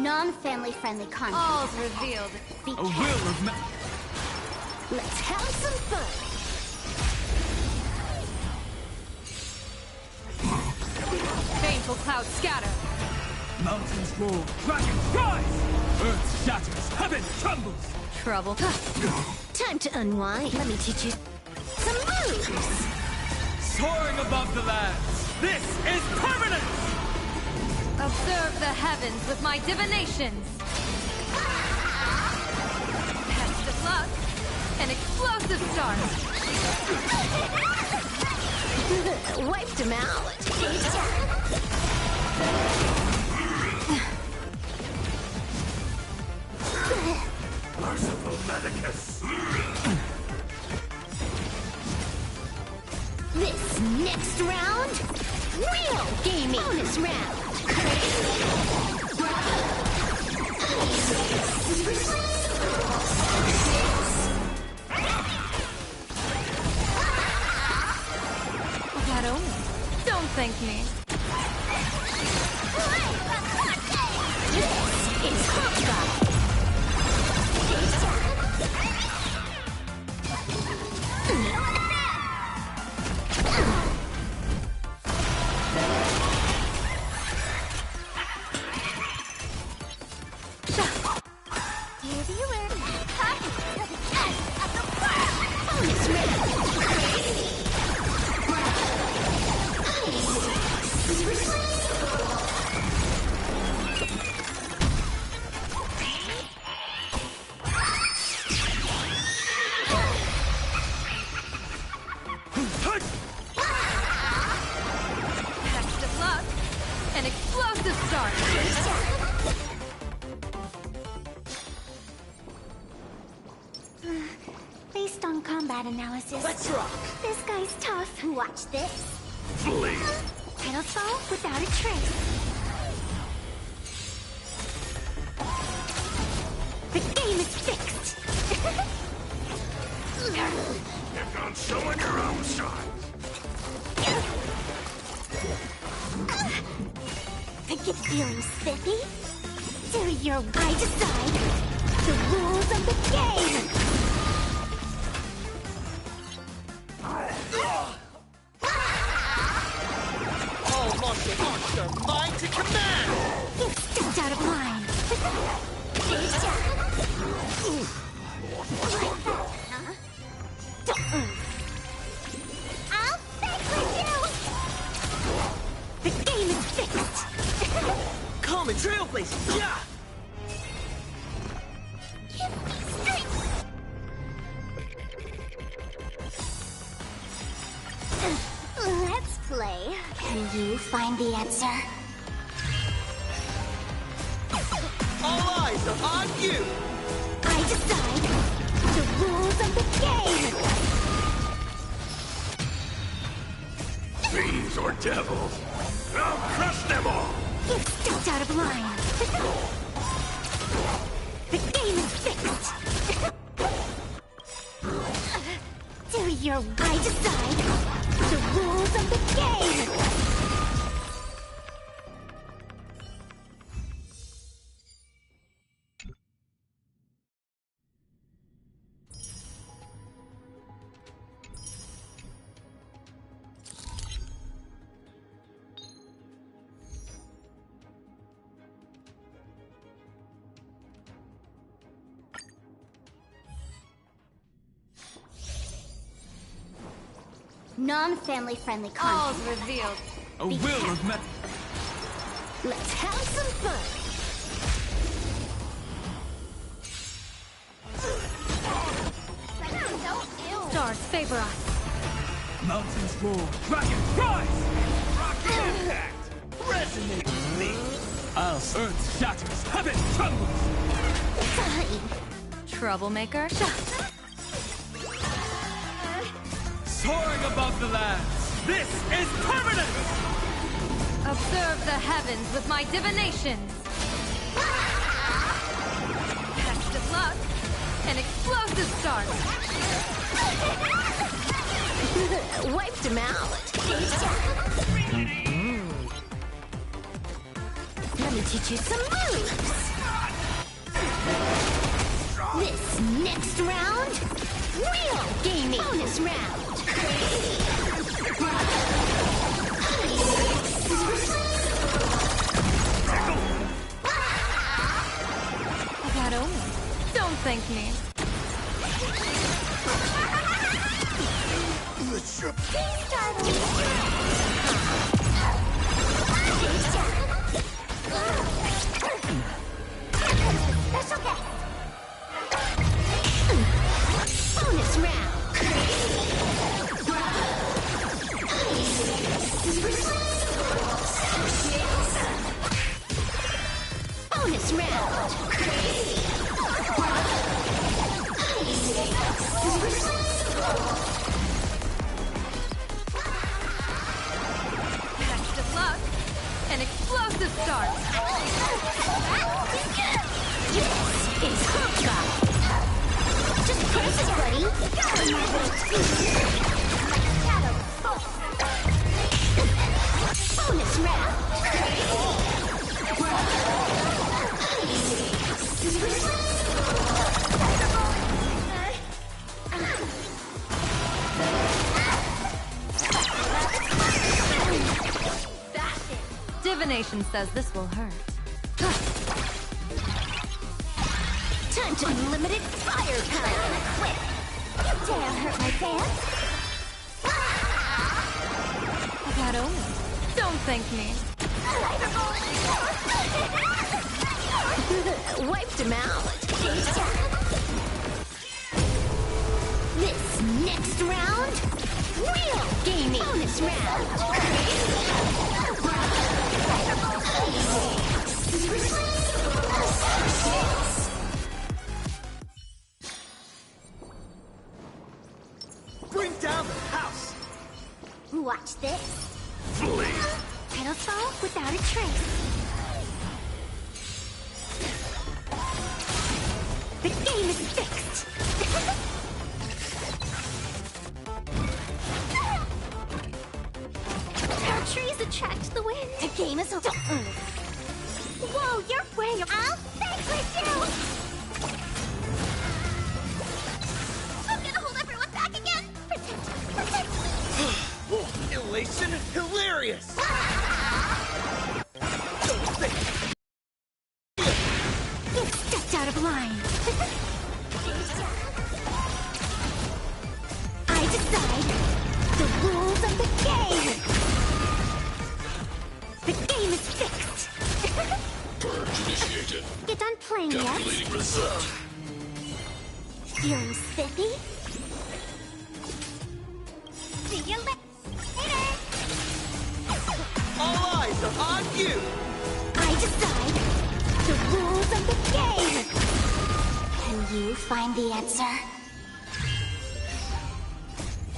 Non-family friendly content. All's revealed. Be A careful. will of Let's have some fun. Baneful clouds scatter. Mountains roar, dragons rise! Earth shatters, heaven trembles! Trouble. Time to unwind. Let me teach you some moves. Soaring above the lands, this is permanence! Observe the heavens with my divinations. Pest of luck. An explosive start. Wiped him out. Merciful Medicus. This next round, real gaming. Bonus round. That omen. Don't thank me. This is Hawkeye. Pest of luck. An explosive start. Based on combat analysis, Let's rock. this guy's tough. Watch this. Flee. Title fall without a trace. The game is fixed. You're gone showing your own shine. Think you're feeling spiffy? Do your I decide the rules of the game. All monster, mind to command! You stepped out of line. Don't move. I'll fix with you. The game is fixed. Common trailblazers, yeah! Give me strength. Let's play. Can you find the answer? All eyes are on you! I decide the rules of the game. Fiends or devils, I'll crush them all! You stepped out of line. The game is fixed. Do your I decide the rules of the game. Non-family friendly All's content. revealed. A will of Let's have some fun. Stars favor us. mountains roar, dragons rise! Rocket impact! Resonate with me! Earth shatters, heaven trembles! Fine. Troublemaker. Soaring above the lands, this is permanence! Observe the heavens with my divinations. Pest of luck. An explosive start. Wiped him out. Let me teach you some moves. This next round, real gaming. Bonus round. I got Omen. Don't thank me. Special guest. Bonus round. Bonus round. Best of luck. An explosive start. This is Hawkeye. Just press it, buddy. Bonus round. Divination says this will hurt. Time to unlimited firepower. You dare hurt my fans? I got Omen. Don't thank me. Wiped him out. This next round, real gaming. Bonus round. Bring down the house! Watch this. Flee! Petals fall without a trace. The game is fixed. Our trees attract the wind. The game is over. Whoa, you're way. I'll fix with you. I'm gonna hold everyone back again. Protect. Elation hilarious! Don't think You stepped out of line. I decide the rules of the game. The game is fixed. Purge initiated. You done playing yet? Calculating result. Feeling spiffy? See you later. all eyes are on you! I decide the rules of the game. Can you find the answer?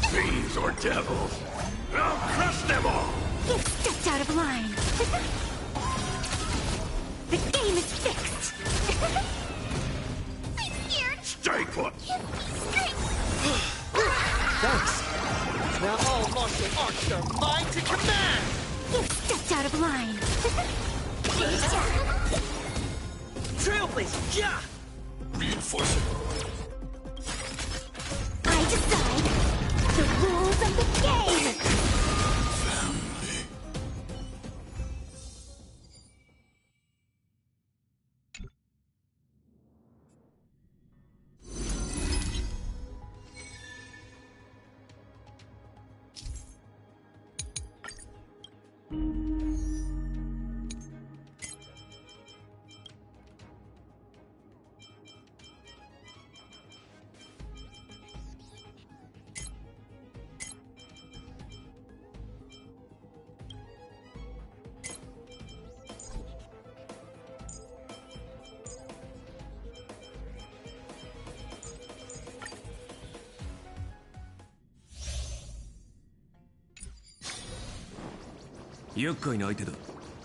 Fiends or devils. I'll crush them all. You stepped out of line. The game is fixed. I'm scared. Stay put. Thanks. Now all martial arts are mine to command! You stepped out of line. Trailblazer, yeah! Reinforcing. I decide the rules of the game. Family.厄介な相手だ。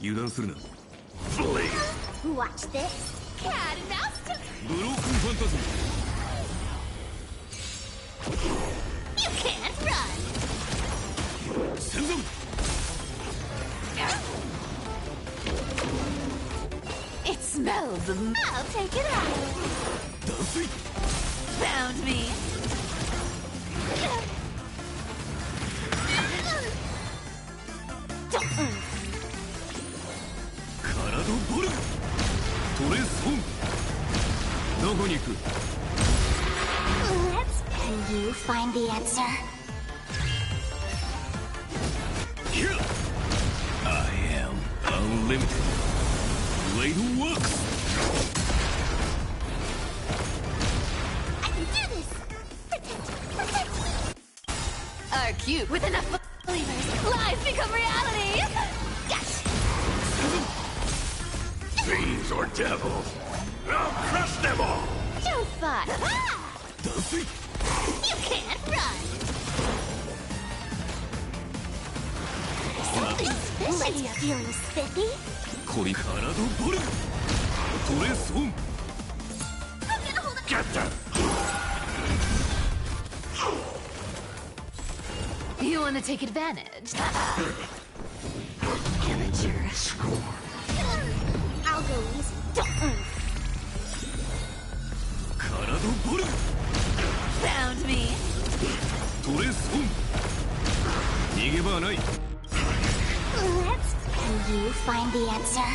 油断するな。 Flee. Watch this. Cat and mouse. ブロークンファンタズム。 You can't run. 戦争。 It smells of. I'll take it out. Found me. Can you find the answer? I am unlimited. Blade works. I can do this! Protect! Our cube with enough believers. Lies become reality. Gotcha. Fiends or devils. I'll crush them all. You'll fight. You can't run! Let's feeling spiffy? Get them. You want to take advantage? Amateur. I'll go easy. Found me. Can you find the answer?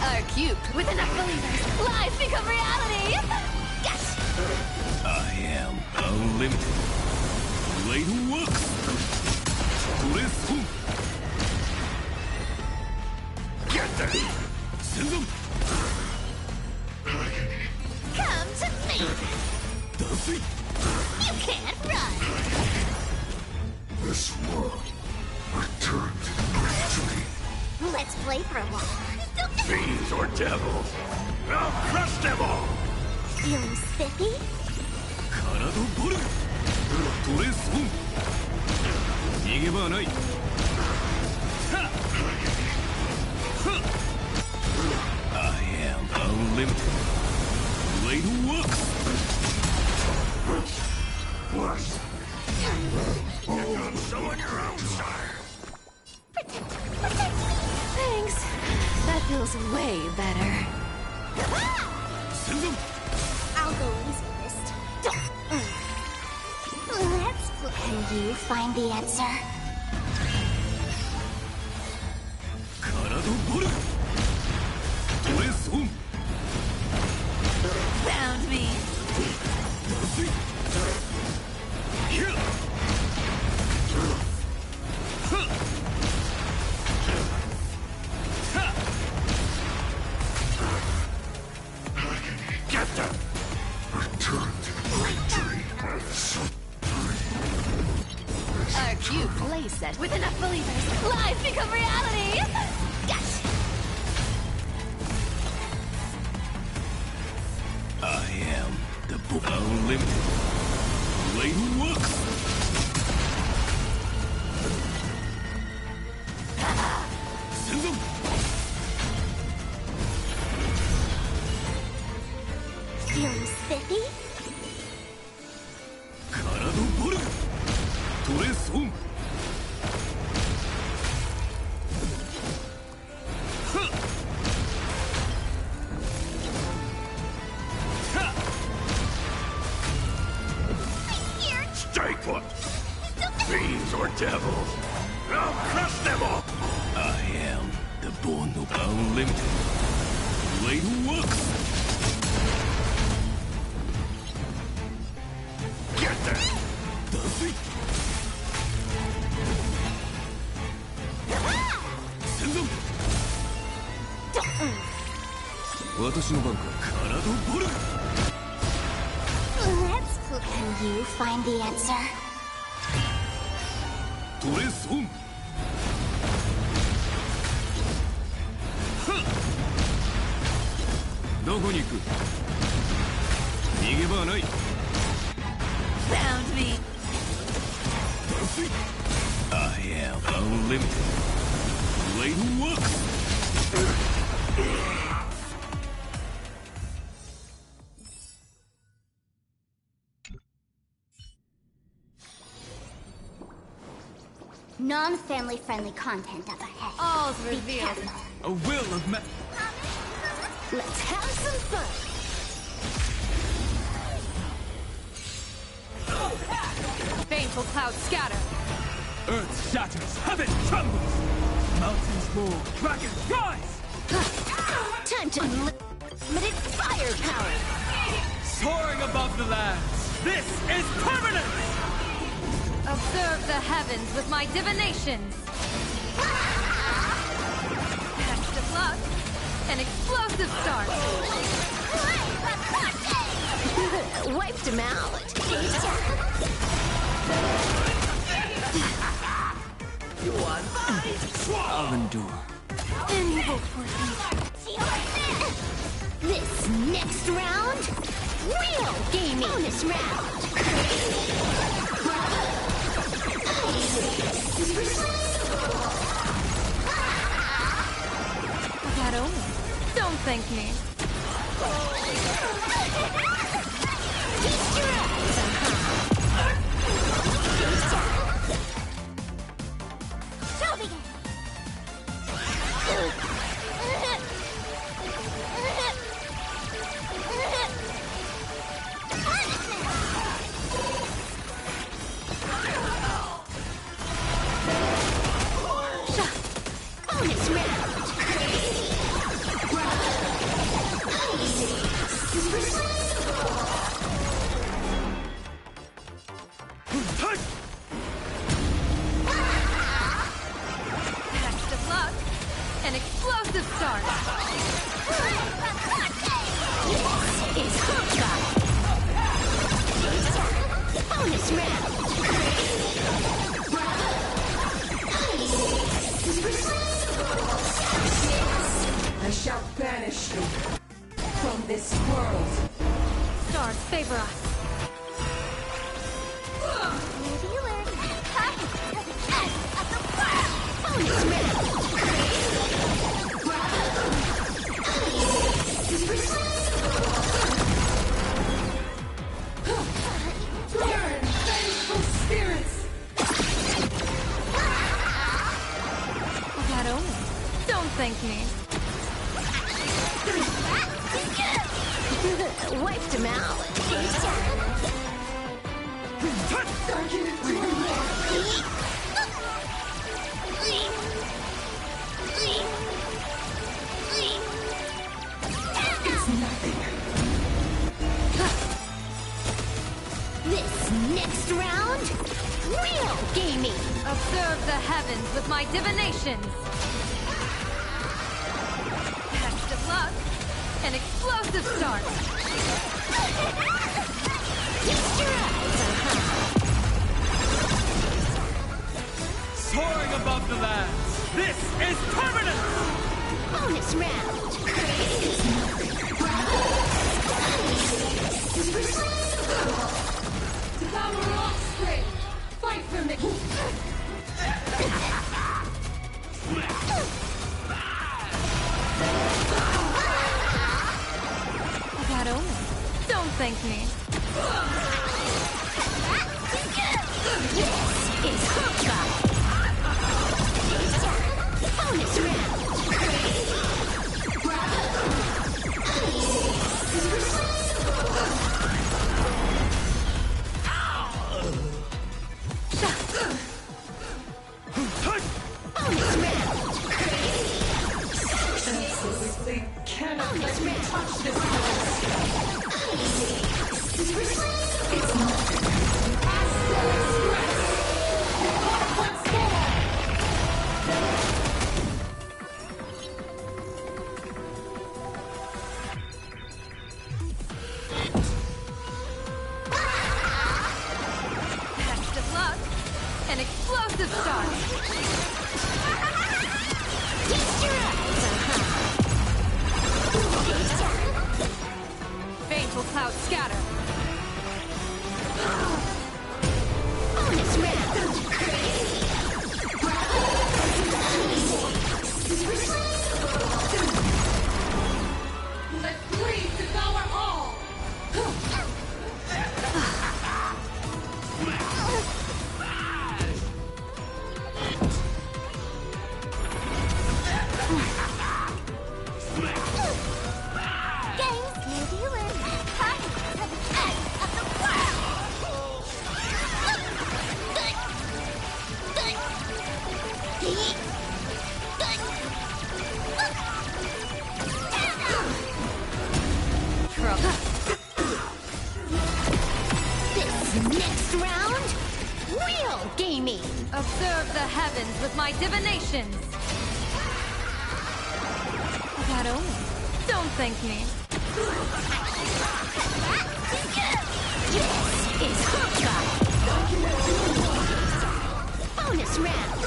Our cube with enough believers. Lies become reality. Gotcha. I am unlimited. Blade works. Get them. Send them. Come to me! You can't run! This world returned to history. Let's play for a while. Fiends or devils. I'll crush them all. Feeling spiffy? I am unlimited. Blade works. What? Show on your own side. Thanks. That feels way better. Send them. I'll go easy this time. Let's play. Can you find the answer? Found me. Get them. Return to victory. Our cube playset with enough believers. Lies become reality. Gotcha. I am the unlimited. Blade works. Send them. Feeling spiffy? Stay put. Fiends or devils. I'll crush them all. I am the born of unlimited. Blade works. Get them. Send them. 私の番か。体ボル。 Let's play. Can you find the answer? トレスオン。どこに行く？逃げ場はない。 Found me. I am unlimited. Blade works. Non-family friendly content up ahead. All's Be revealed. careful. A will of Let's have some fun. Baneful clouds scatter. Earth shatters, heaven trembles. Mountains roar, dragons rise. Time to unlimited firepower. Soaring above the lands, this is permanence! Observe the heavens with my divinations. Next of luck, an explosive start. Wiped him out. I'll endure. This next round, real gaming. Bonus round. That only. Don't thank me. Show begin. Bonus round. Next of luck, an explosive start. Is Hawkeye. Bonus round. I shall banish you from this world. Stars favor us. Maybe you learn. To the end of the world. Bonus round. Burn, vengeful spirits! That only. Don't thank me. Wiped him out. This next round, real gaming. Observe the heavens with my divinations. Next of luck, an explosive start. Soaring above the lands, this is permanence! Bonus round. Devour offspring! Fight for me! That only. Don't thank me. This is Hawkeye. Bonus round. Bonus round. Absolutely cannot let me touch this place! It's nothing. Astral Express! Once more! Next of luck, an explosive start. Baneful clouds scatter. Bonus round. Let greed devour all! happens with my divinations. That only. Don't thank me. This is Hawkeye. Bonus round.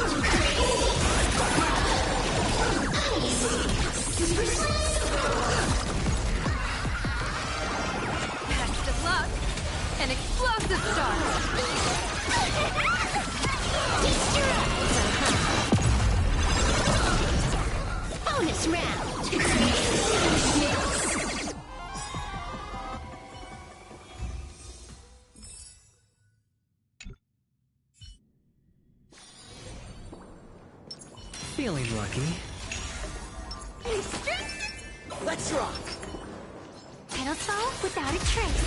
Best of luck. An explosive start. Bonus round. Feeling lucky. Let's rock! Pedestal without a trace.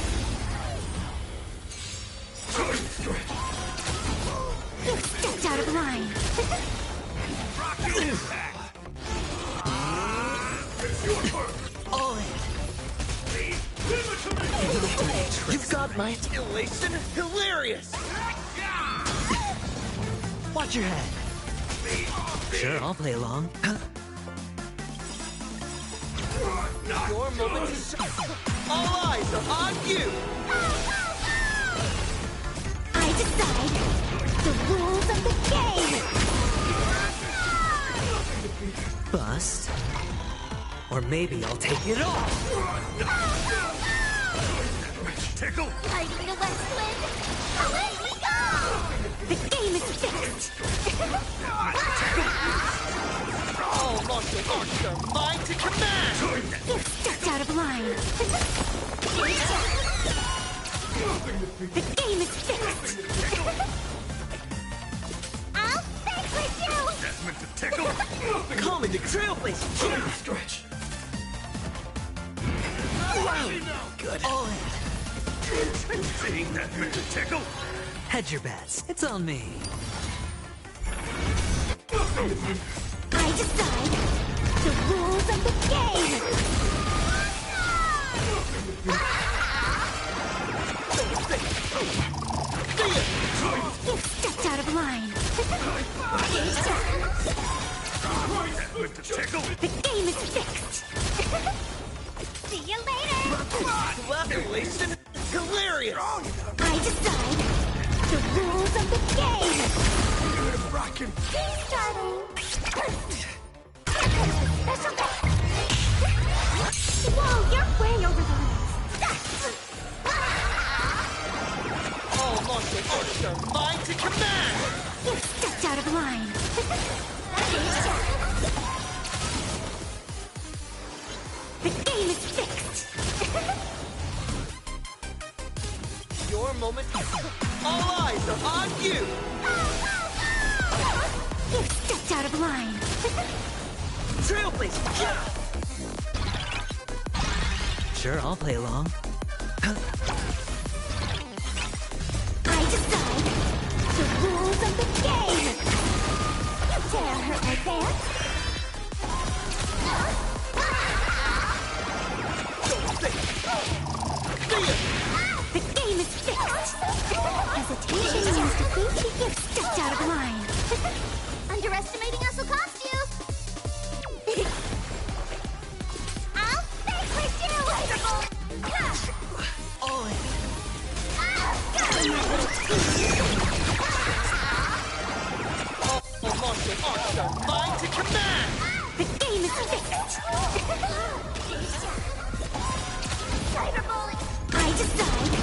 You stepped out of line. All in. You've got my elation hilarious! Watch your head. Sure, I'll play along. Your moment is... All eyes are on you! I decide the rules of the game. Bust. Or maybe I'll take it all. Tickle! Fighting the West Wind. Away we go! The game is fixed. All martial arts are mine to command! You stepped out of line. The game is fixed. I'll vanquish you! That's meant to tickle! Come into Trailblazer! Stretch! Wow! Good. All in. See, that's meant to tickle! Hedge your bets. It's on me. I decide the rules of the game. You stepped out of line. That's meant to tickle! The game is fixed. See you later. Elation hilarious! I decide the rules of the game. Rockin'! Game starting. Whoa, you're way over the limits. All martial arts are mine to command! You stepped out of line. The game is fixed. Your moment... All eyes are on you! You stepped out of line. Trailblazer! Sure, I'll play along. I decide the rules of the game. You dare hurt my dance? The game is fixed. Hesitation means defeat. You stepped out of line. Underestimating us will cost you. I'll vanquish you. All in. All martial arts are mine to command! The game is fixed. I decide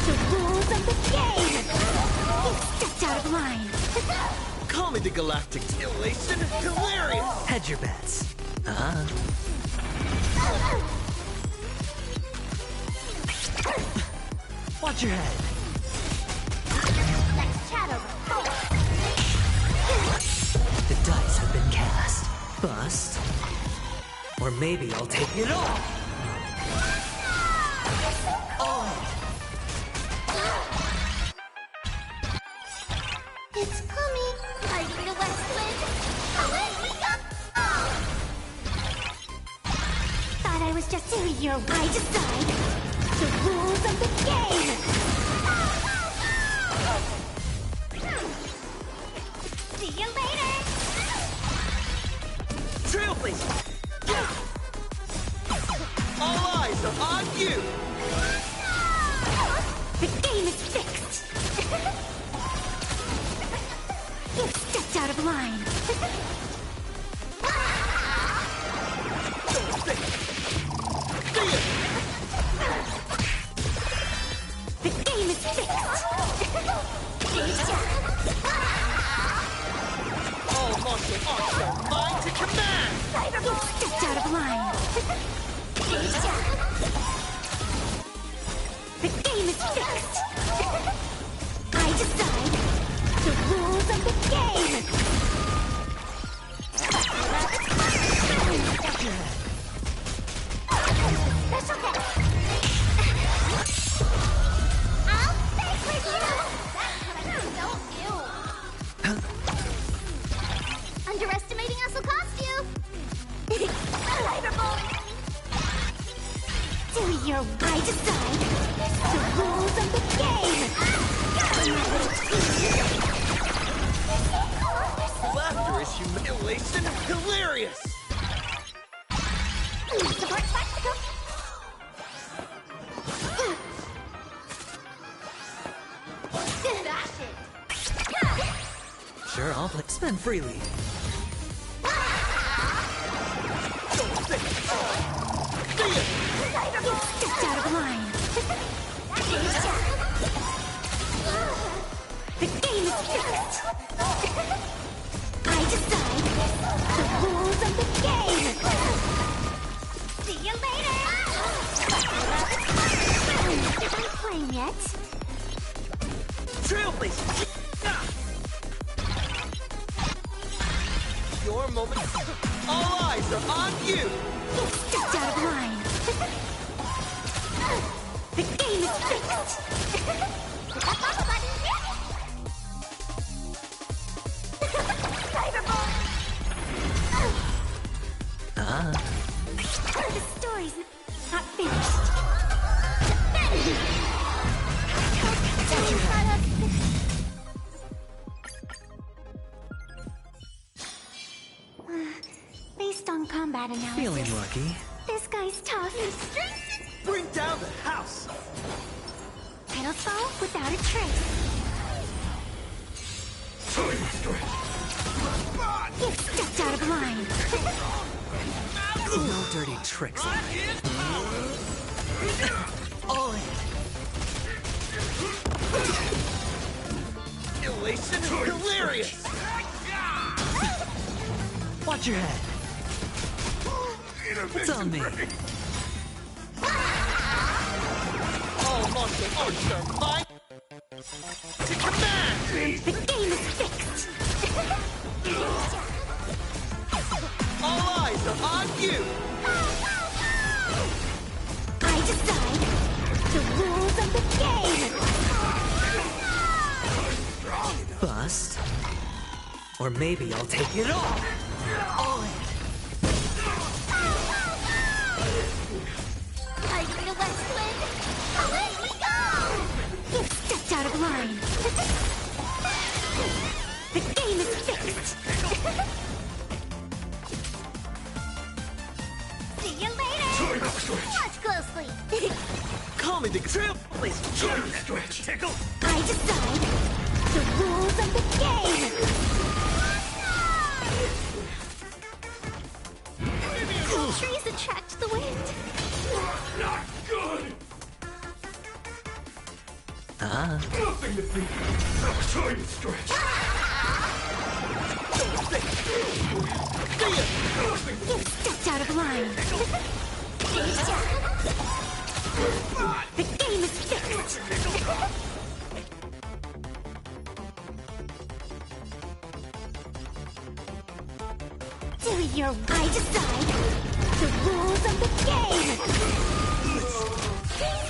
the rules of the game. You stepped out of line. Come into Galactic Elation hilarious! Hedge your bets. Watch your head. Let's chat over. The dice have been cast. Bust. Or maybe I'll take it all. It's coming. Fighting the West Wind. Away we go! Thought I was just doing your I decide the rules of the game. See you later. Trailblazer! All eyes are on you! The game is fixed! You've stepped out of line! The game is fixed! All martial arts are mine to command! You've stepped out of line! The game is fixed! I decide the rules of the game! That's okay! I'll stay with you! So ew! Underestimating us will cost you! Do your I decide the rules of the game! Laughter is humiliation hilarious! Support spectacle! Sure, I'll spend freely. Stepped out of line! The game is fixed! I decide the rules of the game! See you later! Am I playing yet? Trailblazer! Your moment. All eyes are on you! Stepped out of line! The game is fixed! The story's not finished. Based on combat analysis, Feeling lucky. this guy's tough. Bring down the house! Pedestal without a trace. You've stepped out of line. No dirty tricks. All in. Elation is hilarious! Watch your head. It's on me. All martial arts are mine to command! The game is fixed. All eyes are on you! I decide the rules of the game. Bust. Or maybe I'll take it all. All in. Fighting the West Wind. Away we go! You've stepped out of line. The game is fixed. See you later. Watch closely. Call me the Trailblazer! Tickle! I decide the rules of the game. Trees attract the wind. Not good! Nothing to think of. Time stretch. You've stepped out of line. The game is fixed. Do your I decide the rules of the game.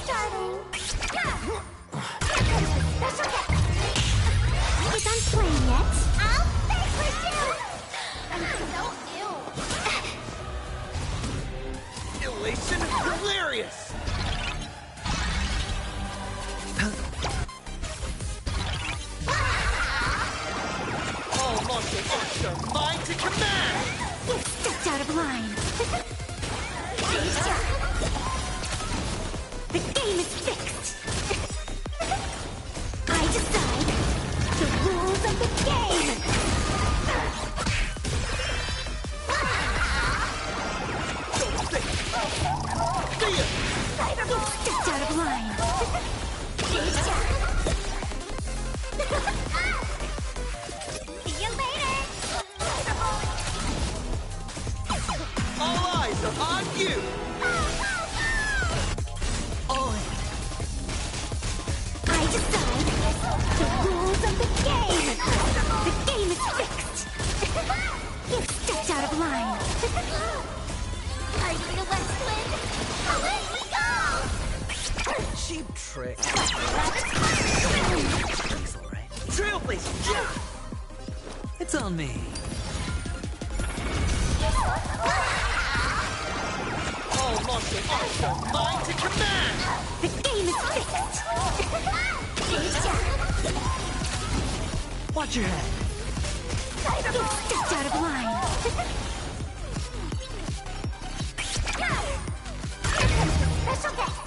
Starting. That's okay. You done playing yet? I'll stay with you. I'm so ill. Elation is hilarious! All martial arts are mine to command! You've stepped out The game is fixed. I decide the rules of the game. You stepped out of line. See you later. All eyes are on you! I decide the rules of the game. The game is fixed. You stepped out of line. Are you the West Wind? Away we go! Cheap trick. Rabbit's He's alright. Trailblazer! Yeah! It's on me. All martial arts are mine to command! The game is fixed. Watch your head. You stepped out of line. Special guest.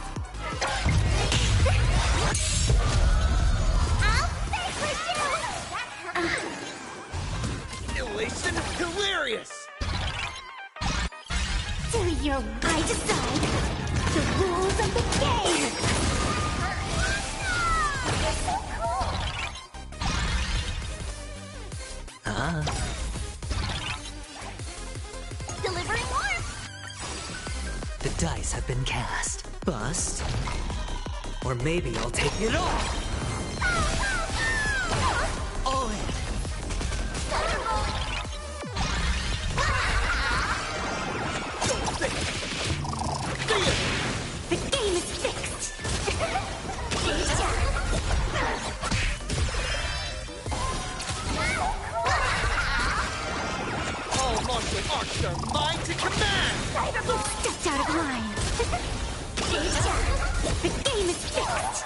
I'll stay with you. Elation hilarious! Do your I decide the rules of the game. You're so cool. Delivering warmth. The dice have been cast. Bust. Or maybe I'll take it all. All in. The game is fixed. All martial arts are mine to command! You stepped out of line. The game is fixed.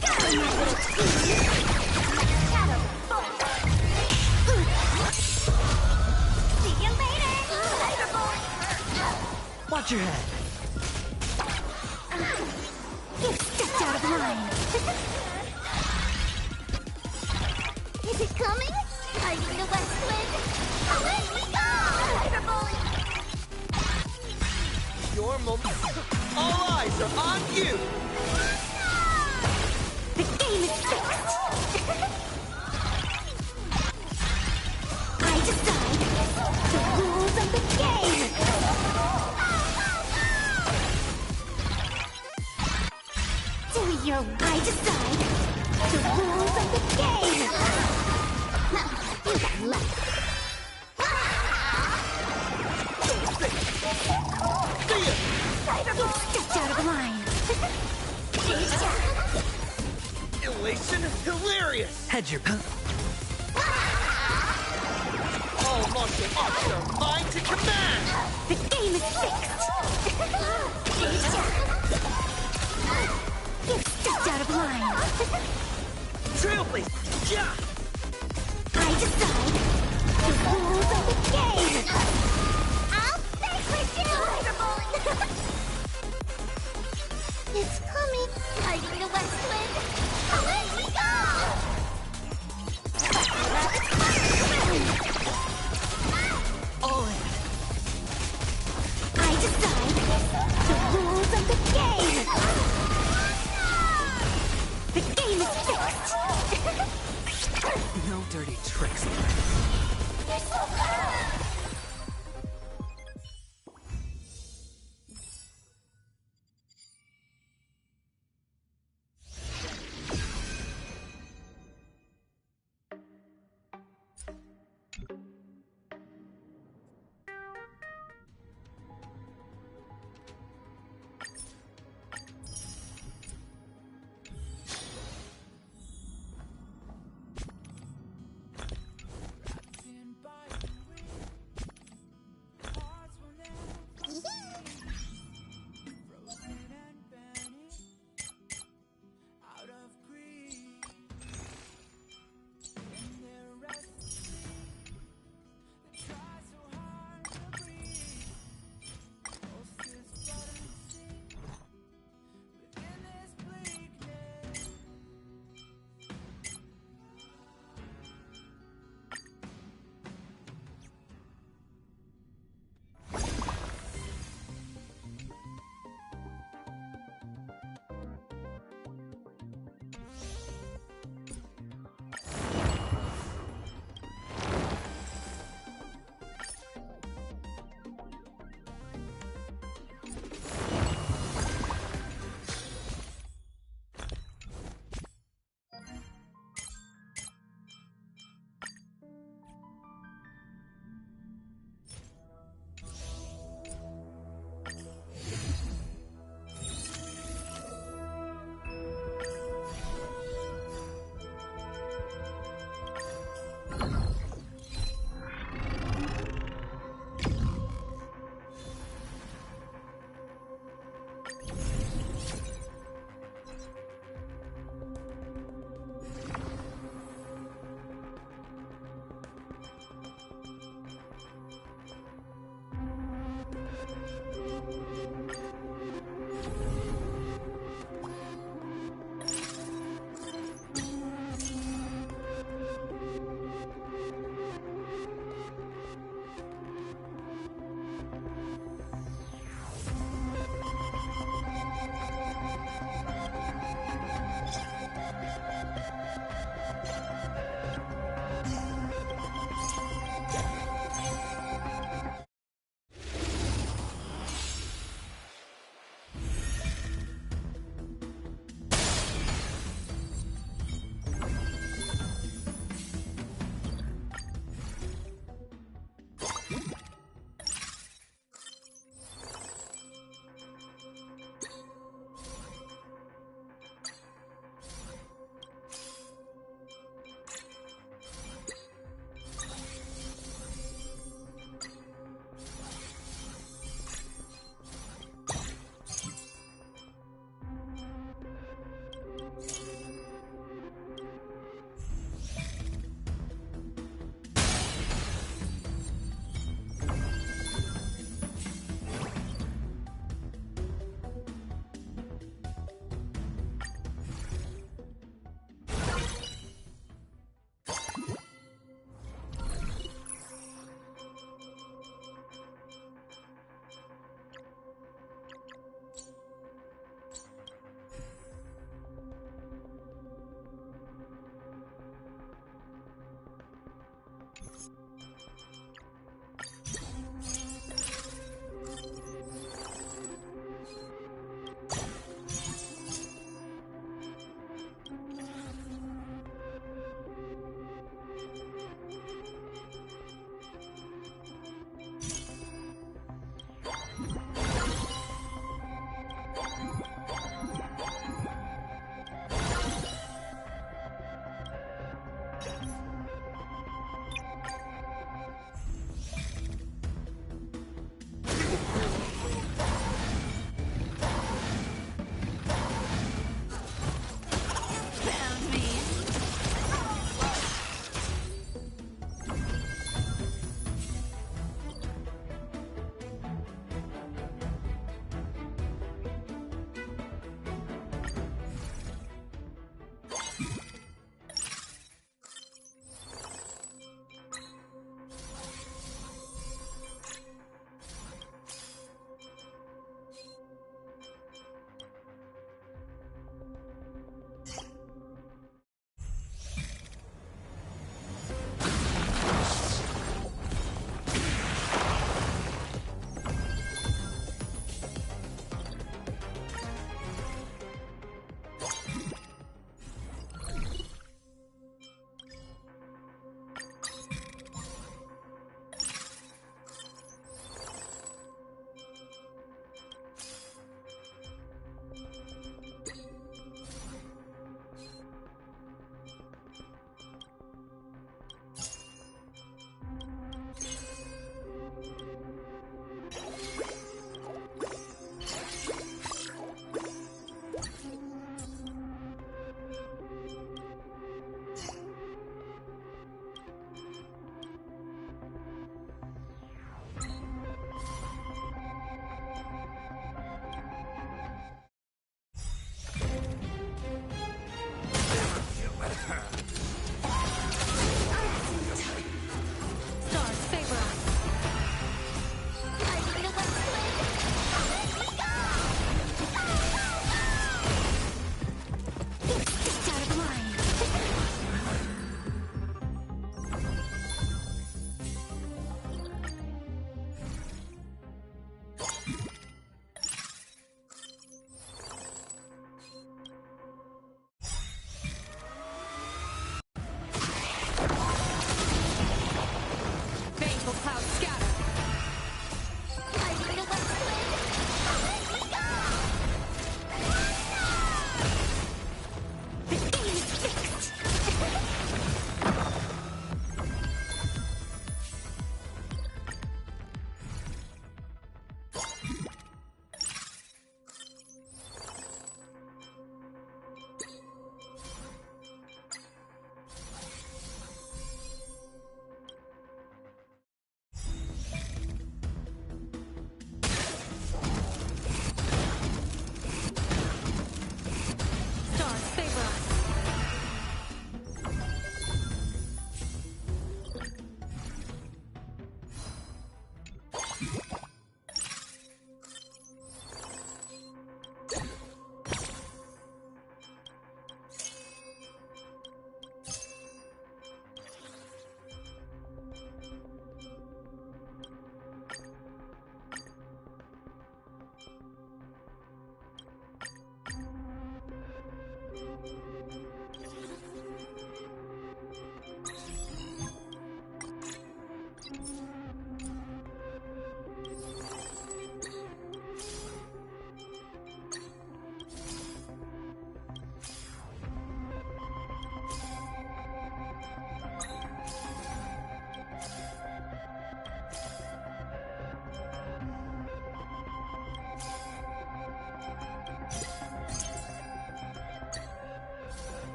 Got him, my little team. Shadow Bolt. See you later. Watch your head. You stepped out of line. Is it coming? Are you the West Wind? Away we go! Your moment. All eyes are on you! The game is fixed. I decide the rules of the game. Do your I decide the rules of the game. You got luck. You stepped out of line. Elation hilarious! Hedge your pen. All martial arts are mine to command! The game is fixed. You stepped out of line. Trailblazer! Yeah! I decide the rules of the game. I'll stay with you. It's coming. Are you the West Wind? Away we go. All in. I decide the rules of the game. The game is fixed. No dirty tricks. You're so cool.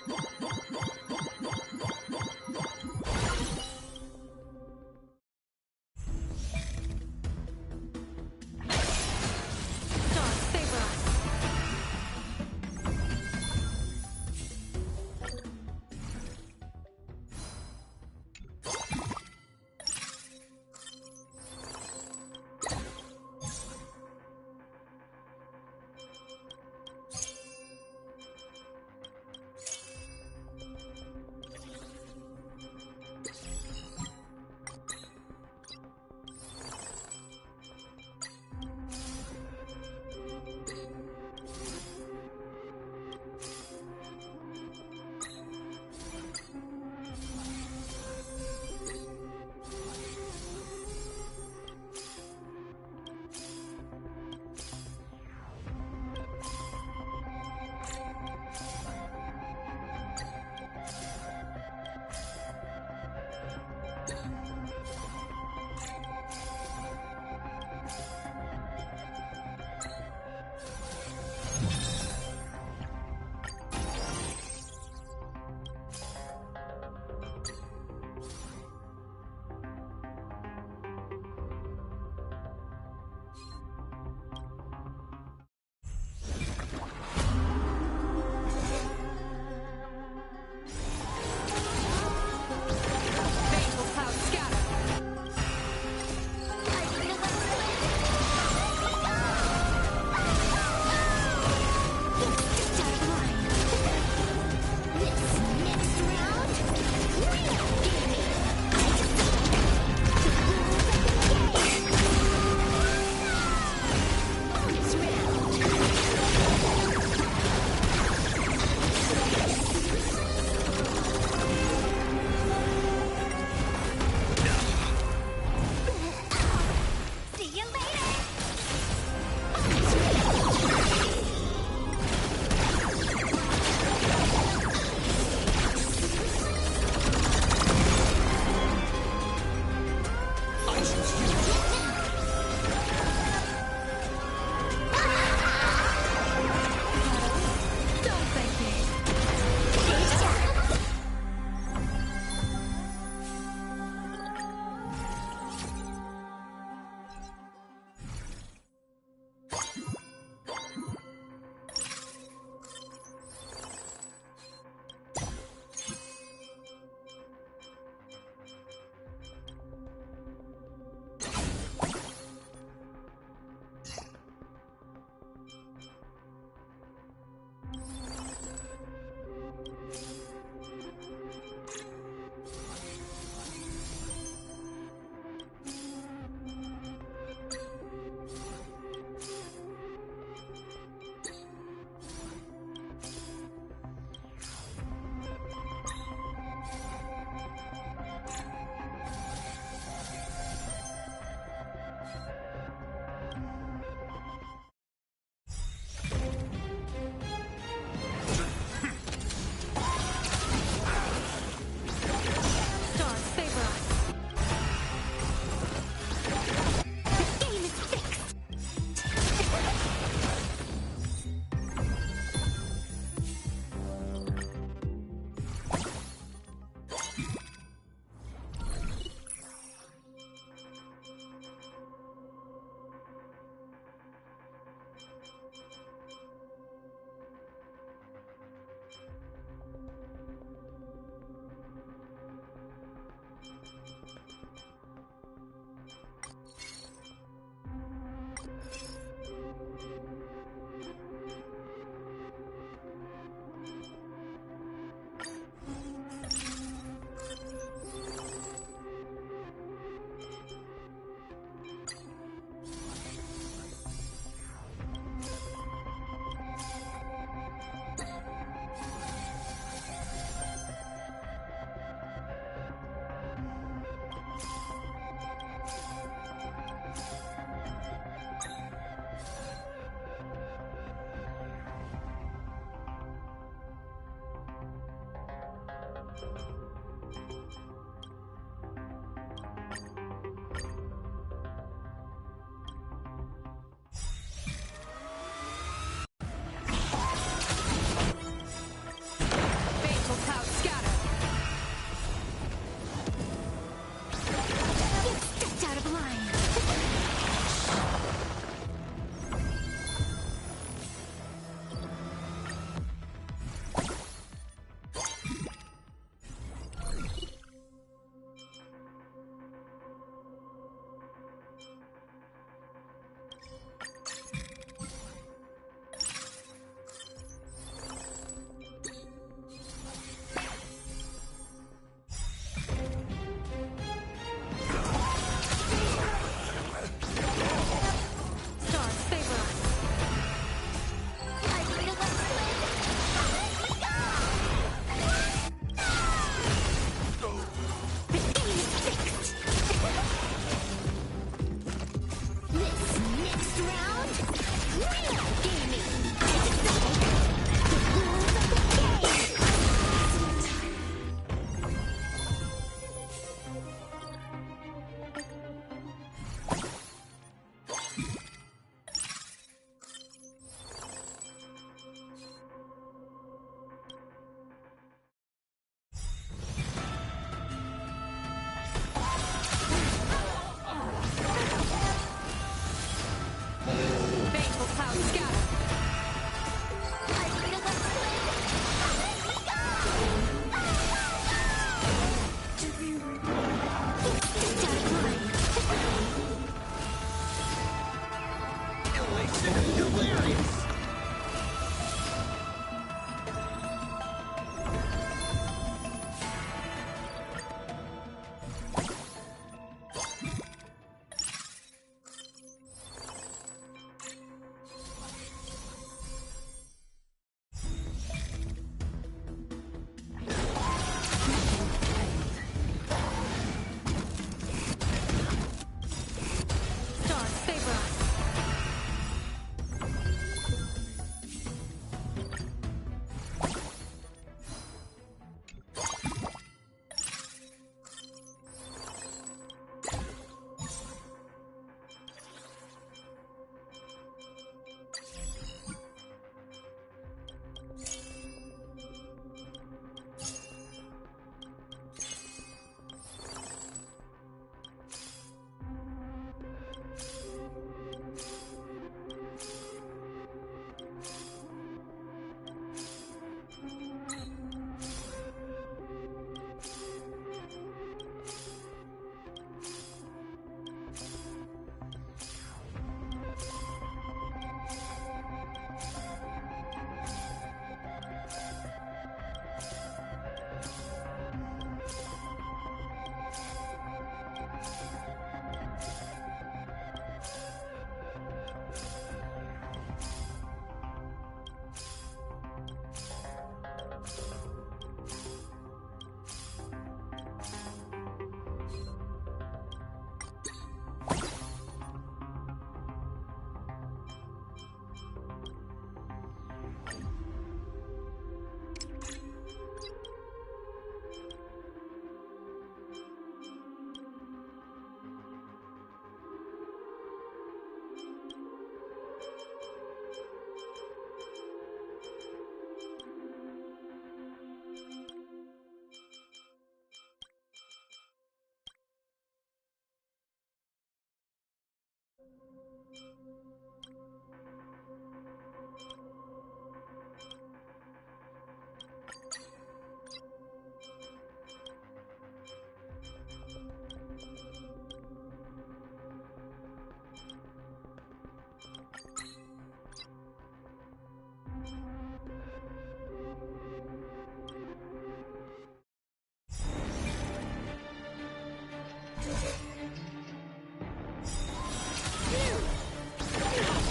Stars favor us.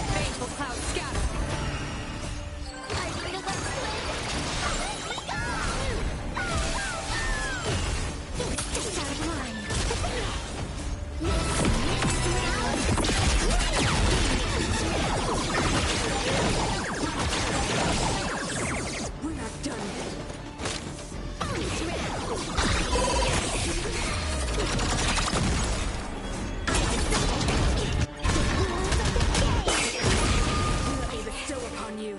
Fateful cloud scatter. Library of Ruina. Stepped out of line. We're not done yet. Let me bestow upon you.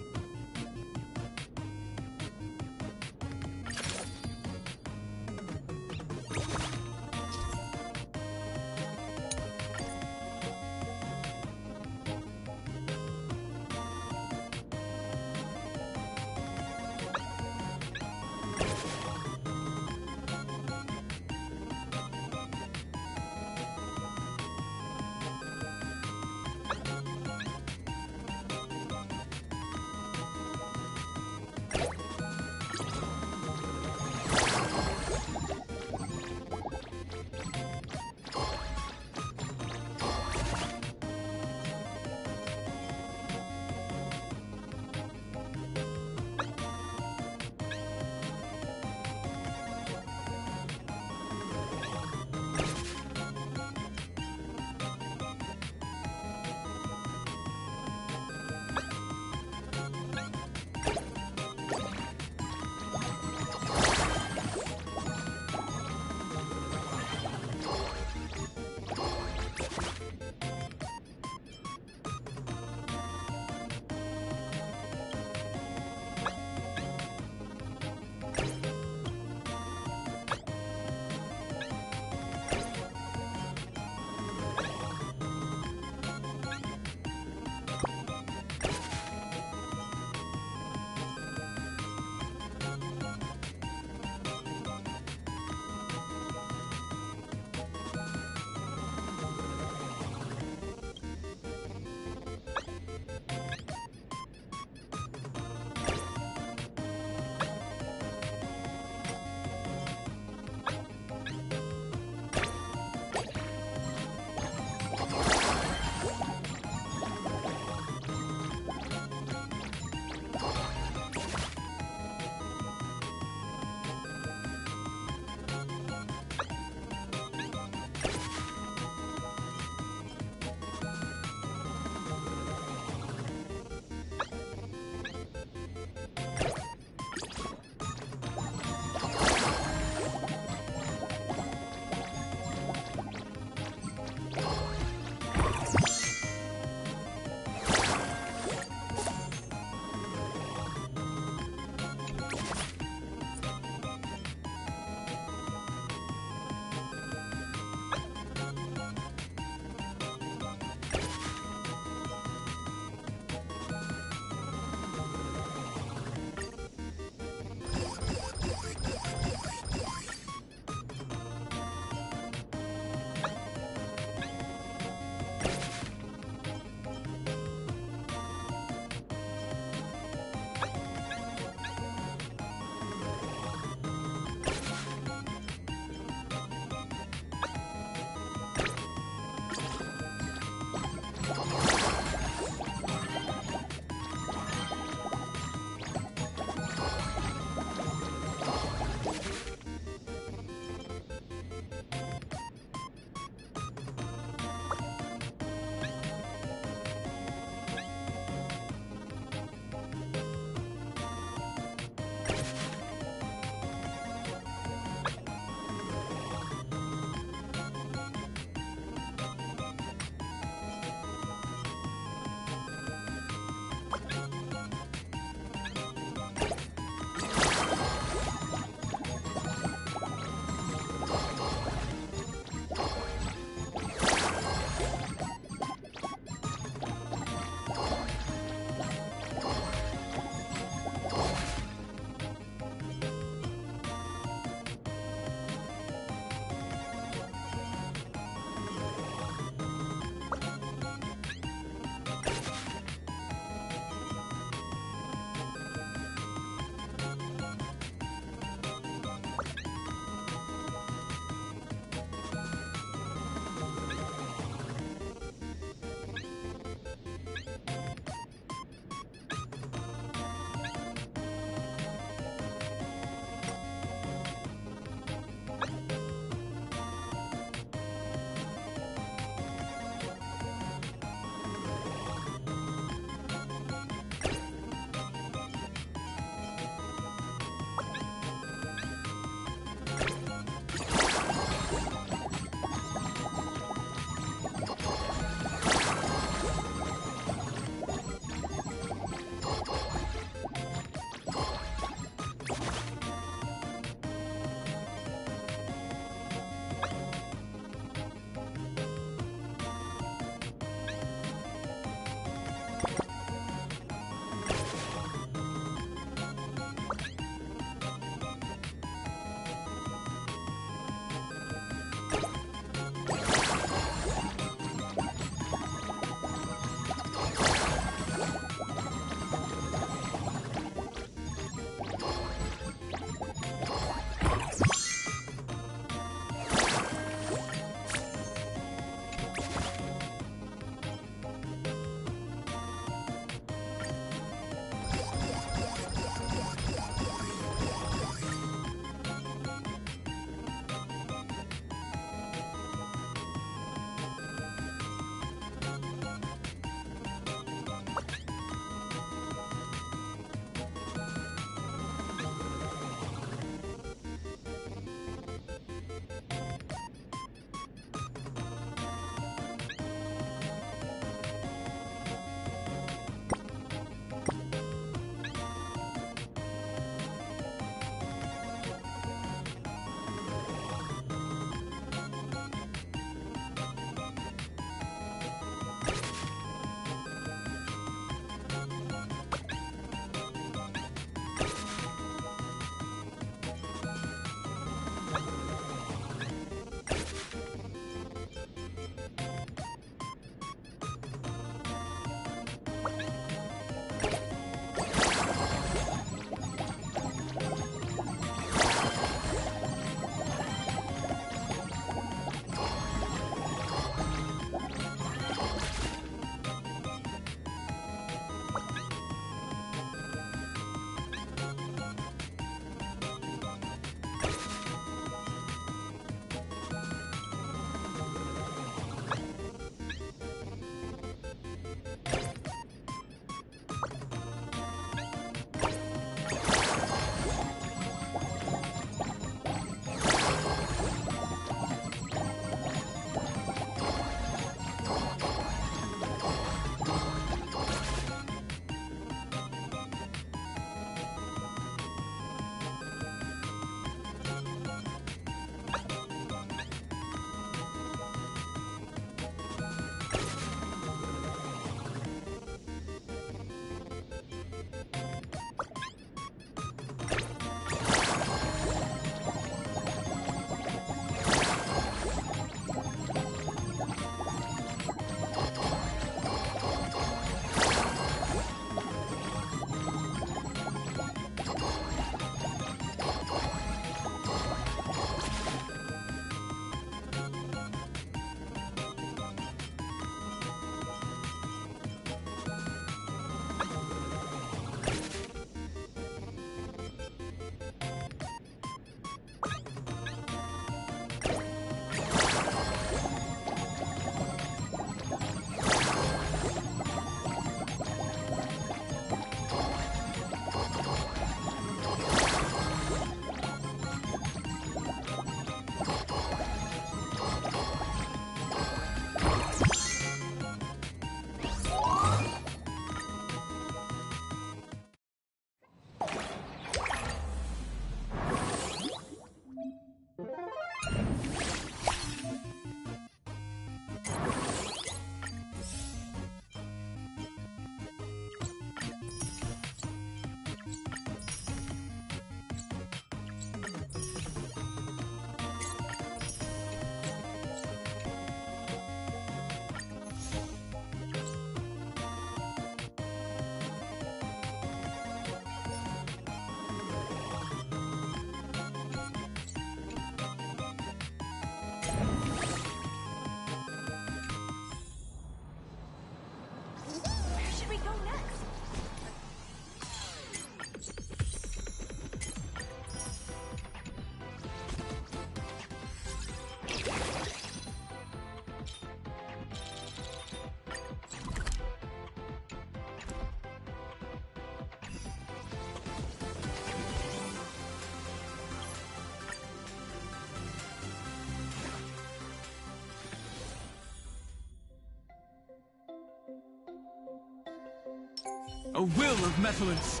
A will of metallence.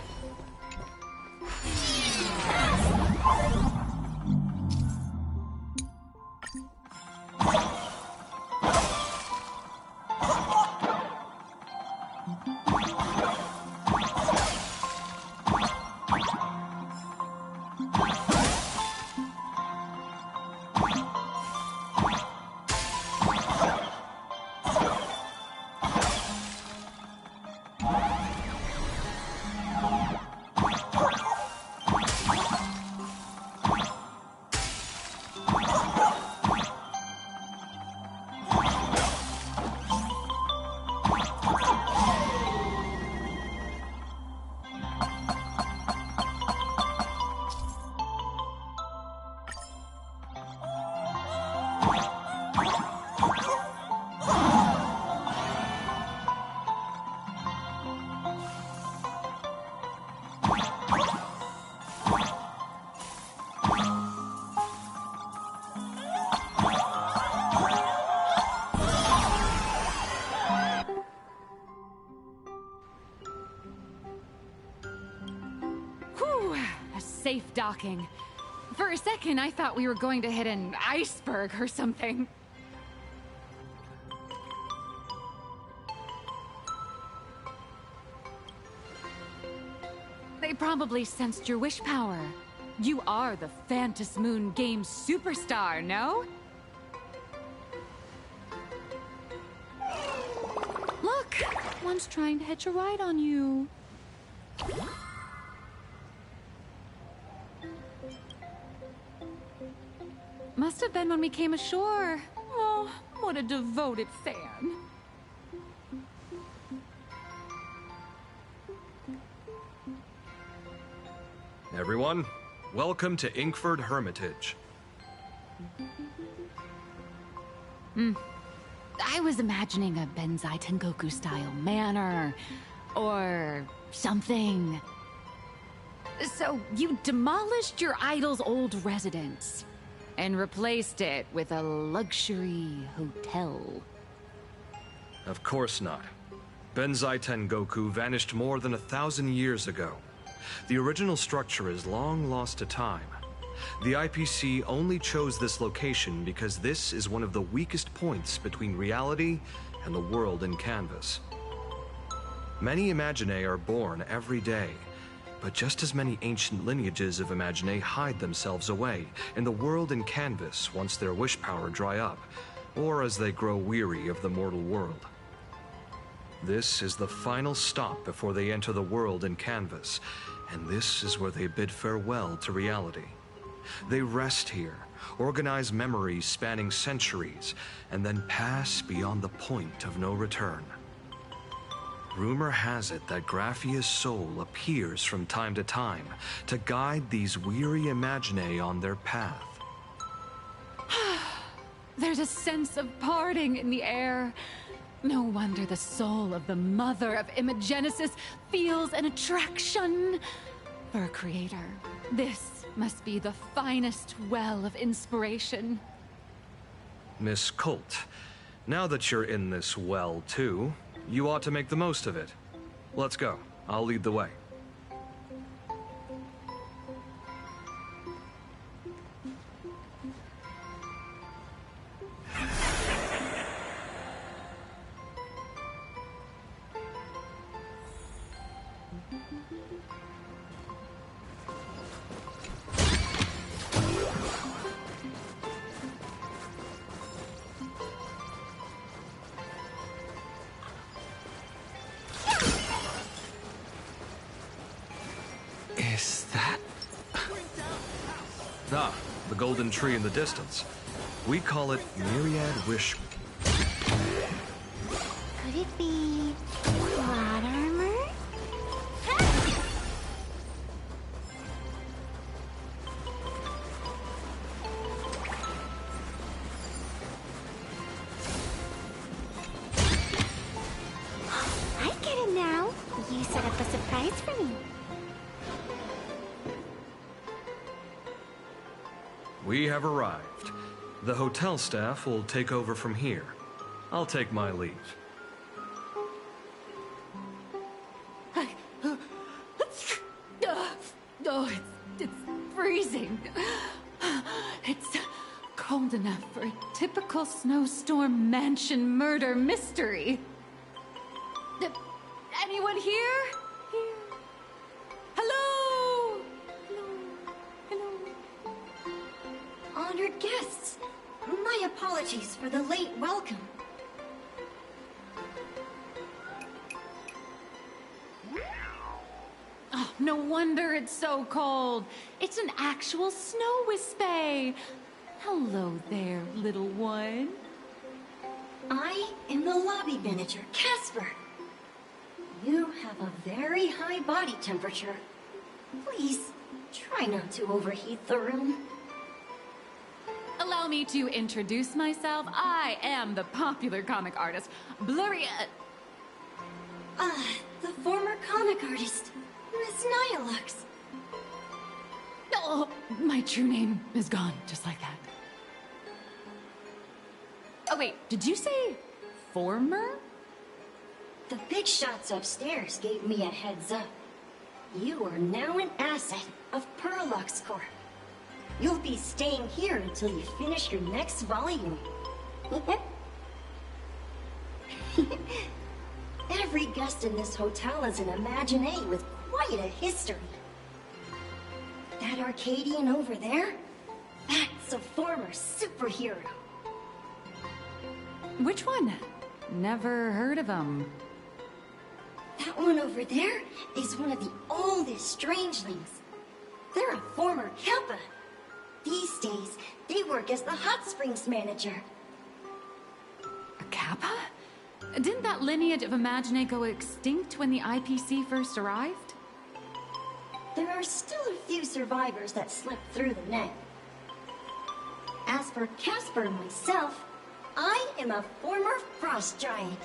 Whew, a safe docking. For a second, I thought we were going to hit an iceberg or something. They probably sensed your wish power. You are the Phantas Moon game superstar, no? Look, one's trying to hitch a ride on you. Must have been when we came ashore. Oh, what a devoted fan. Everyone, welcome to Inkford Hermitage. I was imagining a Benzai Tengoku style manor or something. So you demolished your idol's old residence and replaced it with a luxury hotel. Of course not. Benzai Tengoku vanished more than 1,000 years ago. The original structure is long lost to time. The IPC only chose this location because this is one of the weakest points between reality and the world in canvas. Many Imaginae are born every day, but just as many ancient lineages of Imaginae hide themselves away in the world in canvas once their wish power dry up, or as they grow weary of the mortal world. This is the final stop before they enter the world in canvas, and this is where they bid farewell to reality. They rest here, organize memories spanning centuries, and then pass beyond the point of no return. Rumor has it that Graphia's soul appears from time to time to guide these weary Imaginae on their path. There's a sense of parting in the air. No wonder the soul of the mother of Imagenesis feels an attraction for a creator. This must be the finest well of inspiration. Miss Colt, now that you're in this well too, you ought to make the most of it. Let's go. I'll lead the way. Is that... Ah, the golden tree in the distance. We call it Myriad Wish. Could it be plot armor? I get it now. You set up a surprise for me. We have arrived. The hotel staff will take over from here. I'll take my leave. Oh, it's freezing. It's cold enough for a typical snowstorm mansion murder mystery. Anyone here? Here. Hello? Hello? Honored guests, my apologies for the late welcome. Oh, no wonder it's so cold. It's an actual snow wispy. Hello there, little one. I am the lobby manager, Casper. You have a very high body temperature. Please, try not to overheat the room. Allow me to introduce myself. I am the popular comic artist, Blurry... The former comic artist, Miss Nihilux. Oh, my true name is gone, just like that. Oh wait, did you say former? The big shots upstairs gave me a heads up. You are now an asset of Parallax Corp. You'll be staying here until you finish your next volume. Every guest in this hotel is an Imaginé with quite a history. That Arcadian over there? That's a former superhero. Which one? Never heard of him. That one over there is one of the oldest strangelings. They're a former Kappa. These days, they work as the hot springs manager. A Kappa? Didn't that lineage of Imaginé go extinct when the IPC first arrived? There are still a few survivors that slipped through the net. As for Casper and myself, I am a former frost giant.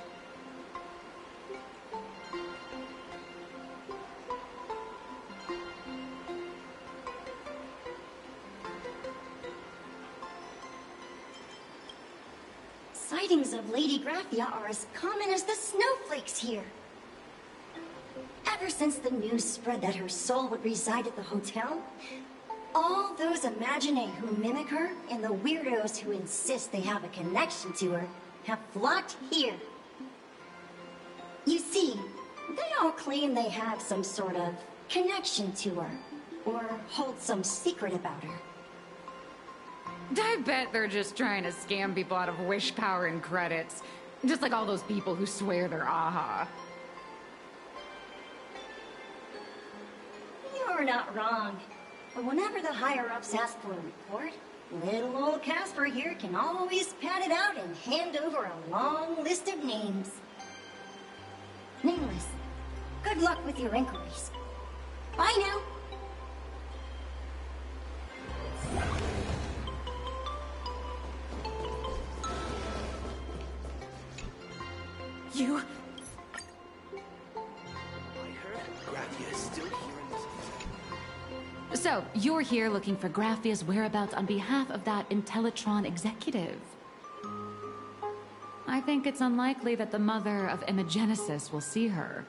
Sightings of Lady Graphia are as common as the snowflakes here. Ever since the news spread that her soul would reside at the hotel, all those Imaginé who mimic her and the weirdos who insist they have a connection to her have flocked here. You see, they all claim they have some sort of connection to her, or hold some secret about her. I bet they're just trying to scam people out of wish power and credits. Just like all those people who swear they're AHA. You're not wrong. But whenever the higher-ups ask for a report, little old Casper here can always pad it out and hand over a long list of names. Nameless, good luck with your inquiries. Bye now. You... I heard Graphia is still here in this hotel. So, you're here looking for Graphia's whereabouts on behalf of that Intellitron executive. I think it's unlikely that the mother of Imagenesis will see her.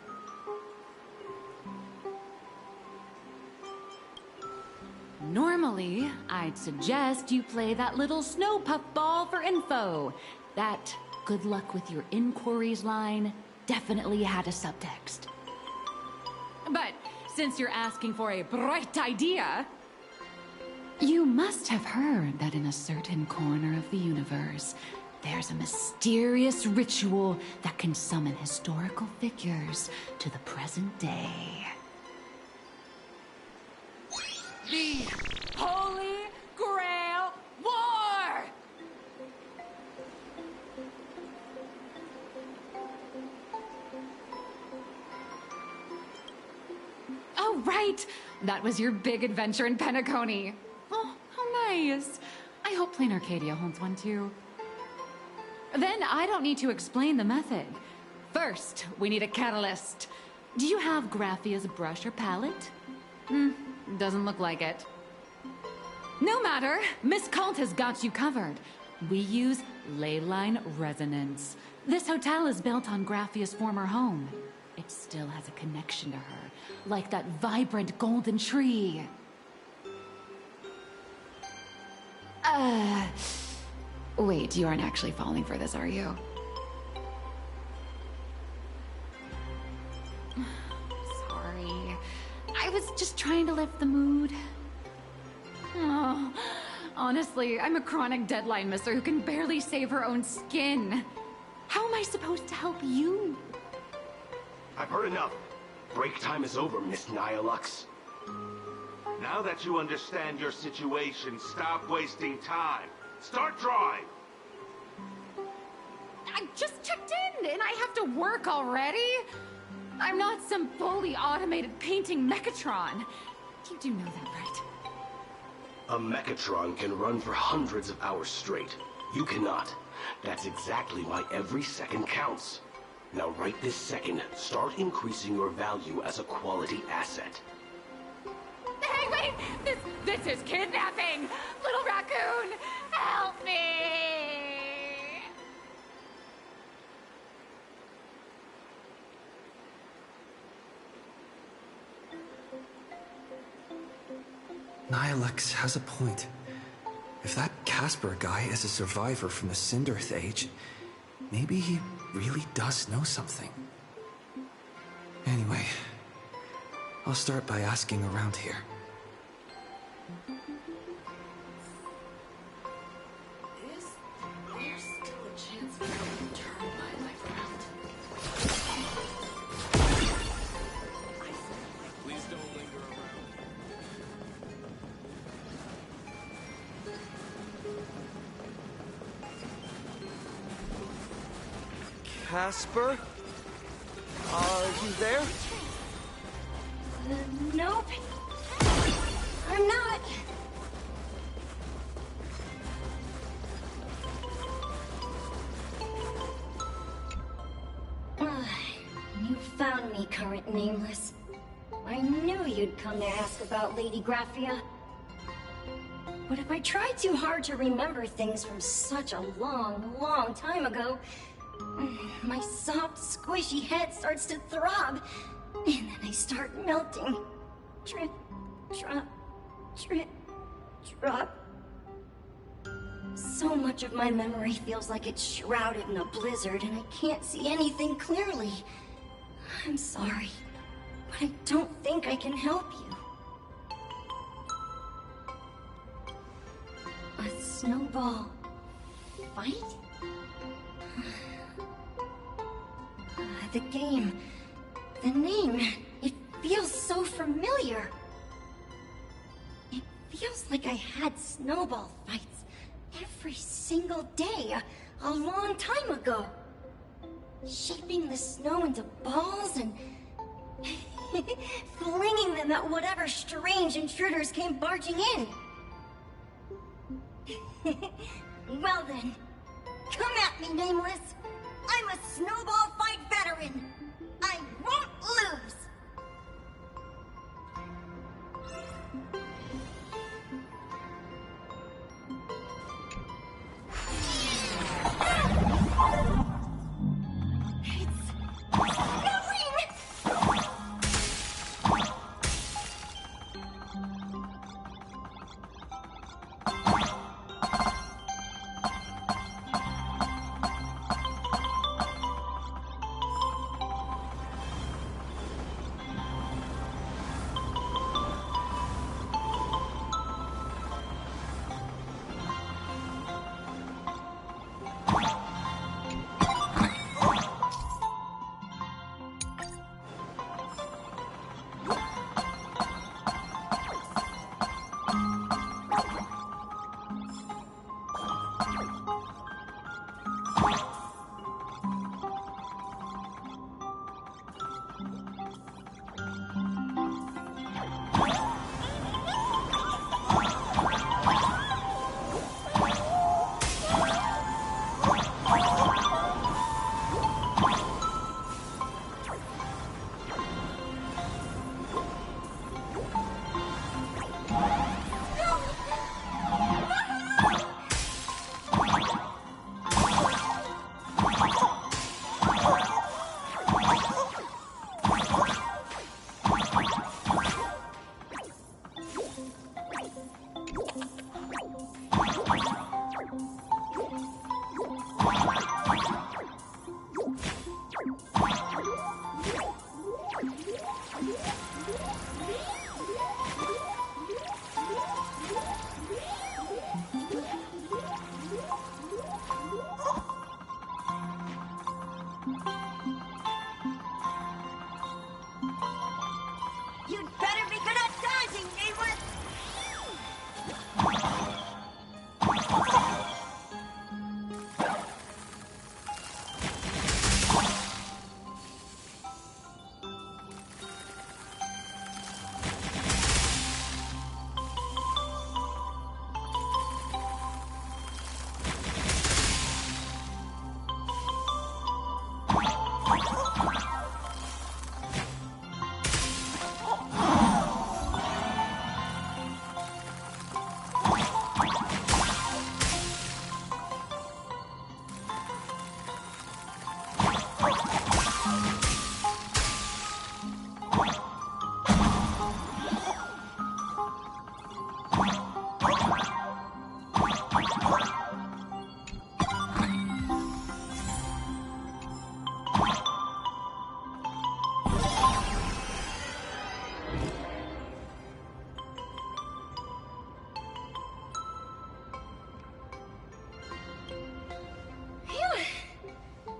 Normally, I'd suggest you play that little snow puff ball for info. That good luck with your inquiries line definitely had a subtext. But since you're asking for a bright idea, you must have heard that in a certain corner of the universe, there's a mysterious ritual that can summon historical figures to the present day. The Holy Grail War! Oh, right! That was your big adventure in Penacony. Oh, how nice. I hope Plain Arcadia holds one too. Then I don't need to explain the method. First, we need a catalyst. Do you have Graphia's brush or palette? Doesn't look like it. No matter, Miss Colt has got you covered. We use ley line resonance. This hotel is built on Graphia's former home. it still has a connection to her, like that vibrant golden tree. Wait, you aren't actually falling for this, are you? Sorry. I was just trying to lift the mood. Oh, honestly, I'm a chronic deadline misser who can barely save her own skin. How am I supposed to help you? I've heard enough. Break time is over, Miss Nihilux. Now that you understand your situation, stop wasting time. Start drawing! I just checked in, and I have to work already? I'm not some fully automated painting Mechatron. You do know that, right? A Mechatron can run for hundreds of hours straight. You cannot. That's exactly why every second counts. Now right this second, start increasing your value as a quality asset. Hey, wait! This is kidnapping! Little raccoon, help me! Nihilux has a point. If that Casper guy is a survivor from the Cinderth Age, maybe he really does know something. Anyway, I'll start by asking around here. Is there still a chance I can turn my life around? Please don't linger around. Casper? Are you there? Nope. I'm not. You found me, current nameless. I knew you'd come to ask about Lady Graphia. But if I try too hard to remember things from such a long, long time ago, my soft, squishy head starts to throb, and then I start melting. Drip, drop, drip, drop. So much of my memory feels like it's shrouded in a blizzard, and I can't see anything clearly. I'm sorry, but I don't think I can help you. A snowball fight? The game, the name, it feels so familiar. It feels like I had snowball fights every single day a long time ago. Shaping the snow into balls and flinging them at whatever strange intruders came barging in. Well then, come at me, Nameless. I'm a snowball fight veteran. I won't lose. You'd better be good at dodging, nameless!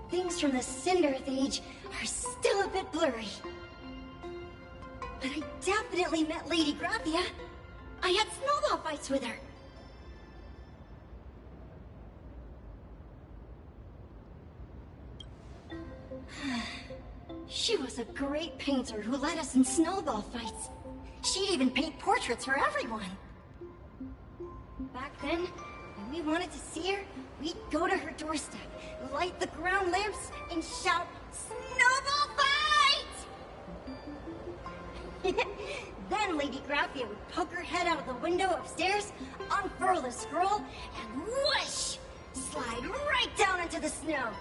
Things from the Cinderth Age are still a bit blurry. But I definitely met Lady Graphia. I had snowball fights with her. She was a great painter who led us in snowball fights. She'd even paint portraits for everyone. Back then, when we wanted to see her, we'd go to her doorstep, light the ground lamps, and shout, "Snowball fight!" Then Lady Graphia would poke her head out of the window upstairs, unfurl the scroll, and whoosh! Slide right down into the snow.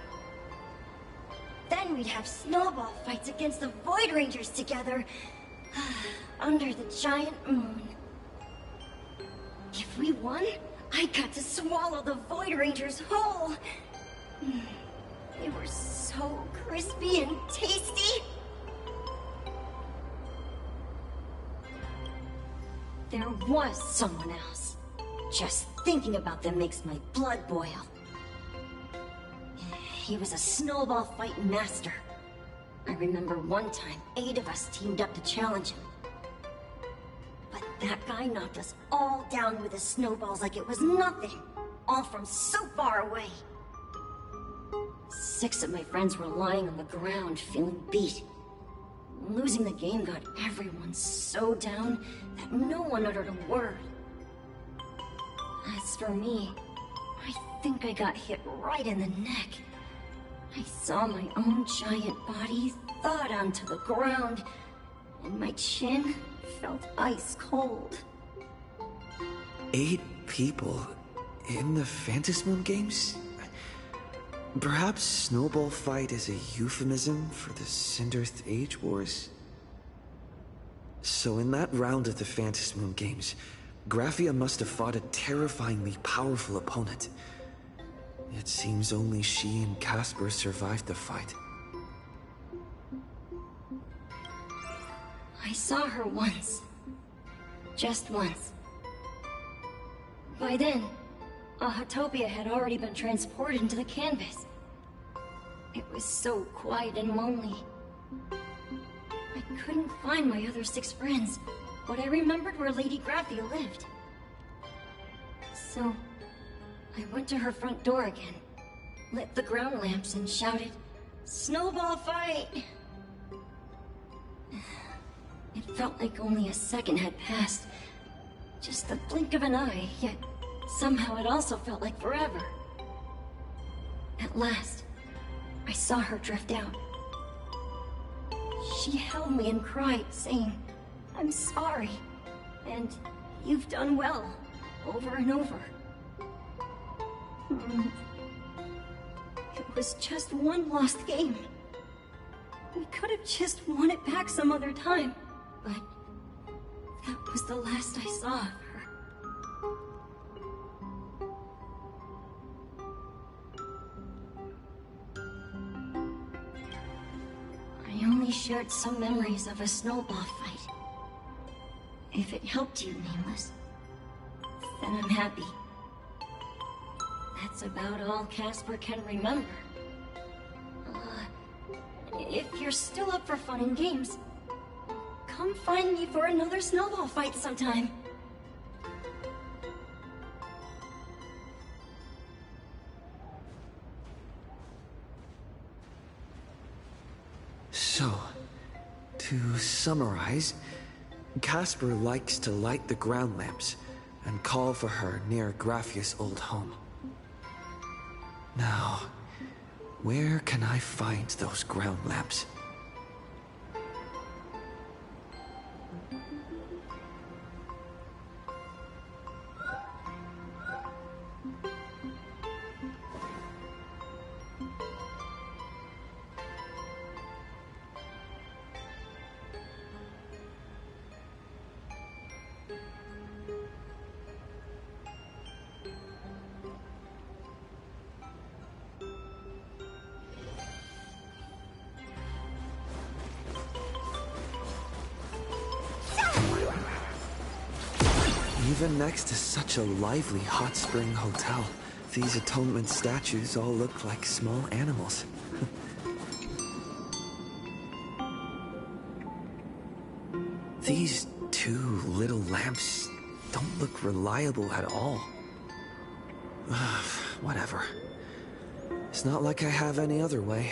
Then we'd have snowball fights against the Void Rangers together, under the giant moon. If we won, I got to swallow the Void Rangers whole. They were so crispy and tasty. There was someone else. Just thinking about them makes my blood boil. He was a snowball fight master. I remember one time, 8 of us teamed up to challenge him. But that guy knocked us all down with his snowballs like it was nothing. All from so far away. 6 of my friends were lying on the ground, feeling beat. Losing the game got everyone so down that no one uttered a word. As for me, I think I got hit right in the neck. I saw my own giant body thud onto the ground, and my chin felt ice cold. 8 people in the Phantasmoon games? Perhaps Snowball Fight is a euphemism for the Cinderth Age Wars? So in that round of the Phantasmoon games, Graphia must have fought a terrifyingly powerful opponent. It seems only she and Casper survived the fight. I saw her once. Just once. By then, Ahatopia had already been transported into the canvas. It was so quiet and lonely. I couldn't find my other 6 friends, but I remembered where Lady Graphia lived. So, I went to her front door again, lit the ground lamps, and shouted, "Snowball fight!" It felt like only a second had passed. Just the blink of an eye, yet somehow it also felt like forever. At last, I saw her drift out. She held me and cried, saying, "I'm sorry, and you've done well," over and over. It was just one lost game. We could have just won it back some other time, but that was the last I saw of her. I only shared some memories of a snowball fight. If it helped you, Nameless, then I'm happy. That's about all Casper can remember. If you're still up for fun and games, Come find me for another snowball fight sometime. So, to summarize, Casper likes to light the ground lamps and call for her near Graphia's old home. Now, where can I find those ground lamps? Even next to such a lively hot spring hotel, these atonement statues all look like small animals. These two little lamps don't look reliable at all. Whatever. It's not like I have any other way.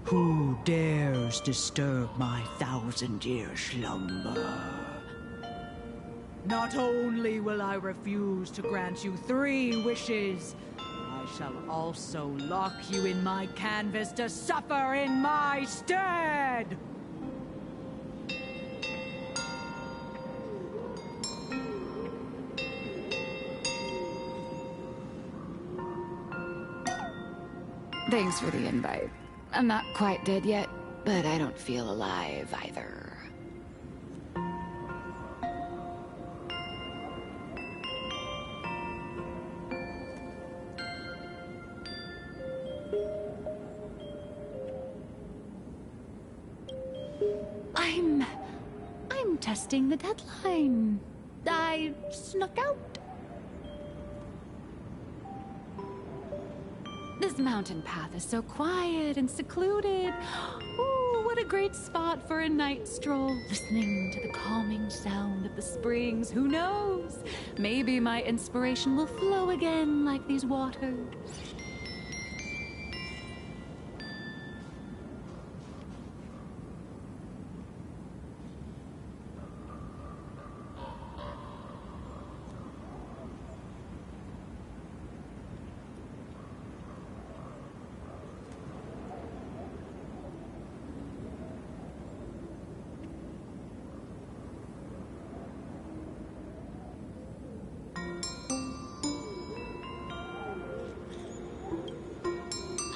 Who dares disturb my 1,000-year slumber? Not only will I refuse to grant you 3 wishes, I shall also lock you in my canvas to suffer in my stead! Thanks for the invite. I'm not quite dead yet, but I don't feel alive either. I'm testing the deadline. I snuck out. This mountain path is so quiet and secluded. Ooh, what a great spot for a night stroll. Listening to the calming sound of the springs. Who knows? Maybe my inspiration will flow again like these waters.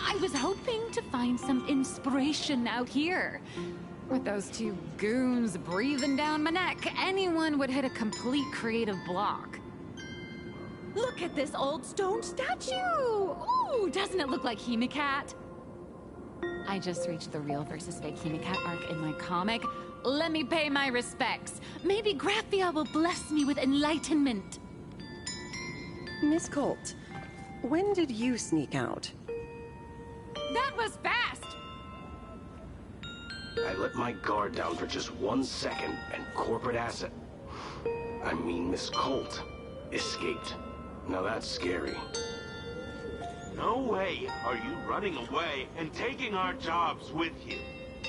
I was hoping to find some inspiration out here. With those 2 goons breathing down my neck, anyone would hit a complete creative block. Look at this old stone statue! Ooh, doesn't it look like Hemicat? I just reached the real versus fake Hemicat arc in my comic. Let me pay my respects. Maybe Graphia will bless me with enlightenment. Miss Colt, when did you sneak out? That was fast! I let my guard down for just 1 second, and corporate asset, I mean Miss Colt, escaped. Now that's scary. No way are you running away and taking our jobs with you.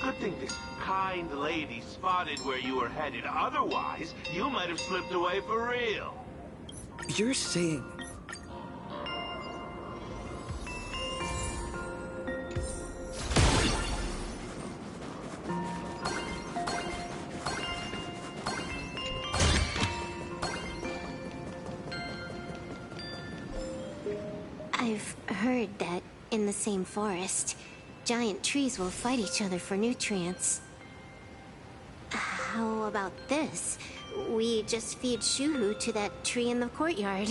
Good thing this kind lady spotted where you were headed. Otherwise, you might have slipped away for real. You're saying... I've heard that in the same forest, giant trees will fight each other for nutrients. How about this? We just feed Shuhu to that tree in the courtyard.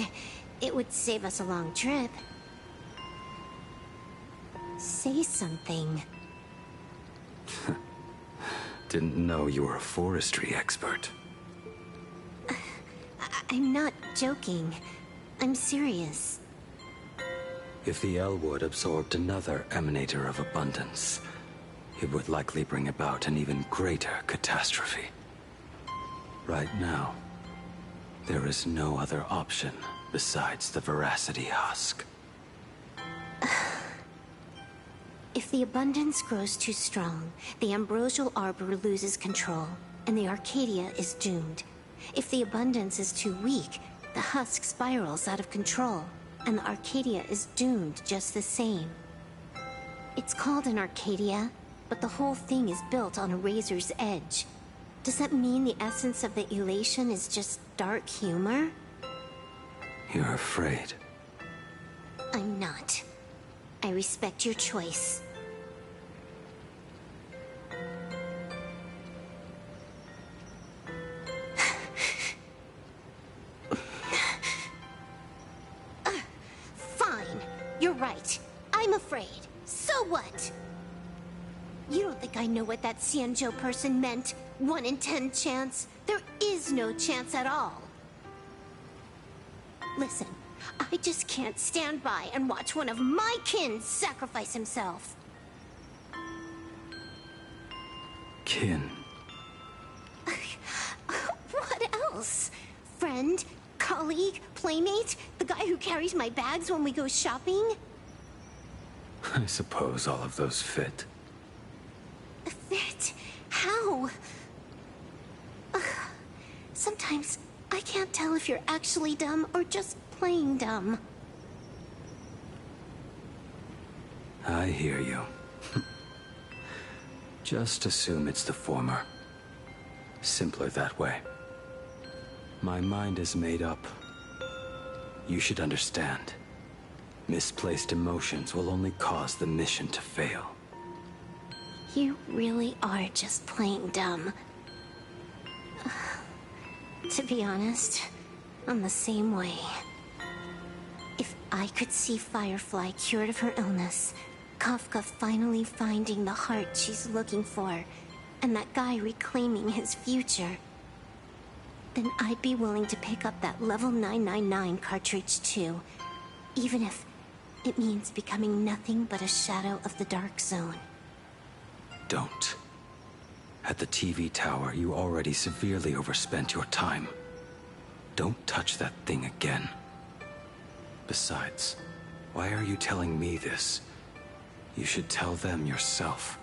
It would save us a long trip. Say something. Didn't know you were a forestry expert. I'm not joking. I'm serious. If the Elwood absorbed another emanator of abundance, it would likely bring about an even greater catastrophe. Right now, there is no other option besides the Veracity Husk. If the abundance grows too strong, the Ambrosial Arbor loses control, and the Arcadia is doomed. If the abundance is too weak, the husk spirals out of control, and the Arcadia is doomed just the same. It's called an Arcadia, but the whole thing is built on a razor's edge. Does that mean the essence of the elation is just dark humor? You're afraid. I'm not. I respect your choice. Fine. You're right. I'm afraid. So what? You don't think I know what that Xianzhou person meant? 1 in 10 chance? There is no chance at all. Listen, I just can't stand by and watch one of my kin sacrifice himself. Kin. What else? Friend? Colleague? Playmate? The guy who carries my bags when we go shopping? I suppose all of those fit. Fit? How? Sometimes I can't tell if you're actually dumb or just plain dumb. I hear you. Just assume it's the former. Simpler that way. My mind is made up. You should understand. Misplaced emotions will only cause the mission to fail. You really are just plain dumb. To be honest, I'm the same way. If I could see Firefly cured of her illness, Kafka finally finding the heart she's looking for, and that guy reclaiming his future, then I'd be willing to pick up that level 999 cartridge too, even if it means becoming nothing but a shadow of the Dark Zone. Don't. At the TV tower, you already severely overspent your time. Don't touch that thing again. Besides, why are you telling me this? You should tell them yourself.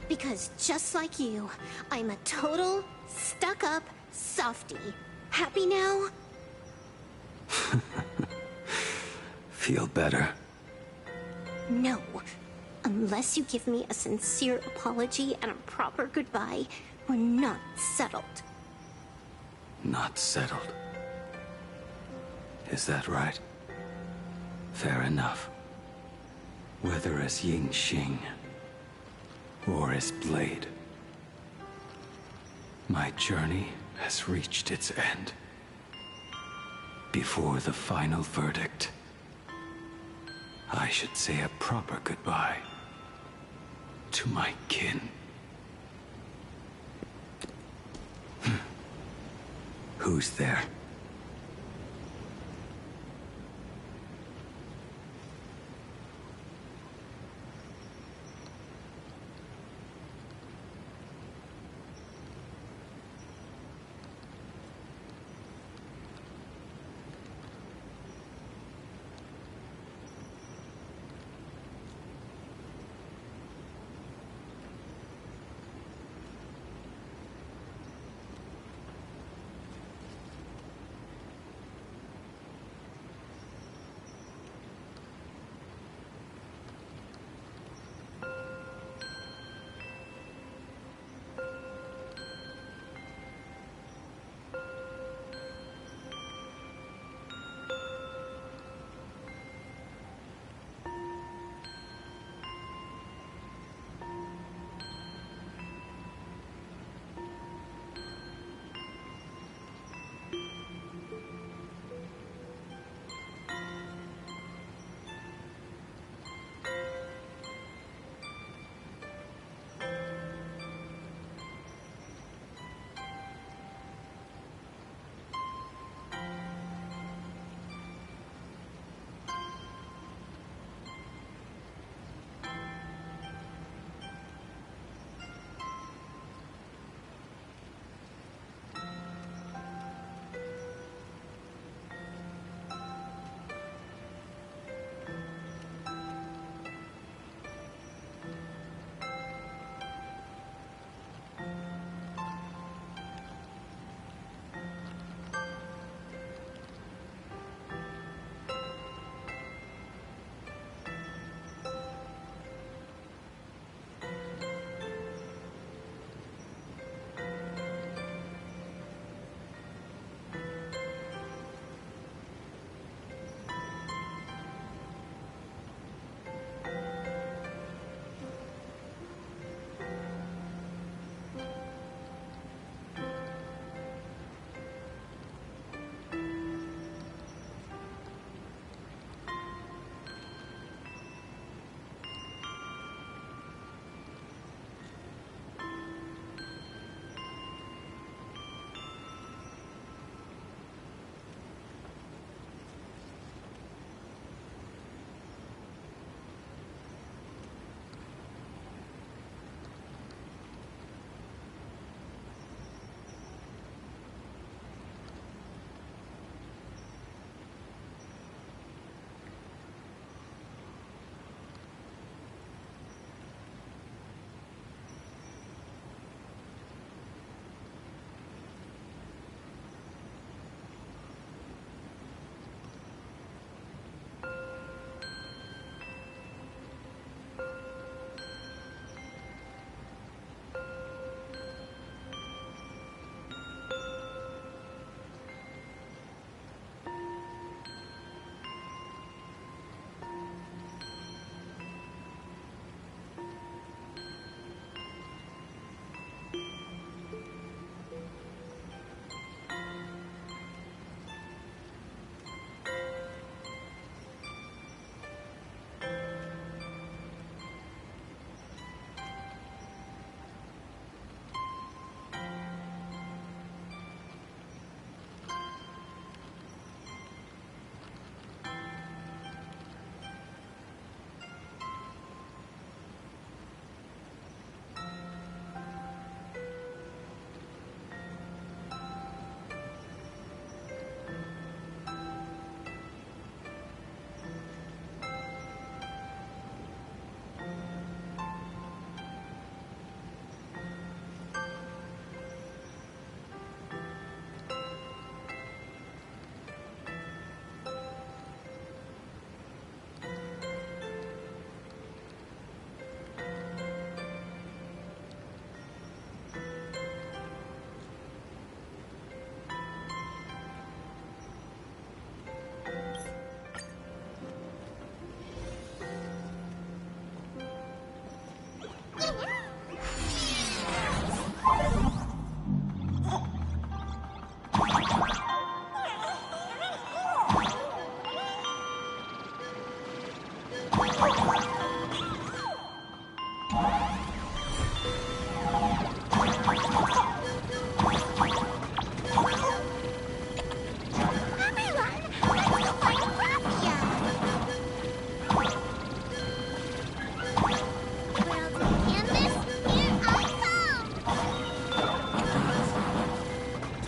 Because just like you, I'm a total, stuck-up softie. Happy now? Feel better? No. Unless you give me a sincere apology and a proper goodbye, we're not settled. Not settled. Is that right? Fair enough. Whether as Ying Xing or as Blade, my journey has reached its end. Before the final verdict, I should say a proper goodbye to my kin. Who's there?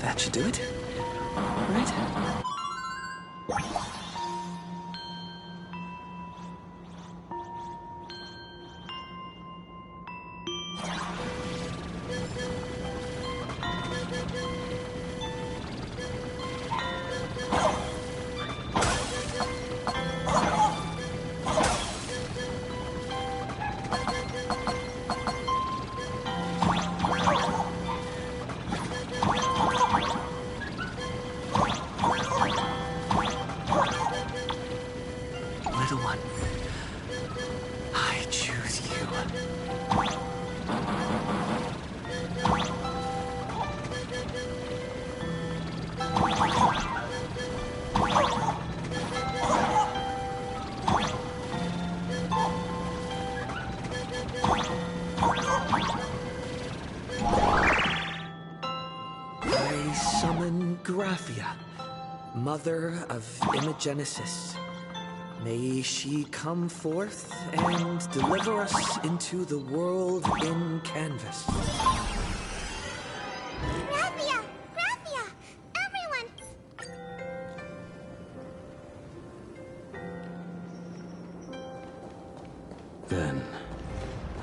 That should do it. Right? Little one, I choose you. I summon Graphia, mother of Imogenesis. May she come forth and deliver us into the world in canvas. Graphia! Graphia! Everyone! Then,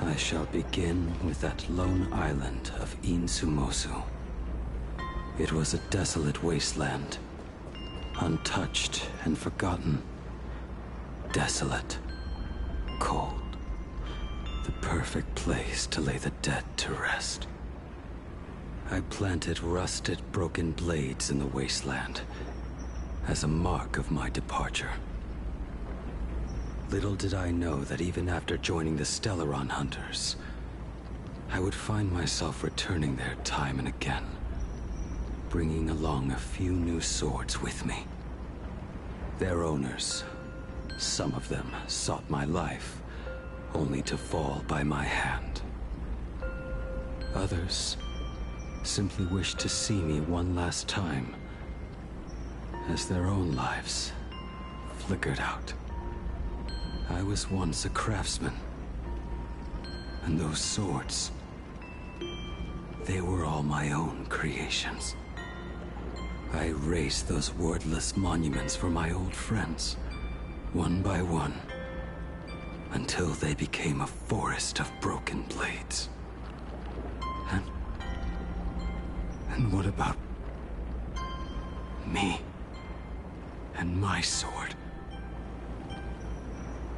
I shall begin with that lone island of Insumosu. It was a desolate wasteland, untouched and forgotten. Desolate, cold, the perfect place to lay the dead to rest. I planted rusted, broken blades in the wasteland as a mark of my departure. Little did I know that even after joining the Stellaron Hunters, I would find myself returning there time and again, bringing along a few new swords with me. Their owners, some of them sought my life, only to fall by my hand. Others simply wished to see me one last time, as their own lives flickered out. I was once a craftsman, and those swords, they were all my own creations. I raised those wordless monuments for my old friends, one by one, until they became a forest of broken blades. And what about me and my sword?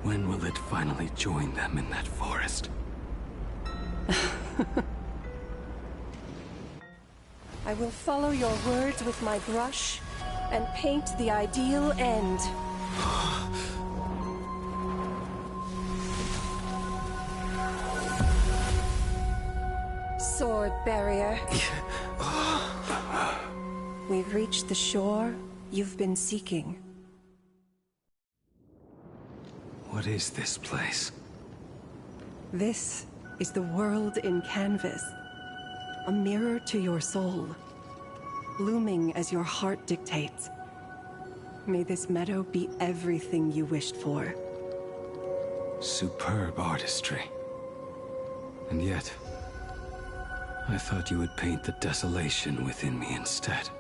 When will it finally join them in that forest? I will follow your words with my brush and paint the ideal end. Sword barrier. We've reached the shore you've been seeking. What is this place? This is the world in canvas. A mirror to your soul, blooming as your heart dictates. May this meadow be everything you wished for. Superb artistry. And yet, I thought you would paint the desolation within me instead.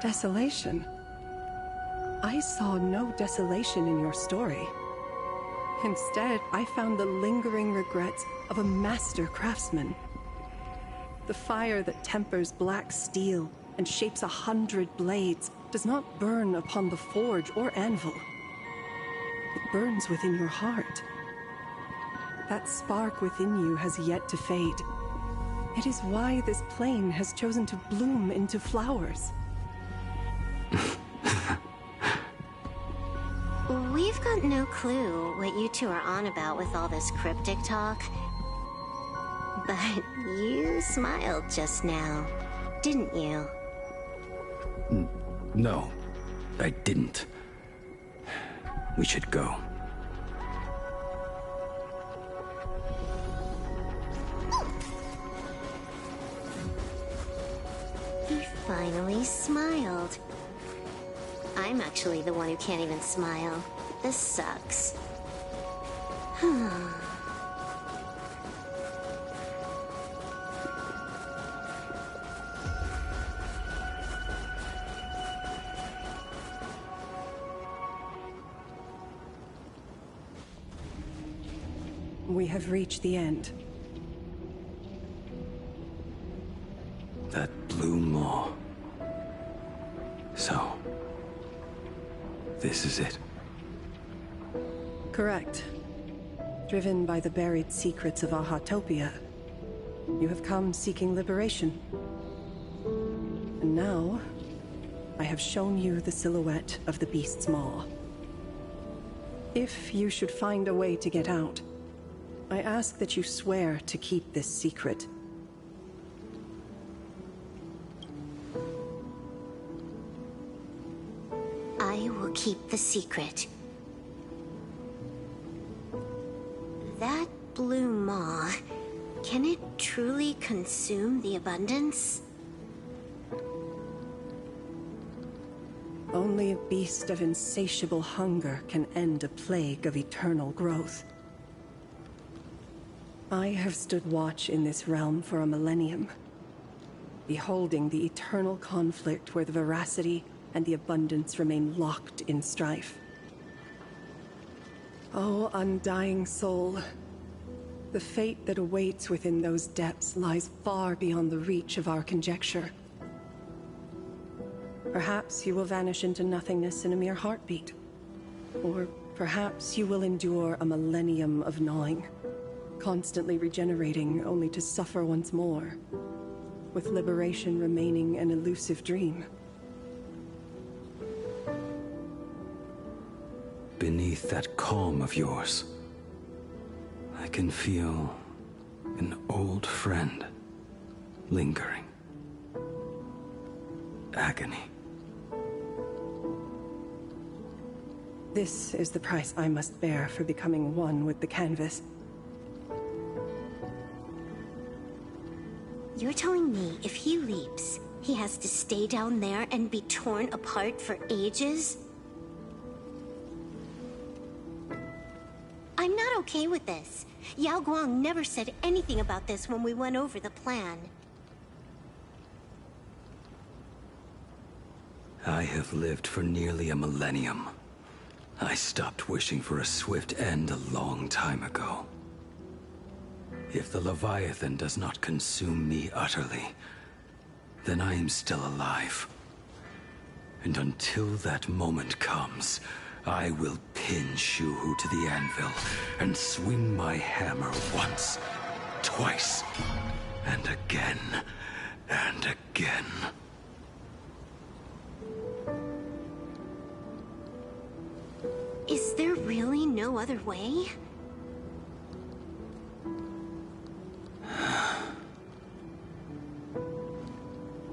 Desolation? I saw no desolation in your story. Instead, I found the lingering regrets of a master craftsman. The fire that tempers black steel and shapes 100 blades does not burn upon the forge or anvil. It burns within your heart. That spark within you has yet to fade. It is why this plane has chosen to bloom into flowers. We've got no clue what you two are on about with all this cryptic talk. But you smiled just now, didn't you? No, I didn't. We should go. finally smiled. I'm actually the one who can't even smile. This sucks. We have reached the end. That blue maw. So, this is it. Correct. Driven by the buried secrets of Ahatopia, you have come seeking liberation. And now, I have shown you the silhouette of the beast's maw. If you should find a way to get out, I ask that you swear to keep this secret. I will keep the secret. That blue maw, can it truly consume the abundance? Only a beast of insatiable hunger can end a plague of eternal growth. I have stood watch in this realm for a millennium, beholding the eternal conflict where the veracity and the abundance remain locked in strife. Oh, undying soul, the fate that awaits within those depths lies far beyond the reach of our conjecture. Perhaps you will vanish into nothingness in a mere heartbeat. Or perhaps you will endure a millennium of gnawing, constantly regenerating only to suffer once more, with liberation remaining an elusive dream. Beneath that calm of yours, I can feel an old friend lingering. Agony. This is the price I must bear for becoming one with the canvas. You're telling me if he leaps, he has to stay down there and be torn apart for ages? I'm not okay with this. Yao Guang never said anything about this when we went over the plan. I have lived for nearly a millennium. I stopped wishing for a swift end a long time ago. If the Leviathan does not consume me utterly, then I am still alive. And until that moment comes, I will pin Shuhu to the anvil and swing my hammer once, twice, and again, and again. Is there really no other way?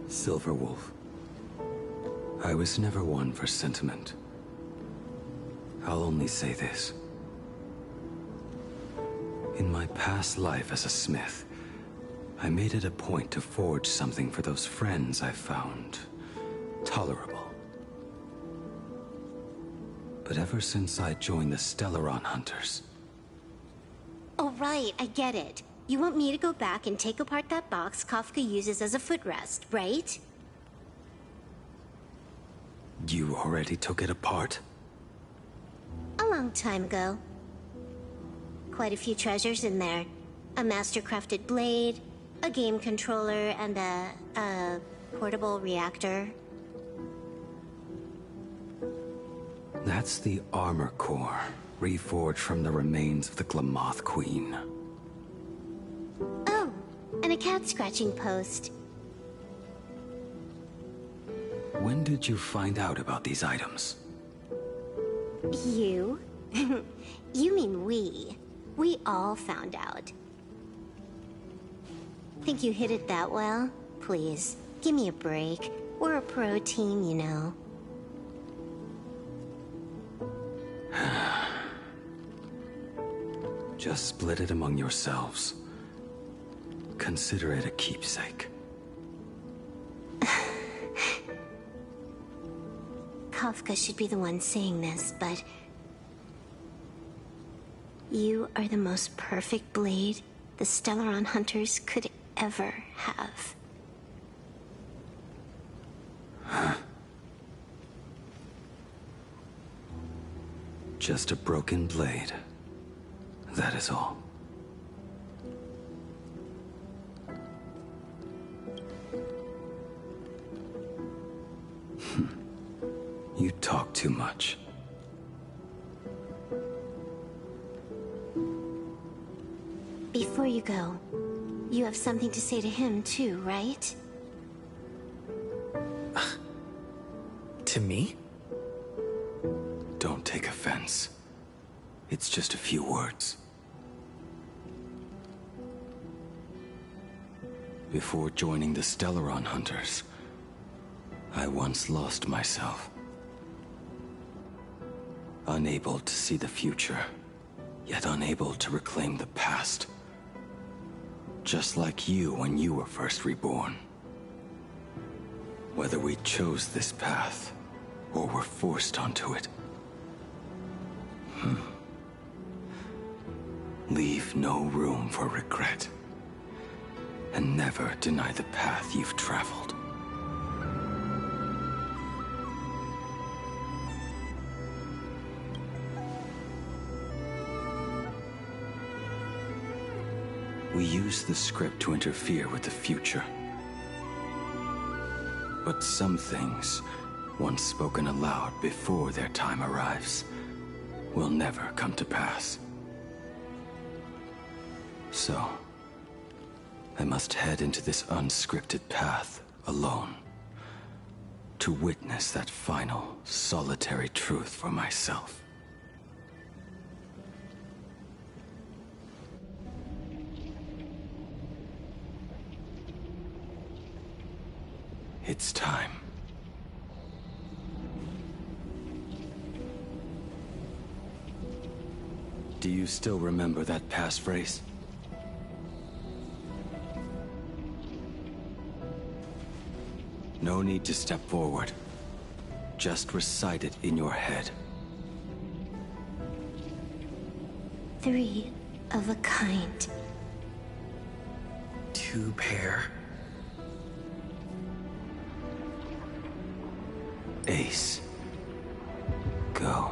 Silverwolf, I was never one for sentiment. I'll only say this. In my past life as a smith, I made it a point to forge something for those friends I found tolerable. But ever since I joined the Stellaron Hunters... Oh right, I get it. You want me to go back and take apart that box Kafka uses as a footrest, right? You already took it apart? A long time ago. Quite a few treasures in there. A master-crafted blade, a game controller, and a portable reactor. That's the armor core, reforged from the remains of the Glamoth Queen. Oh, and a cat-scratching post. When did you find out about these items? You? You mean we. We all found out. Think you hid it that well? Please, give me a break. We're a pro team, you know. Just split it among yourselves. Consider it a keepsake. Kafka should be the one saying this, but you are the most perfect blade the Stellaron hunters could ever have. Just a broken blade. That is all. You talk too much. Before you go, you have something to say to him too, right? To me? Don't take offense. It's just a few words. Before joining the Stellaron Hunters, I once lost myself. Unable to see the future, yet unable to reclaim the past. Just like you when you were first reborn. Whether we chose this path, or were forced onto it. Leave no room for regret. And never deny the path you've traveled. We use the script to interfere with the future. But some things, once spoken aloud before their time arrives, will never come to pass. So, I must head into this unscripted path alone, to witness that final, solitary truth for myself. It's time. Do you still remember that passphrase? No need to step forward. Just recite it in your head. 3 of a kind. 2 pair. Ace. Go.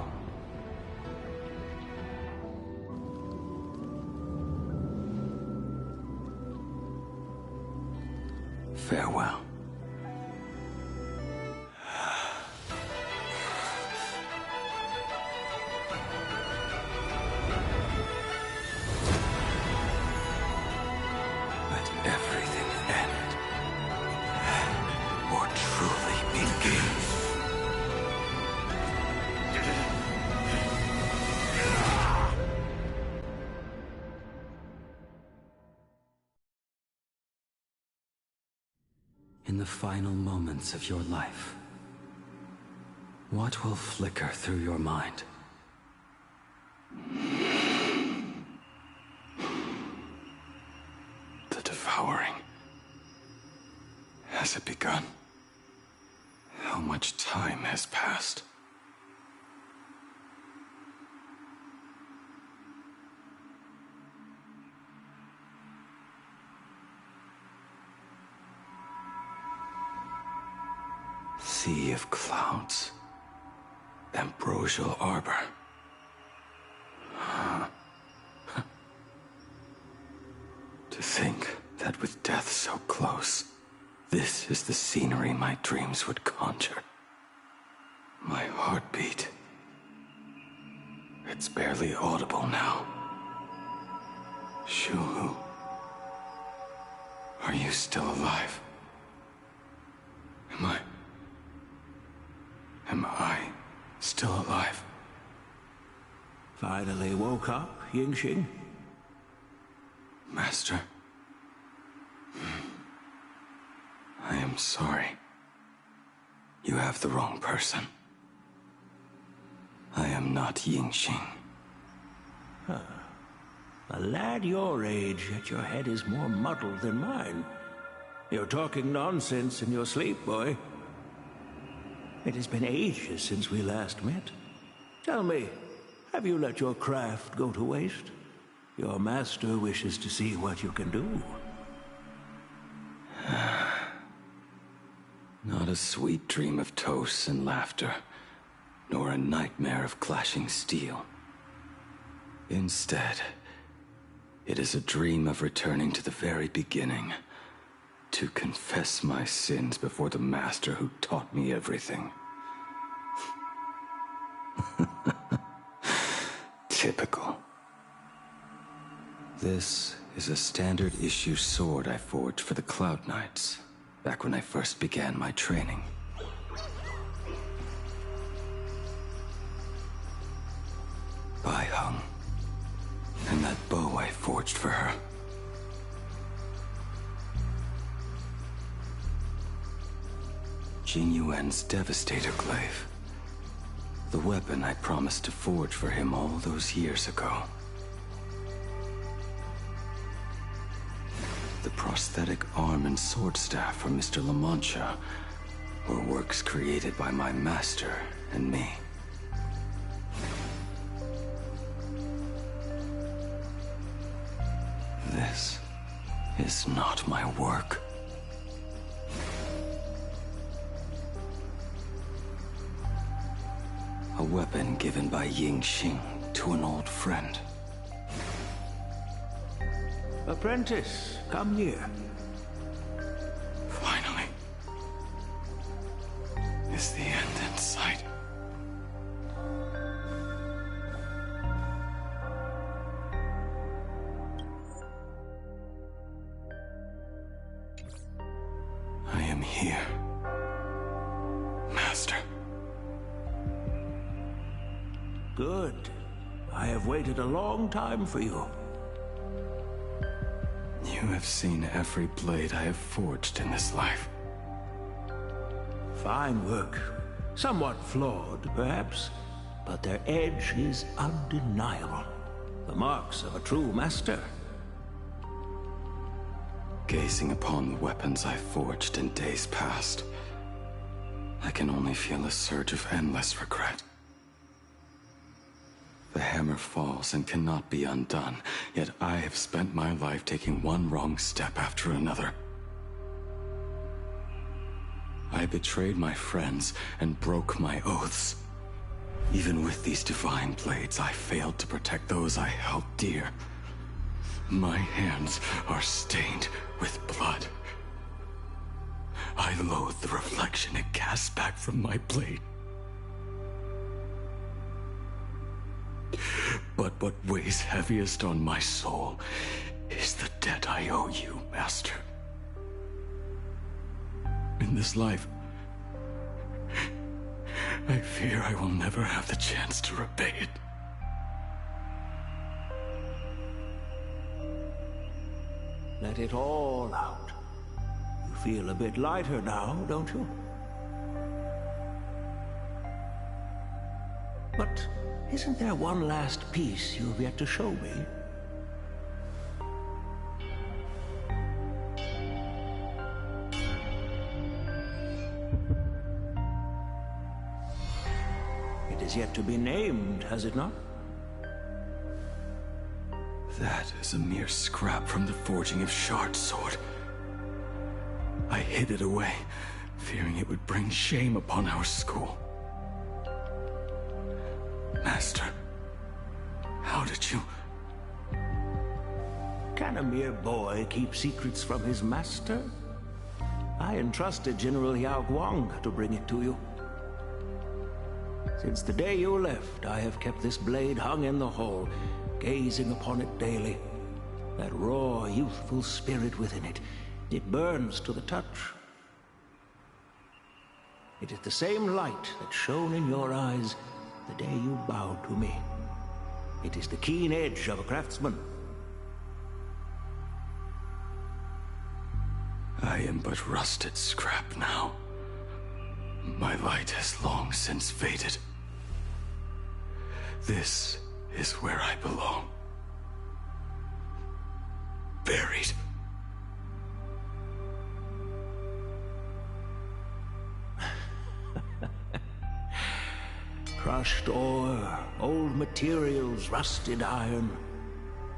Farewell. Let everything end, or truly begin. In the final moments of your life, what will flicker through your mind? The devouring. Has it begun? How much time has passed? Sea of clouds. Ambrosial arbor. To think that with death so close, this is the scenery my dreams would conjure. My heartbeat. It's barely audible now. Shuhu. Are you still alive? Am I still alive? Finally woke up, Yingxing? Master. I am sorry. You have the wrong person. I am not Yingxing. Huh. A lad your age, yet your head is more muddled than mine. You're talking nonsense in your sleep, boy. It has been ages since we last met. Tell me, have you let your craft go to waste? Your master wishes to see what you can do. Not a sweet dream of toasts and laughter, nor a nightmare of clashing steel. Instead, it is a dream of returning to the very beginning, to confess my sins before the master who taught me everything. Typical. This is a standard issue sword I forged for the Cloud Knights, back when I first began my training. Bai Hung, and that bow I forged for her. Jing Yuan's Devastator Glaive. The weapon I promised to forge for him all those years ago. The prosthetic arm and sword staff for Mr. La Mancha were works created by my master and me. This is not my work. A weapon given by Ying Xing to an old friend. Apprentice, come here. Finally. Is the end in sight? I am here, Master. Good. I have waited a long time for you. You have seen every blade I have forged in this life. Fine work. Somewhat flawed, perhaps, but their edge is undeniable. The marks of a true master. Gazing upon the weapons I forged in days past, I can only feel a surge of endless regret. The hammer falls and cannot be undone, yet I have spent my life taking one wrong step after another. I betrayed my friends and broke my oaths. Even with these divine blades, I failed to protect those I held dear. My hands are stained with blood. I loathe the reflection it casts back from my blade. But what weighs heaviest on my soul is the debt I owe you, Master. In this life, I fear I will never have the chance to repay it. Let it all out. You feel a bit lighter now, don't you? But isn't there one last piece you've yet to show me? It is yet to be named, has it not? That is a mere scrap from the forging of Shard Sword. I hid it away, fearing it would bring shame upon our school. Master, how did you... Can a mere boy keep secrets from his master? I entrusted General Yao Guang to bring it to you. Since the day you left, I have kept this blade hung in the hall, gazing upon it daily. That raw, youthful spirit within it, it burns to the touch. It is the same light that shone in your eyes the day you bowed to me. It is the keen edge of a craftsman. I am but rusted scrap now. My light has long since faded. This is where I belong. Buried. crushed ore, old materials, rusted iron.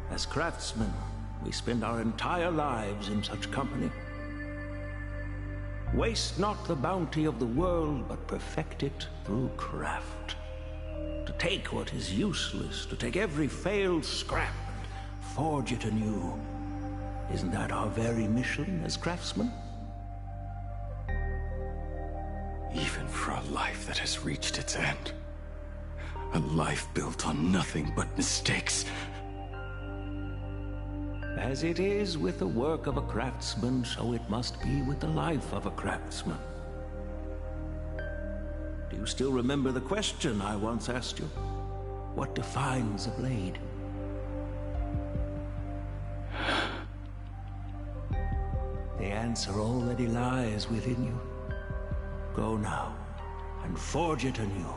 As craftsmen, we spend our entire lives in such company. Waste not the bounty of the world, but perfect it through craft. To take what is useless, to take every failed scrap and forge it anew. Isn't that our very mission as craftsmen? Even for a life that has reached its end. A life built on nothing but mistakes. As it is with the work of a craftsman, so it must be with the life of a craftsman. Do you still remember the question I once asked you? What defines a blade? The answer already lies within you. Go now, and forge it anew.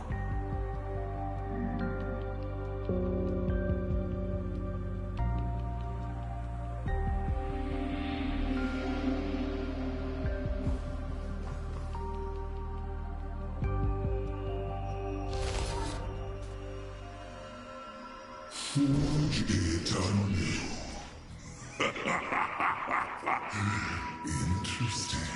Forge it anew. Interesting.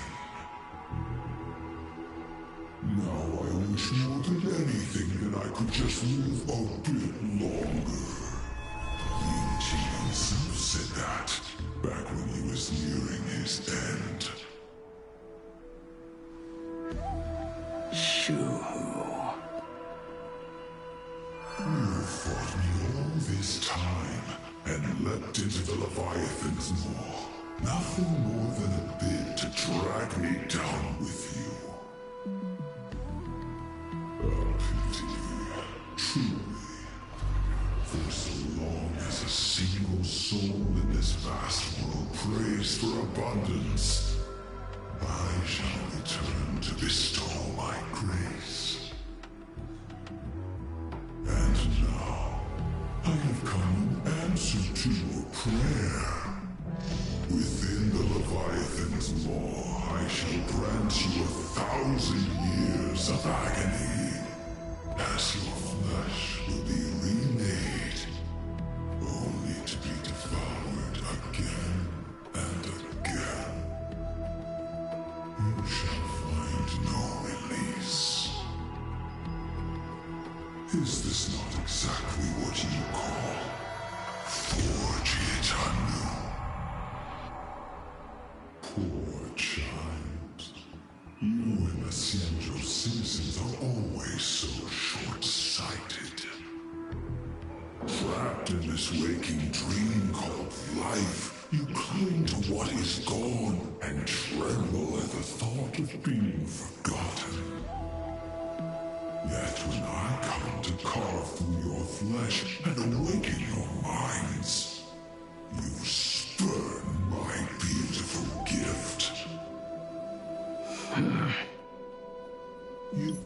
Now I wish more than anything that I could just live a bit longer. Yin Qi himself said that back when he was nearing his end. Shoo. You fought me all this time and leapt into the Leviathan's maw. Nothing more than a bit to drag me down with you. A pity, truly. For so long as a single soul in this vast world prays for abundance, I shall return to bestow my grace. And now, I have come in answer to your prayer. Within the Leviathan's maw, I shall grant you 1,000 years of agony, as your flesh will be remade, only to be devoured again and again. You shall find no release. Is this not exactly what you call forge it anew? Poor child. You and Asciendo's citizens are always so short-sighted. Trapped in this waking dream called life, you cling to what is gone and tremble at the thought of being forgotten. Yet when I come to carve through your flesh and awaken your minds, you spurn my beautiful gift. You...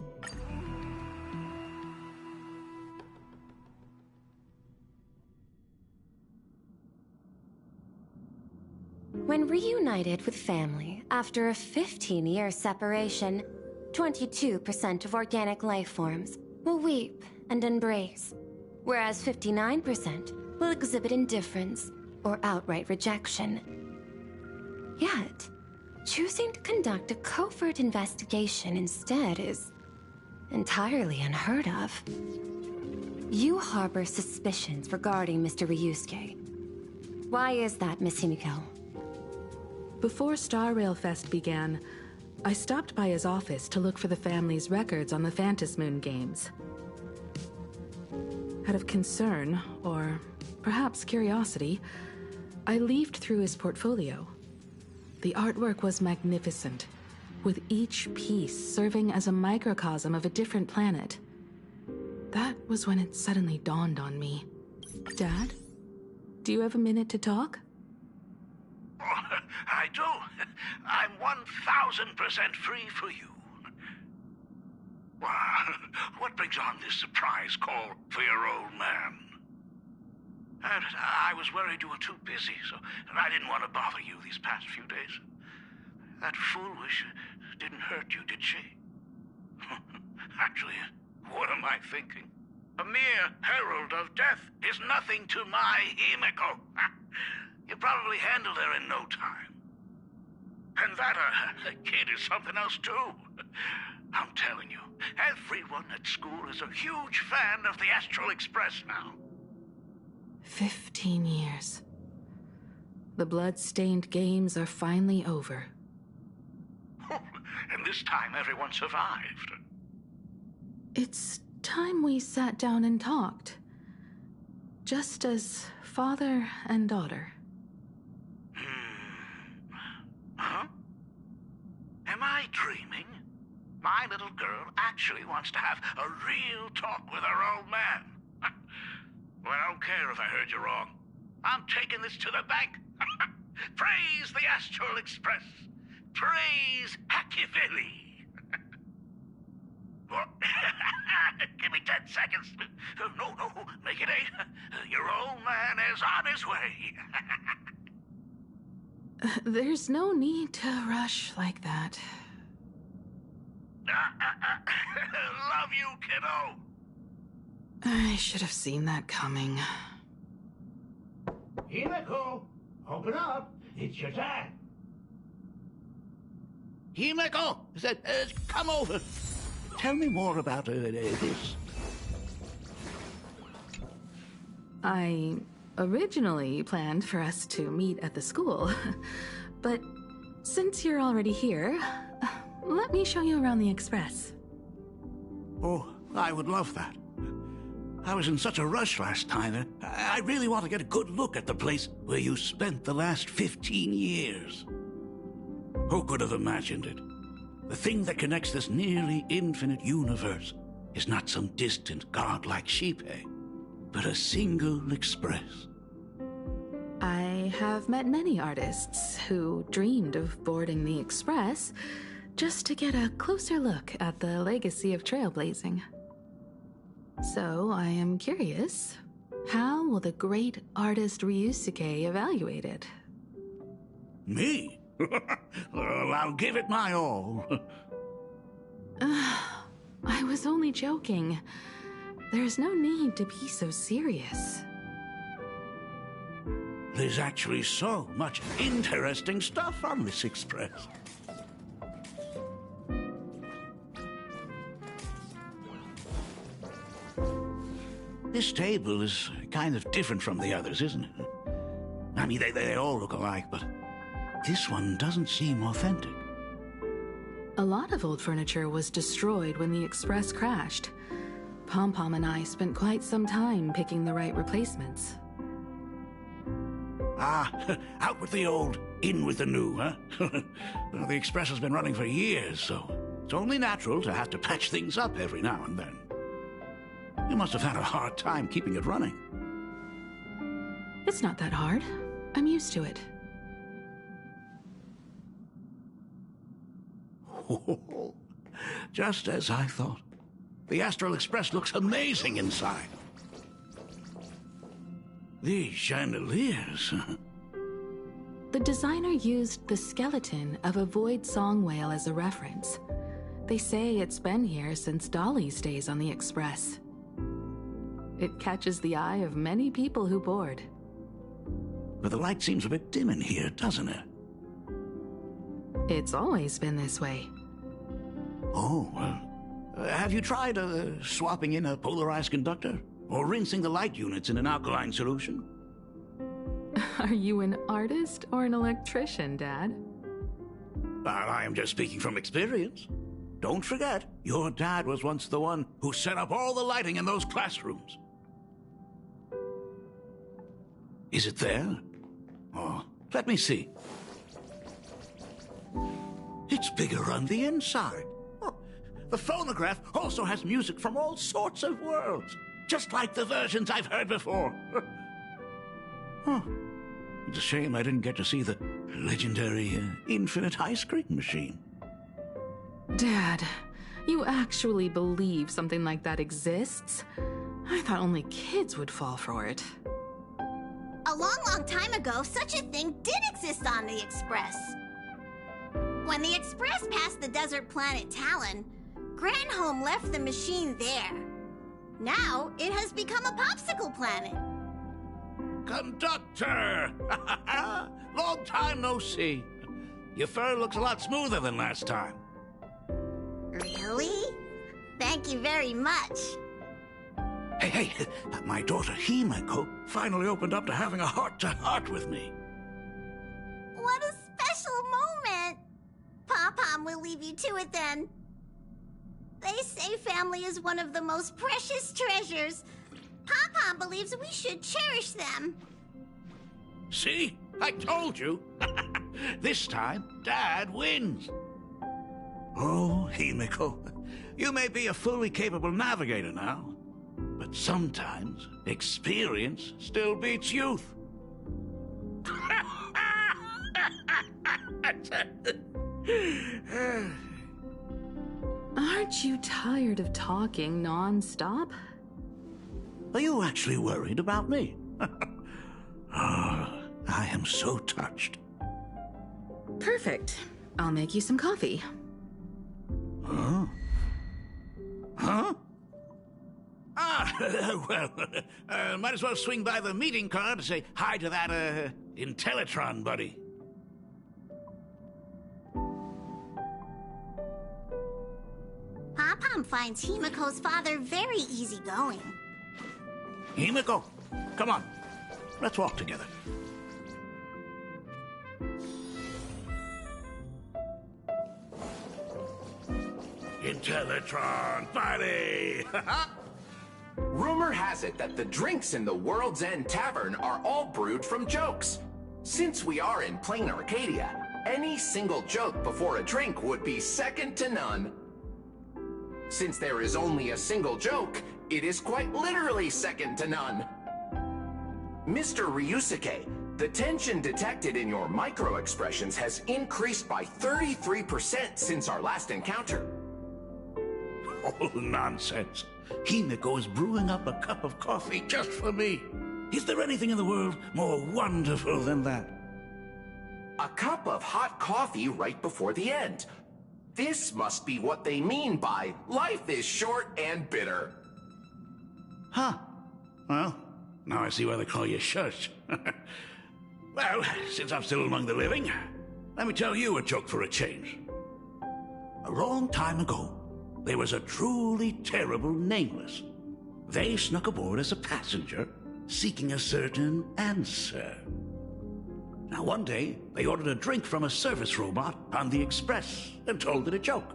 When reunited with family after a 15-year separation, 22% of organic life forms will weep and embrace, whereas 59% will exhibit indifference or outright rejection. Yet, choosing to conduct a covert investigation instead is entirely unheard of. You harbor suspicions regarding Mr. Ryusuke. Why is that, Miss Himiko? Before Star Rail Fest began, I stopped by his office to look for the family's records on the Phantasmoon games. Out of concern, or perhaps curiosity, I leafed through his portfolio. The artwork was magnificent, with each piece serving as a microcosm of a different planet. That was when it suddenly dawned on me. Dad, do you have a minute to talk? I do. I'm 1,000% free for you. What brings on this surprise call for your old man? I was worried you were too busy, so I didn't want to bother you these past few days. That foolish didn't hurt you, did she? Actually, What am I thinking? A mere herald of death is nothing to my Himeko. You probably handled her in no time. And that kid is something else too. I'm telling you, everyone at school is a huge fan of the Astral Express now. 15 years. The blood-stained games are finally over. And this time everyone survived. It's time we sat down and talked. Just as father and daughter. Huh? Am I dreaming? My little girl actually wants to have a real talk with her old man. Well, I don't care if I heard you wrong. I'm taking this to the bank. Praise the Astral Express. Praise Machiavelli. Give me 10 seconds. No, make it 8. Your old man is on his way. There's no need to rush like that. Love you, kiddo. I should have seen that coming. Himeko, open up. It's your dad. Himeko, come over. Tell me more about this. I originally planned for us to meet at the school, but since you're already here, let me show you around the Express. Oh, I would love that. I was in such a rush last time. I really want to get a good look at the place where you spent the last 15 years. Who could have imagined it? The thing that connects this nearly infinite universe is not some distant godlike sheephead, but a single express. I have met many artists who dreamed of boarding the Express just to get a closer look at the legacy of trailblazing. So I am curious, how will the great artist Ryusuke evaluate it? Me? Well, I'll give it my all. I was only joking. There's no need to be so serious. There's actually so much interesting stuff on this express. This table is kind of different from the others, isn't it? I mean, they all look alike, but this one doesn't seem authentic. A lot of old furniture was destroyed when the Express crashed. Pom-Pom and I spent quite some time picking the right replacements. Out with the old, in with the new, huh? Well, the Express has been running for years, so it's only natural to have to patch things up every now and then. You must have had a hard time keeping it running. It's not that hard. I'm used to it. Just as I thought. The Astral Express looks amazing inside. These chandeliers. The designer used the skeleton of a void song whale as a reference. They say it's been here since Dolly's days on the Express. It catches the eye of many people who board. But the light seems a bit dim in here, doesn't it? It's always been this way. Oh, well, have you tried swapping in a polarized conductor? Or rinsing the light units in an alkaline solution? Are you an artist or an electrician, Dad? I am just speaking from experience. Don't forget, your dad was once the one who set up all the lighting in those classrooms. Is it there? Oh, let me see. It's bigger on the inside. Oh, the phonograph also has music from all sorts of worlds, just like the versions I've heard before. Oh, it's a shame I didn't get to see the legendary infinite ice cream machine. Dad, you actually believe something like that exists? I thought only kids would fall for it. A long time ago, such a thing did exist on the Express. When the Express passed the desert planet Talon, Granholm left the machine there. Now it has become a popsicle planet. Conductor! Long time no see. Your fur looks a lot smoother than last time. Really? Thank you very much. Hey, my daughter Himeko finally opened up to having a heart-to-heart with me. What a special moment! Pom-Pom will leave you to it then. They say family is one of the most precious treasures. Pom-Pom believes we should cherish them. See? I told you. This time, Dad wins. Oh, Himeko, you may be a fully capable navigator now, but sometimes experience still beats youth. Aren't you tired of talking non-stop? Are you actually worried about me? Oh, I am so touched. Perfect. I'll make you some coffee. Huh? Huh? Well, might as well swing by the meeting car to say hi to that, Intellitron buddy. Pom-Pom finds Himeko's father very easygoing. Himeko, come on. Let's walk together. Intellitron buddy! Rumor has it that the drinks in the World's End Tavern are all brewed from jokes. Since we are in plain Arcadia, any single joke before a drink would be second to none. Since there is only a single joke, it is quite literally second to none. Mr. Ryusuke, the tension detected in your micro-expressions has increased by 33% since our last encounter. Oh, nonsense. Himeko is brewing up a cup of coffee just for me. Is there anything in the world more wonderful than that? A cup of hot coffee right before the end. This must be what they mean by life is short and bitter. Huh. Well, now I see why they call you Shush. Well, since I'm still among the living, let me tell you a joke for a change. A long time ago, there was a truly terrible nameless. They snuck aboard as a passenger, seeking a certain answer. Now, one day, they ordered a drink from a service robot on the express and told it a joke.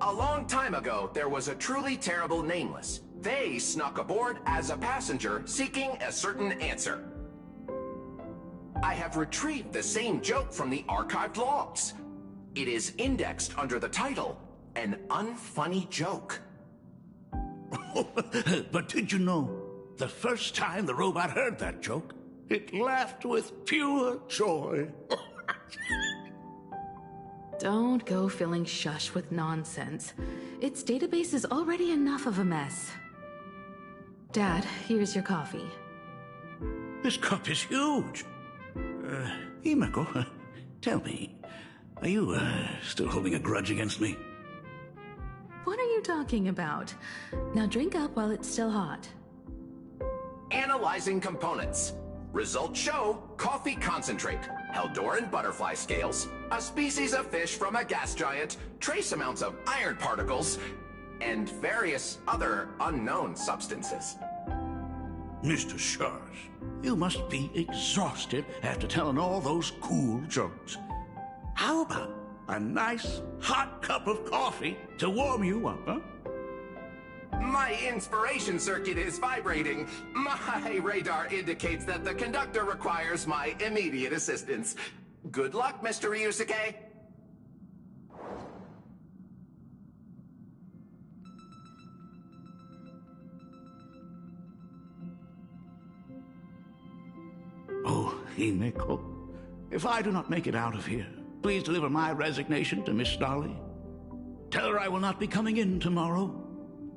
A long time ago, there was a truly terrible nameless. They snuck aboard as a passenger, seeking a certain answer. I have retrieved the same joke from the archived logs. It is indexed under the title, An Unfunny Joke. But did you know, the first time the robot heard that joke, it laughed with pure joy. Don't go filling Shush with nonsense. Its database is already enough of a mess. Dad, here's your coffee. This cup is huge. Himeko, tell me, are you still holding a grudge against me? What are you talking about? Now drink up while it's still hot. Analyzing components. Results show coffee concentrate, Heldoran butterfly scales, a species of fish from a gas giant, trace amounts of iron particles, and various other unknown substances. Mr. Shush, you must be exhausted after telling all those cool jokes. How about a nice hot cup of coffee to warm you up, huh? My inspiration circuit is vibrating. My radar indicates that the conductor requires my immediate assistance. Good luck, Mr. Ryusuke. Oh, Himeko, if I do not make it out of here, please deliver my resignation to Miss Dolly. Tell her I will not be coming in tomorrow,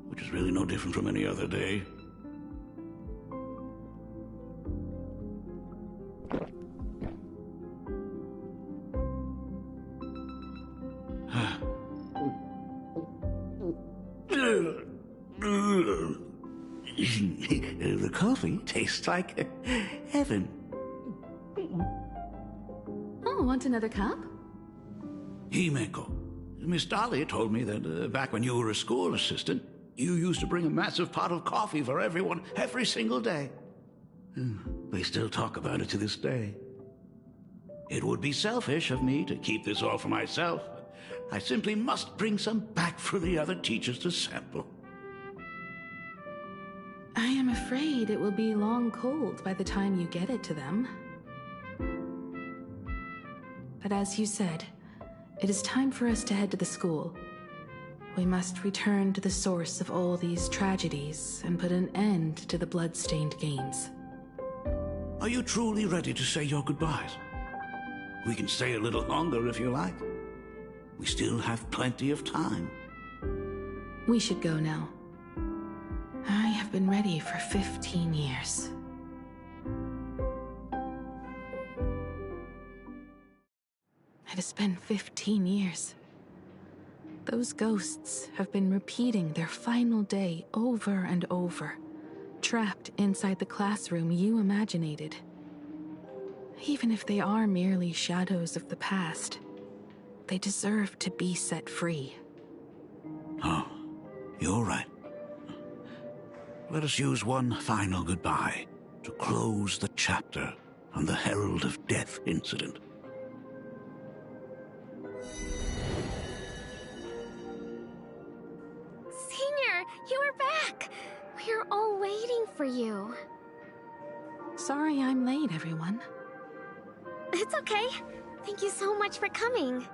which is really no different from any other day. coffee tastes like heaven. Oh, want another cup? Himeko, Miss Dahlia told me that back when you were a school assistant, you used to bring a massive pot of coffee for everyone every single day. They still talk about it to this day. It would be selfish of me to keep this all for myself. I simply must bring some back for the other teachers to sample. I am afraid it will be long cold by the time you get it to them. But as you said, it is time for us to head to the school. We must return to the source of all these tragedies and put an end to the blood-stained games. Are you truly ready to say your goodbyes? We can stay a little longer if you like. We still have plenty of time. We should go now. I have been ready for 15 years. It has been 15 years. Those ghosts have been repeating their final day over and over, trapped inside the classroom you imaginated. Even if they are merely shadows of the past, they deserve to be set free. Oh, you're right. Let us use one final goodbye to close the chapter on the Herald of Death incident. Senior, you are back! We're all waiting for you. Sorry I'm late, everyone. It's okay. Thank you so much for coming.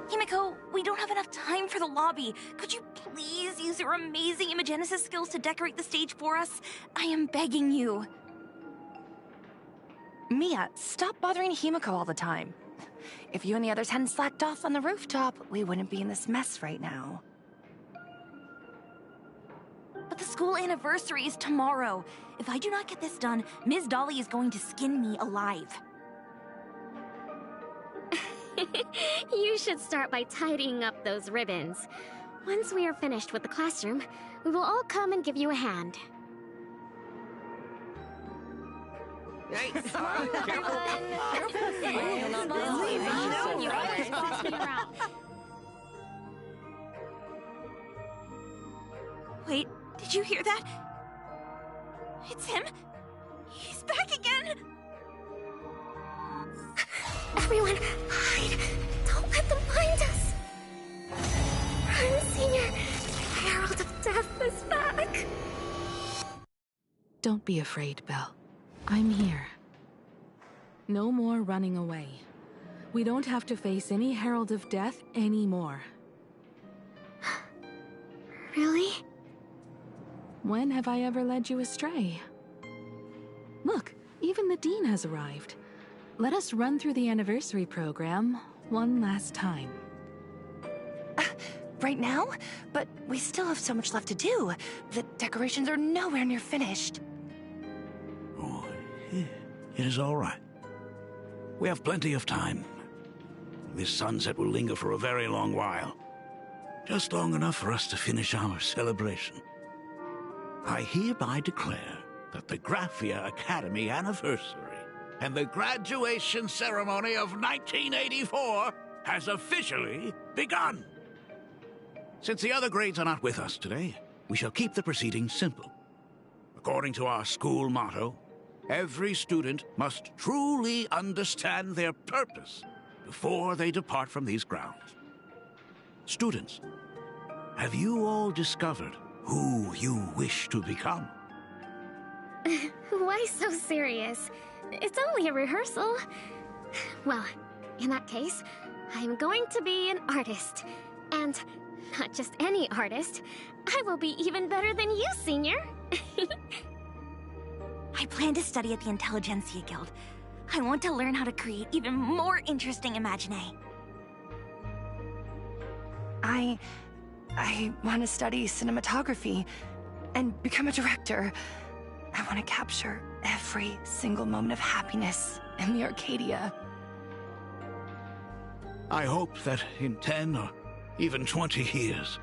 Himeko, we don't have enough time for the lobby. Could you please use your amazing Imagenesis skills to decorate the stage for us? I am begging you. Mia, stop bothering Himeko all the time. If you and the others hadn't slacked off on the rooftop, we wouldn't be in this mess right now. But the school anniversary is tomorrow. If I do not get this done, Ms. Dolly is going to skin me alive. You should start by tidying up those ribbons. Once we are finished with the classroom, we will all come and give you a hand. Hey, Careful. Wait, did you hear that? It's him. He's back again. Everyone, hide! Don't let them find us! Run, Senior! The Herald of Death is back! Don't be afraid, Belle. I'm here. No more running away. We don't have to face any Herald of Death anymore. Really? When have I ever led you astray? Look, even the Dean has arrived. Let us run through the anniversary program one last time. Right now? But we still have so much left to do. The decorations are nowhere near finished. Oh, it is all right. We have plenty of time. This sunset will linger for a very long while. Just long enough for us to finish our celebration. I hereby declare that the Graphia Academy anniversary and the graduation ceremony of 1984 has officially begun. Since the other grades are not with us today, we shall keep the proceedings simple. According to our school motto, every student must truly understand their purpose before they depart from these grounds. Students, have you all discovered who you wish to become? Why so serious? It's only a rehearsal. Well, in that case, I'm going to be an artist. And not just any artist. I will be even better than you, Senior. I plan to study at the Intelligentsia Guild. I want to learn how to create even more interesting imaginae. I want to study cinematography and become a director. I want to capture every single moment of happiness in the Arcadia. I hope that in 10 or even 20 years,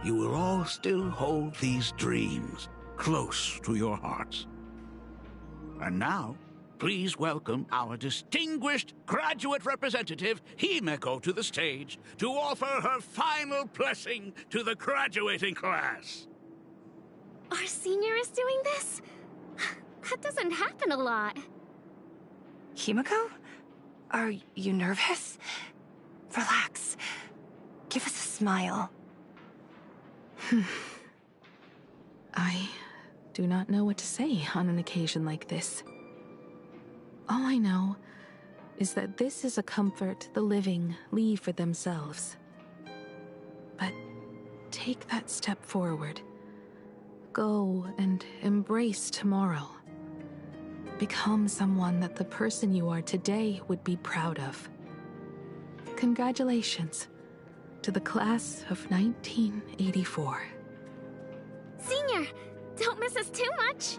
you will all still hold these dreams close to your hearts. And now, please welcome our distinguished graduate representative, Himeko, to the stage to offer her final blessing to the graduating class. Our senior is doing this? That doesn't happen a lot. Himeko? Are you nervous? Relax. Give us a smile. I do not know what to say on an occasion like this. All I know is that this is a comfort the living leave for themselves. But take that step forward. Go and embrace tomorrow. Become someone that the person you are today would be proud of. Congratulations to the class of 1984. Senior, don't miss us too much.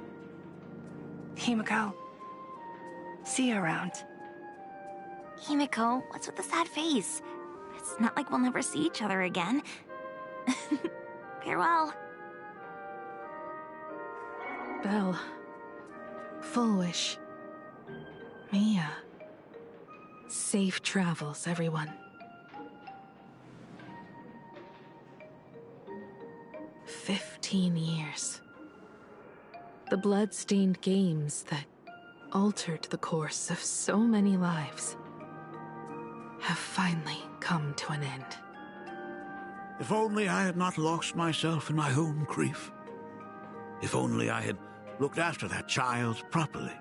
Himeko, see you around. Himeko, what's with the sad face? It's not like we'll never see each other again. Farewell. Belle, Full Wish, Mia. Safe travels, everyone. 15 years. The blood-stained games that altered the course of so many lives have finally come to an end. If only I had not lost myself in my own grief. If only I had looked after that child properly.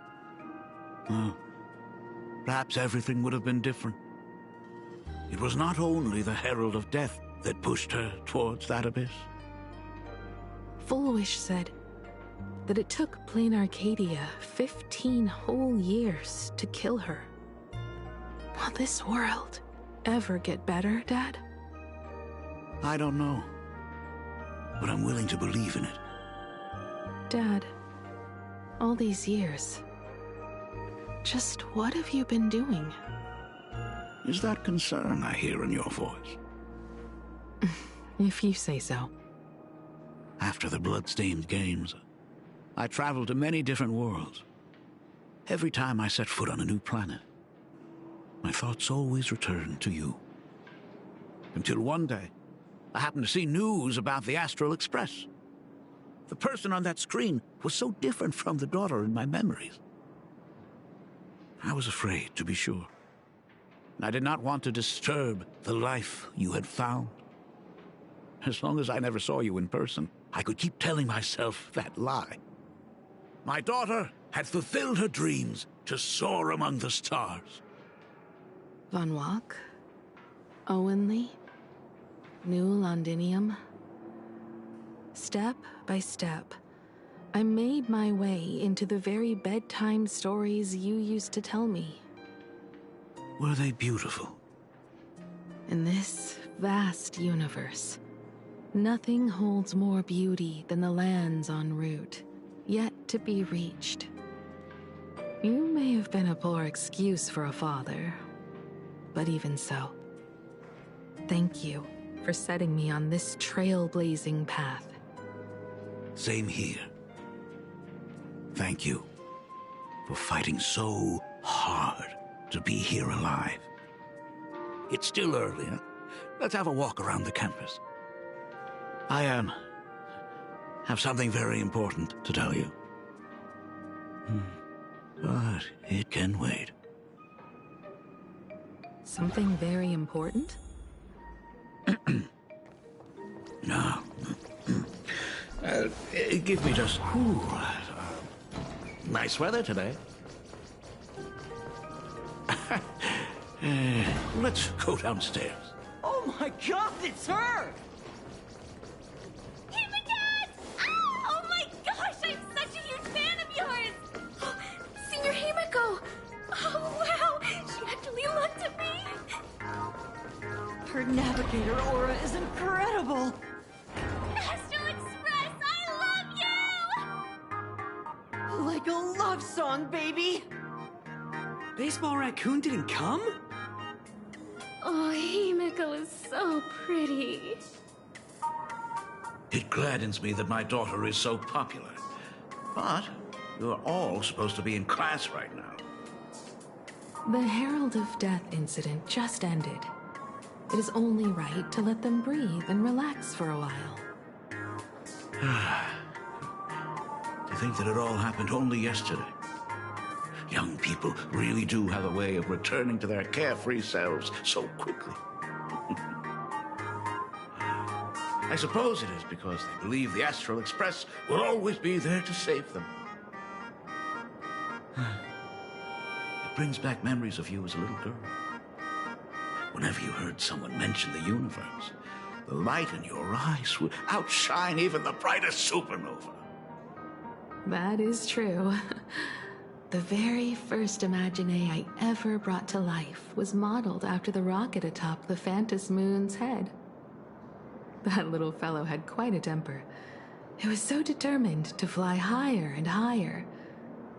Perhaps everything would have been different. It was not only the Herald of Death that pushed her towards that abyss. Full Wish said that it took Plain Arcadia 15 whole years to kill her. Will this world ever get better, Dad? I don't know, but I'm willing to believe in it. Dad, all these years, just what have you been doing? Is that concern I hear in your voice? If you say so. After the blood-stained games, I traveled to many different worlds. Every time I set foot on a new planet, my thoughts always returned to you. Until one day, I happened to see news about the Astral Express. The person on that screen was so different from the daughter in my memories. I was afraid, to be sure. And I did not want to disturb the life you had found. As long as I never saw you in person, I could keep telling myself that lie. My daughter had fulfilled her dreams to soar among the stars. Von Walk? Owenly? New Londinium? Step by step, I made my way into the very bedtime stories you used to tell me. Were they beautiful? In this vast universe, nothing holds more beauty than the lands en route, yet to be reached. You may have been a poor excuse for a father, but even so, thank you for setting me on this trailblazing path. Same here. Thank you for fighting so hard to be here alive. It's still early, huh? Let's have a walk around the campus. I have something very important to tell you. But it can wait. Something very important? No. Give me just... nice weather today. Let's go downstairs. Oh my god, it's her! Oh my gosh, I'm such a huge fan of yours! Senior Himeko! Oh wow, she actually looked at me! Her navigator aura is incredible! Astral Express, I love you! Like a love song, baby! Baseball Raccoon didn't come? Oh, Himeko is so pretty. It gladdens me that my daughter is so popular. But you're all supposed to be in class right now. The Herald of Death incident just ended. It is only right to let them breathe and relax for a while. To think that it all happened only yesterday. Young people really do have a way of returning to their carefree selves so quickly. I suppose it is because they believe the Astral Express will always be there to save them. It brings back memories of you as a little girl. Whenever you heard someone mention the universe, the light in your eyes would outshine even the brightest supernova. That is true. The very first Imagine I ever brought to life was modeled after the rocket atop the Phantom Moon's head. That little fellow had quite a temper. It was so determined to fly higher and higher.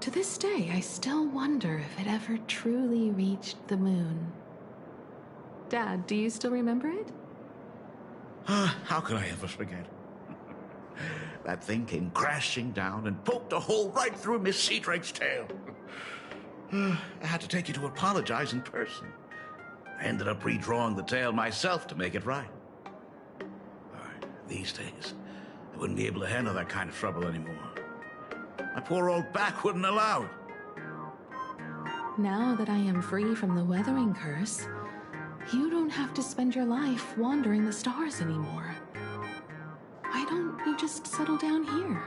To this day, I still wonder if it ever truly reached the moon. Dad, do you still remember it? How could I ever forget? That thing came crashing down and poked a hole right through Miss Seadrake's tail. I had to take you to apologize in person. I ended up redrawing the tail myself to make it right. These days, I wouldn't be able to handle that kind of trouble anymore. My poor old back wouldn't allow it. Now that I am free from the weathering curse, you don't have to spend your life wandering the stars anymore. Why don't you just settle down here?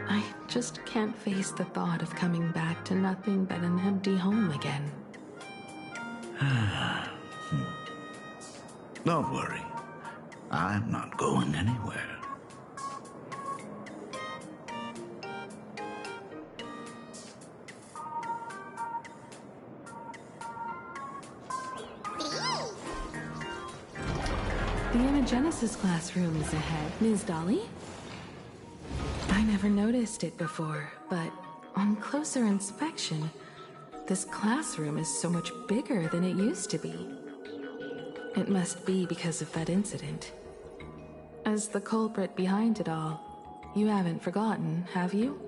I just can't face the thought of coming back to nothing but an empty home again. Don't worry. I'm not going anywhere. The Imagenesis classroom is ahead, Ms. Dolly. I never noticed it before, but on closer inspection, this classroom is so much bigger than it used to be. It must be because of that incident. As the culprit behind it all, you haven't forgotten, have you?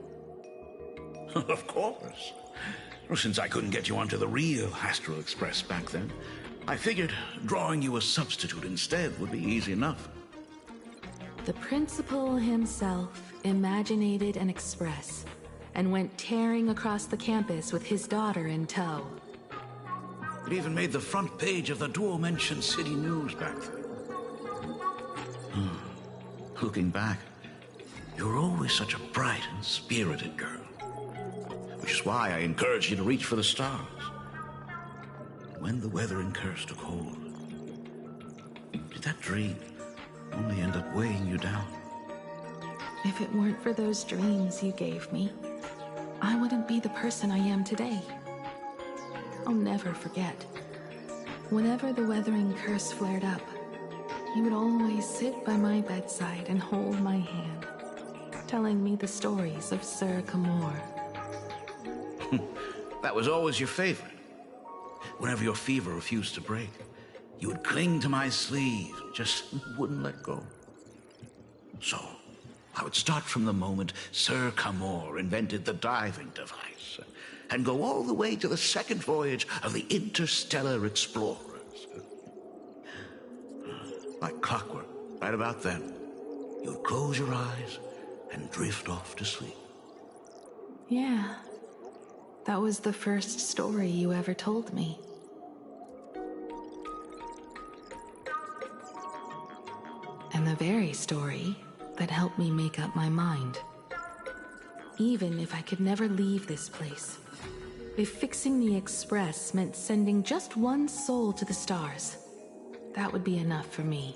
Of course. Well, since I couldn't get you onto the real Astral Express back then, I figured drawing you a substitute instead would be easy enough. The principal himself imaginated an express and went tearing across the campus with his daughter in tow. It even made the front page of the Dual-Mention City News back then. Looking back, you were always such a bright and spirited girl. Which is why I encouraged you to reach for the stars. When the weathering curse took hold, did that dream only end up weighing you down? If it weren't for those dreams you gave me, I wouldn't be the person I am today. I'll never forget. Whenever the weathering curse flared up, you would always sit by my bedside and hold my hand, telling me the stories of Sir Camor. That was always your favorite. Whenever your fever refused to break, you would cling to my sleeve, just wouldn't let go. So, I would start from the moment Sir Camor invented the diving device, and go all the way to the second voyage of the Interstellar Explorers. Like clockwork, right about then, you would close your eyes and drift off to sleep. Yeah, that was the first story you ever told me. And the very story that helped me make up my mind. Even if I could never leave this place, if fixing the Express meant sending just one soul to the stars, that would be enough for me.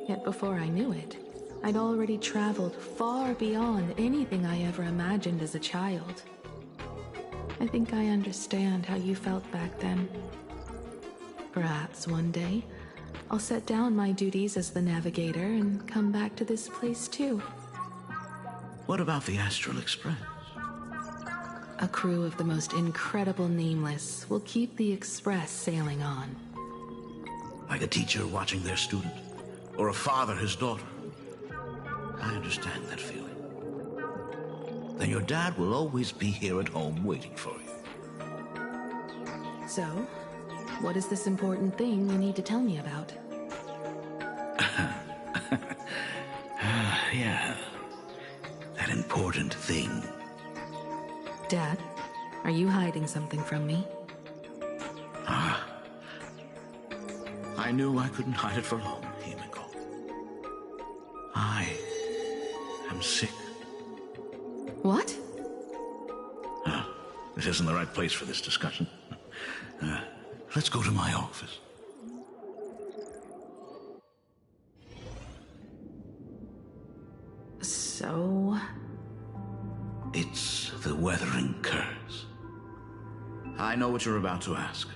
Yet before I knew it, I'd already traveled far beyond anything I ever imagined as a child. I think I understand how you felt back then. Perhaps one day, I'll set down my duties as the navigator and come back to this place too. What about the Astral Express? A crew of the most incredible nameless will keep the Express sailing on. Like a teacher watching their student, or a father his daughter. I understand that feeling. then your dad will always be here at home waiting for you. So, what is this important thing you need to tell me about? Yeah. That important thing. Dad, are you hiding something from me? I knew I couldn't hide it for long, Himiko. I am sick. What? This isn't the right place for this discussion. Let's go to my office. So... It's the Weathering Curse. I know what you're about to ask.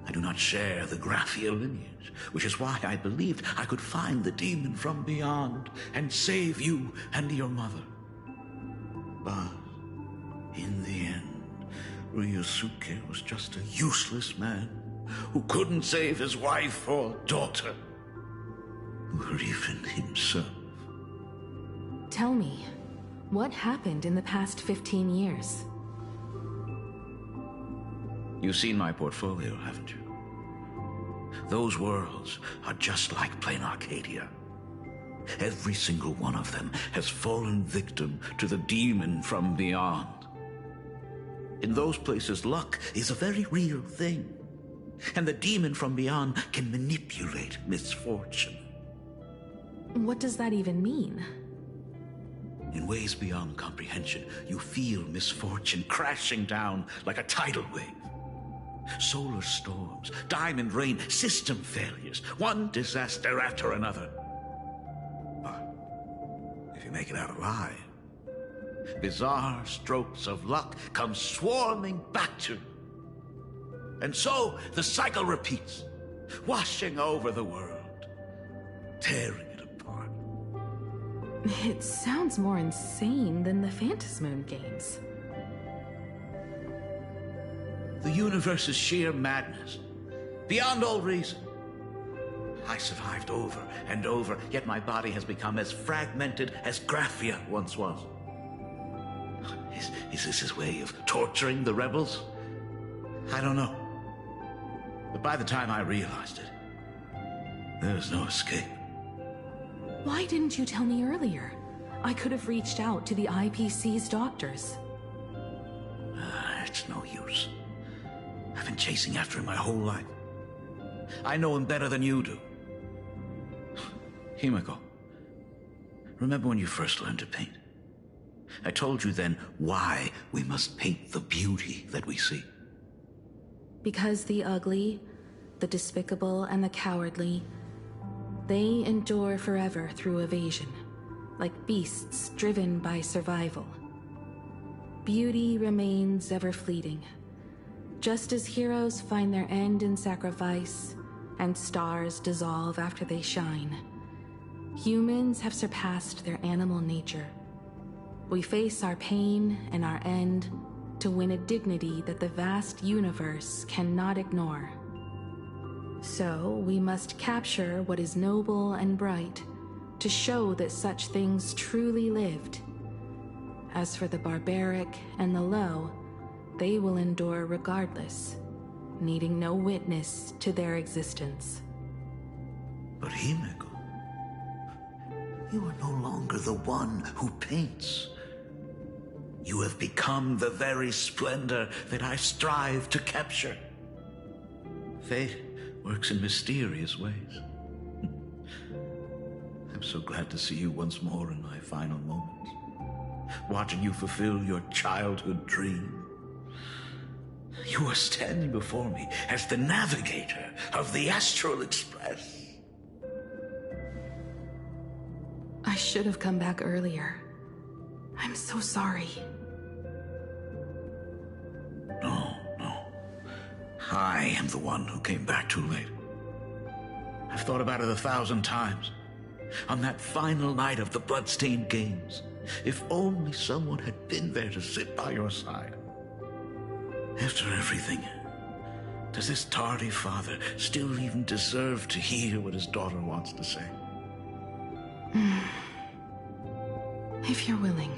I do not share the Graphia lineage, which is why I believed I could find the demon from beyond and save you and your mother. But in the end, Ryosuke was just a useless man who couldn't save his wife or daughter, or even himself. Tell me, what happened in the past 15 years? You've seen my portfolio, haven't you? Those worlds are just like plain Arcadia. Every single one of them has fallen victim to the demon from beyond. In those places, luck is a very real thing, and the demon from beyond can manipulate misfortune. What does that even mean? In ways beyond comprehension, you feel misfortune crashing down like a tidal wave. Solar storms, diamond rain, system failures, one disaster after another. But if you make it out alive, bizarre strokes of luck come swarming back to you. And so the cycle repeats, washing over the world, tearing it apart. It sounds more insane than the Phantasmoon games. The universe is sheer madness, beyond all reason. I survived over and over, yet my body has become as fragmented as Graphia once was. Is this his way of torturing the rebels? I don't know. But by the time I realized it, there was no escape. Why didn't you tell me earlier? I could have reached out to the IPC's doctors. It's no use. I've been chasing after him my whole life. I know him better than you do. Himiko, remember when you first learned to paint? I told you then why we must paint the beauty that we see. Because the ugly, the despicable, and the cowardly, they endure forever through evasion, like beasts driven by survival. Beauty remains ever fleeting, just as heroes find their end in sacrifice, and stars dissolve after they shine. Humans have surpassed their animal nature. We face our pain and our end to win a dignity that the vast universe cannot ignore. So we must capture what is noble and bright to show that such things truly lived. As for the barbaric and the low, they will endure regardless, needing no witness to their existence. But Himiko, you are no longer the one who paints. You have become the very splendor that I strive to capture. Fate works in mysterious ways. I'm so glad to see you once more in my final moments, watching you fulfill your childhood dream. You are standing before me as the navigator of the Astral Express. I should have come back earlier. I'm so sorry. No. I am the one who came back too late. I've thought about it 1,000 times. On that final night of the Bloodstained Games, if only someone had been there to sit by your side. After everything, does this tardy father still even deserve to hear what his daughter wants to say? If you're willing.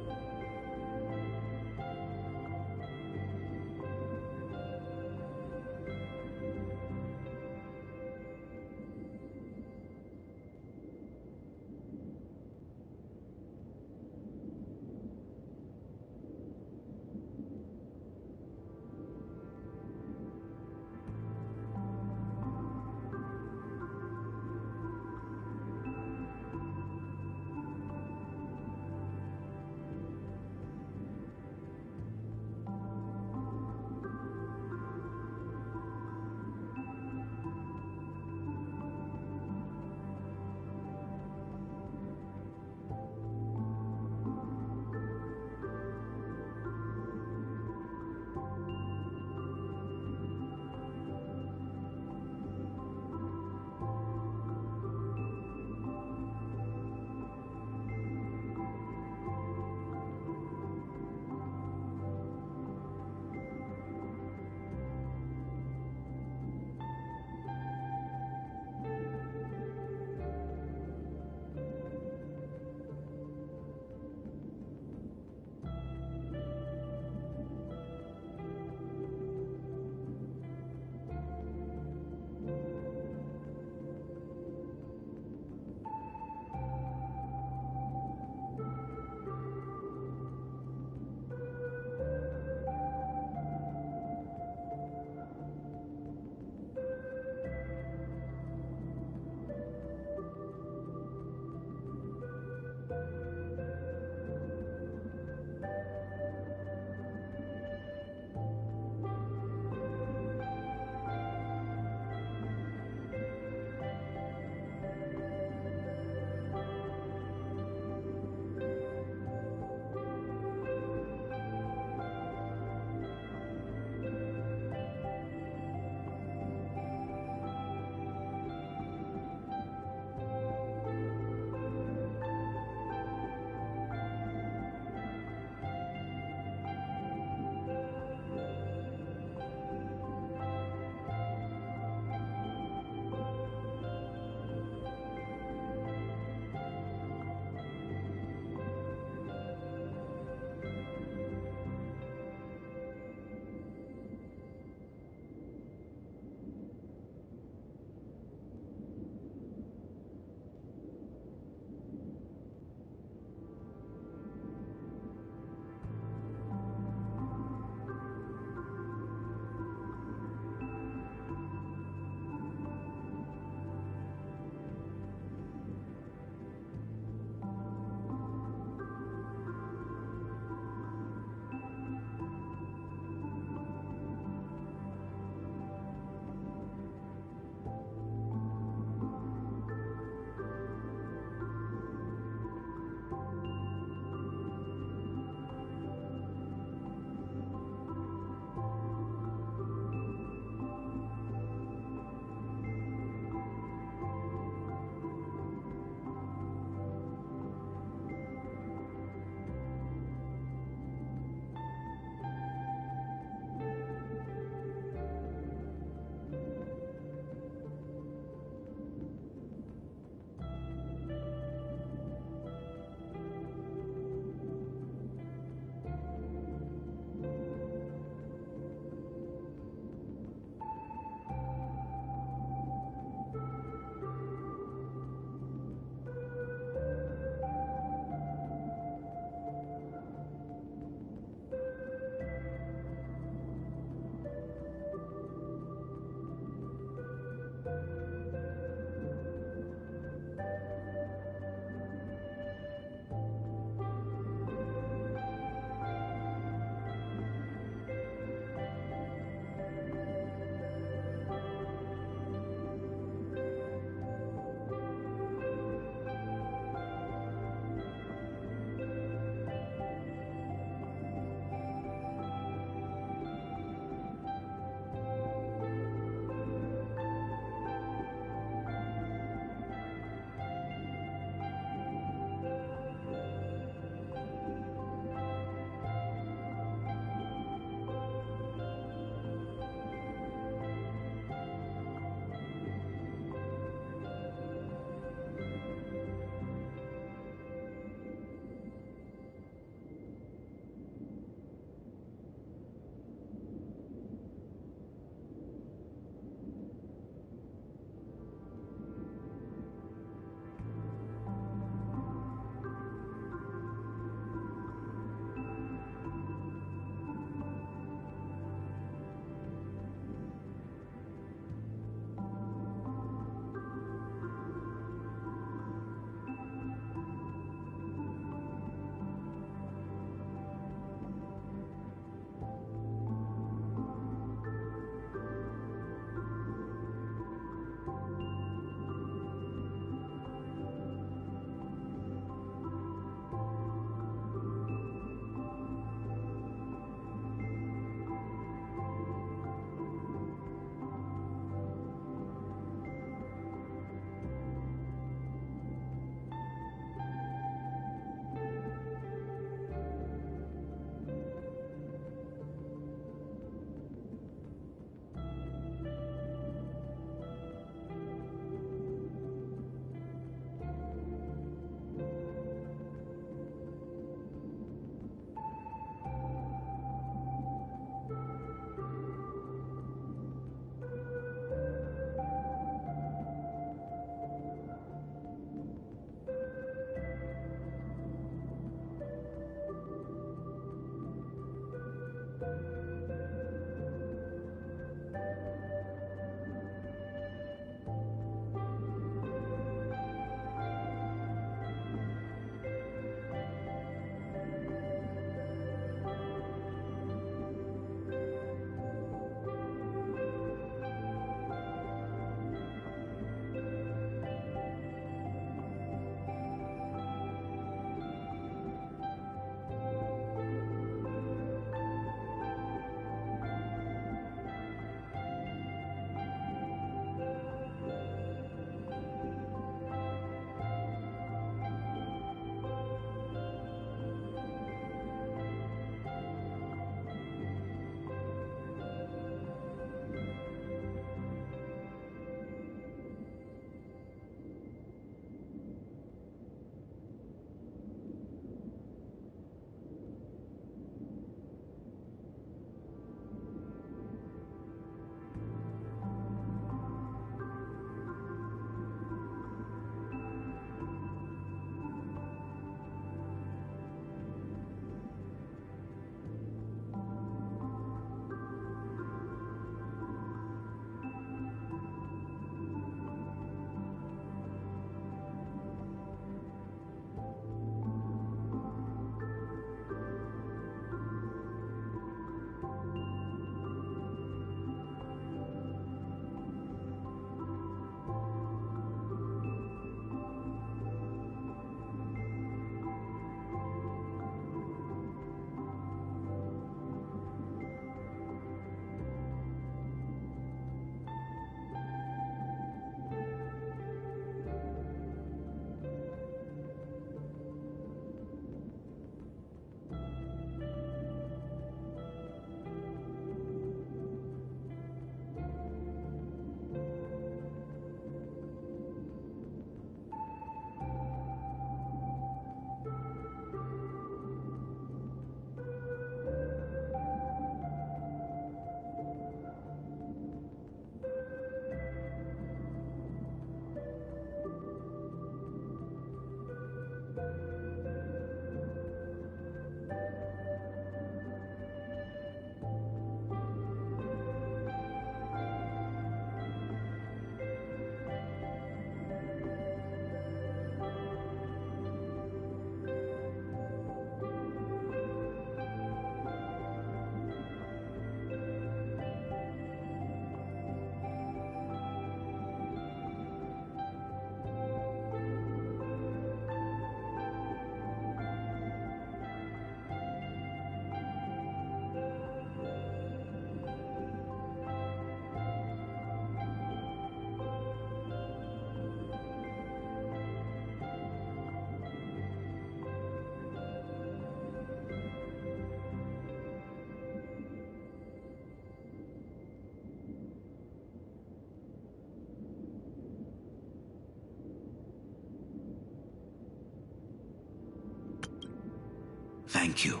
Thank you.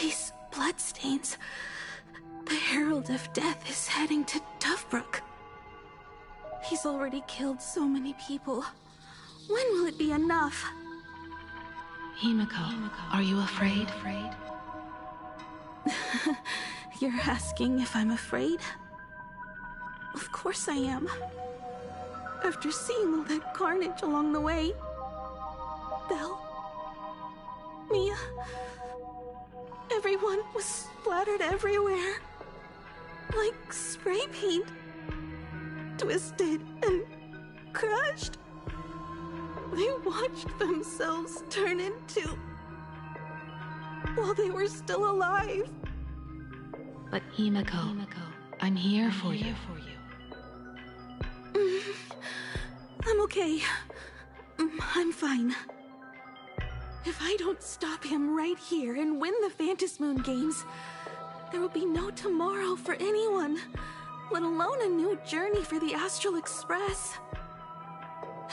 These bloodstains. The Herald of Death is heading to Dovebrook. He's already killed so many people. When will it be enough? Himiko, are you afraid? You're asking if I'm afraid? Of course I am. After seeing all that carnage along the way. Belle, Mia, everyone was splattered everywhere. Like spray paint. Twisted and crushed. They watched themselves turn into... while they were still alive. But Himiko, I'm here for you. I'm okay. I'm fine. If I don't stop him right here and win the Phantasmoon Games, there will be no tomorrow for anyone, let alone a new journey for the Astral Express.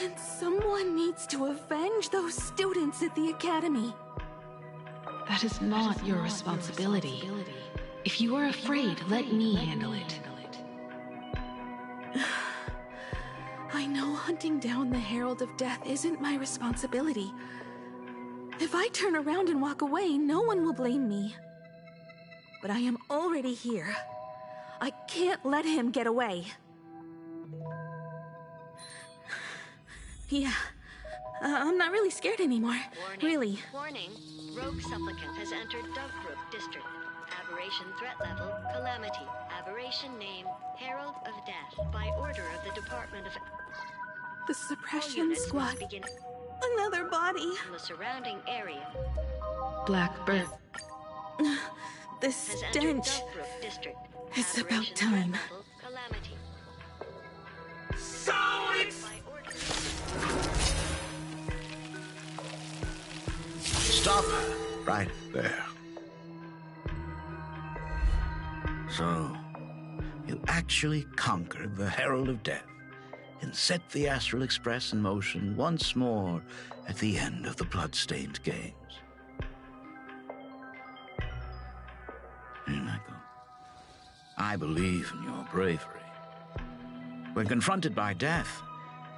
And someone needs to avenge those students at the Academy. That is not your responsibility. If you are afraid, let me handle it. I know hunting down the Herald of Death isn't my responsibility. If I turn around and walk away, no one will blame me. But I am already here. I can't let him get away. Yeah, I'm not really scared anymore. Really. Warning. Rogue supplicant has entered Dovebrook District. Aberration threat level, Calamity. Aberration name, Herald of Death. By order of the Department of... The suppression squad. Another body. In the surrounding area. Blackbird. The stench. It's about time. Calamity. So Stop right there. So, you actually conquered the Herald of Death and set the Astral Express in motion once more at the end of the Bloodstained Games. Himiko, I believe in your bravery. When confronted by death,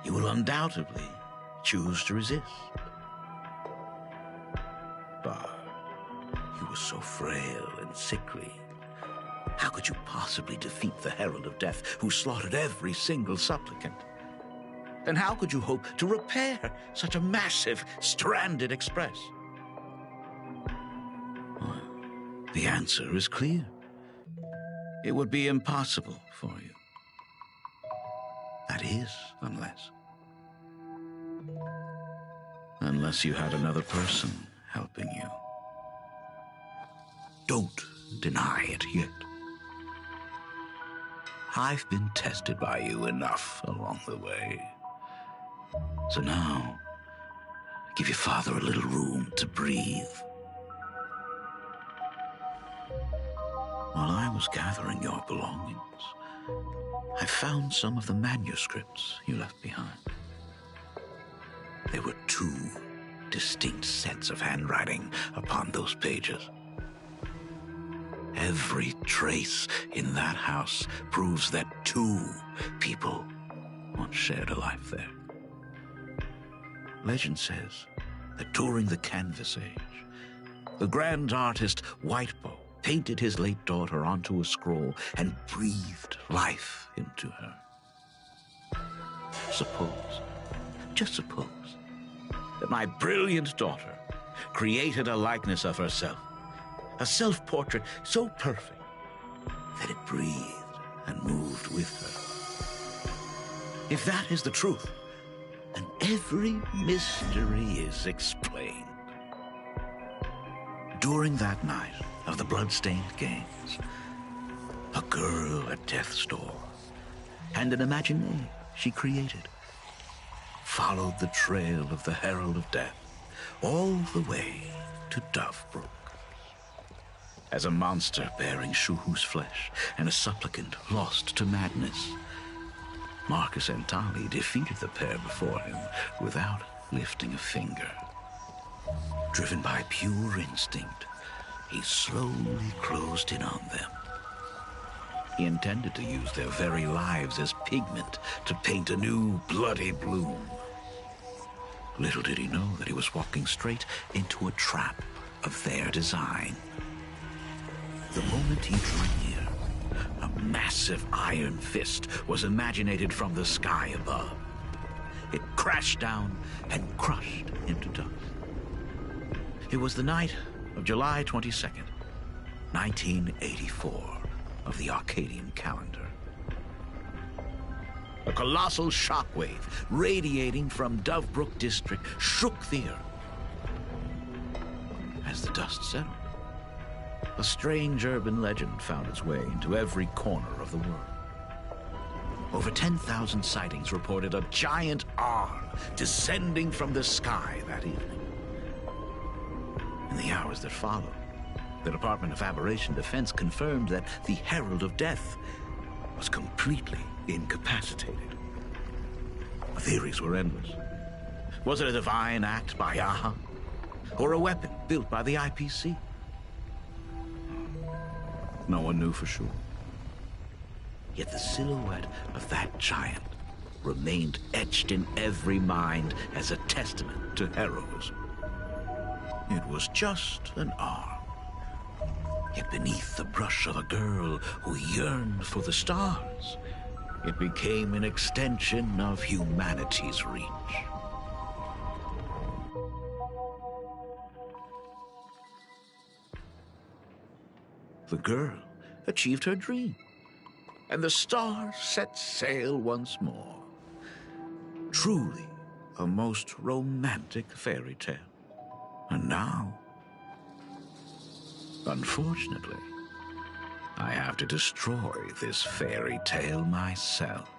you will undoubtedly choose to resist. But you were so frail and sickly. How could you possibly defeat the Herald of Death, who slaughtered every single supplicant? And how could you hope to repair such a massive, stranded express? Well, the answer is clear. It would be impossible for you. That is, unless you had another person helping you. Don't deny it yet. I've been tested by you enough along the way. So now, give your father a little room to breathe. While I was gathering your belongings, I found some of the manuscripts you left behind. There were 2 distinct sets of handwriting upon those pages. Every trace in that house proves that 2 people once shared a life there. Legend says that during the Canvas Age, the grand artist Whitebow painted his late daughter onto a scroll and breathed life into her. Suppose, just suppose, that my brilliant daughter created a likeness of herself, a self-portrait so perfect that it breathed and moved with her. If that is the truth, then every mystery is explained. During that night of the Bloodstained Games, a girl at death's door and an imagination she created followed the trail of the Herald of Death all the way to Dovebrook. as a monster bearing Shuhu's flesh and a supplicant lost to madness. Marcus and Tali defeated the pair before him without lifting a finger. Driven by pure instinct, he slowly closed in on them. He intended to use their very lives as pigment to paint a new bloody bloom. Little did he know that he was walking straight into a trap of their design. The moment he drew near, a massive iron fist was imaginated from the sky above. It crashed down and crushed him to dust. It was the night of July 22nd, 1984, of the Arcadian calendar. A colossal shockwave radiating from Dovebrook District shook the earth. As the dust settled, a strange urban legend found its way into every corner of the world. Over 10,000 sightings reported a giant arm descending from the sky that evening. In the hours that followed, the Department of Aberration Defense confirmed that the Herald of Death was completely incapacitated. The theories were endless. Was it a divine act by Yaha? Or a weapon built by the IPC? No one knew for sure. Yet the silhouette of that giant remained etched in every mind as a testament to heroism. It was just an arm. Yet beneath the brush of a girl who yearned for the stars, it became an extension of humanity's reach. The girl achieved her dream, and the stars set sail once more. Truly a most romantic fairy tale. And now, unfortunately, I have to destroy this fairy tale myself.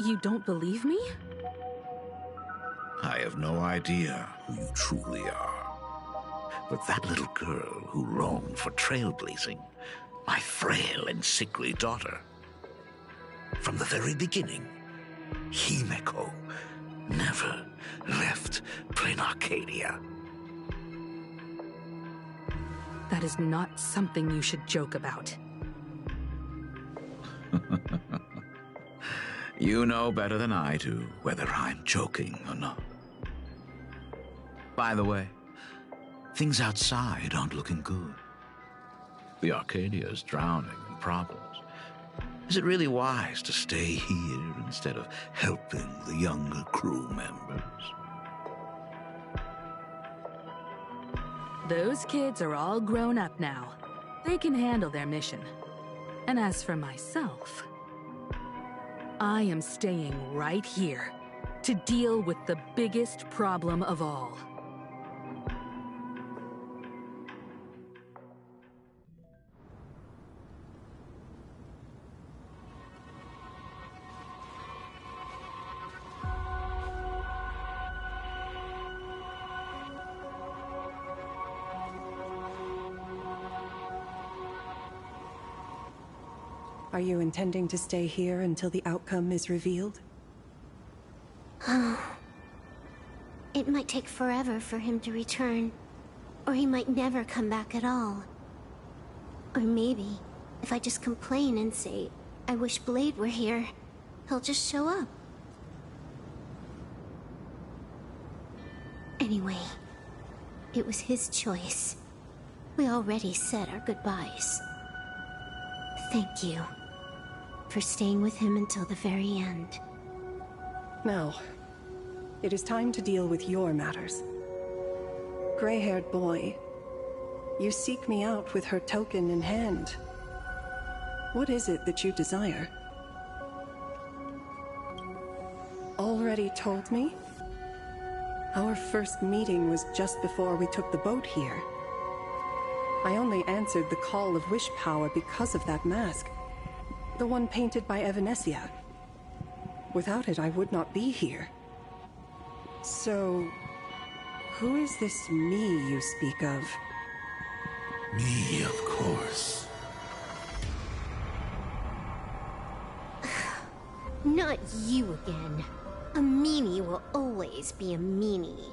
You don't believe me? I have no idea who you truly are. But that little girl who longed for trailblazing, my frail and sickly daughter. From the very beginning, Himeko never left Plain Arcadia. That is not something you should joke about. You know better than I do whether I'm joking or not. By the way, things outside aren't looking good. The Arcadia is drowning in problems. Is it really wise to stay here instead of helping the younger crew members? Those kids are all grown up now. They can handle their mission. And as for myself, I am staying right here to deal with the biggest problem of all. Are you intending to stay here until the outcome is revealed? It might take forever for him to return, or he might never come back at all. Or maybe, if I just complain and say, I wish Blade were here, he'll just show up. Anyway, it was his choice. We already said our goodbyes. Thank you for staying with him until the very end. Now, it is time to deal with your matters. Gray-haired boy, you seek me out with her token in hand. What is it that you desire? Already told me? Our first meeting was just before we took the boat here. I only answered the call of wish power because of that mask. The one painted by Evanesia. Without it, I would not be here. So, Who is this me you speak of? Me, of course. Not you again. A meanie will always be a meanie.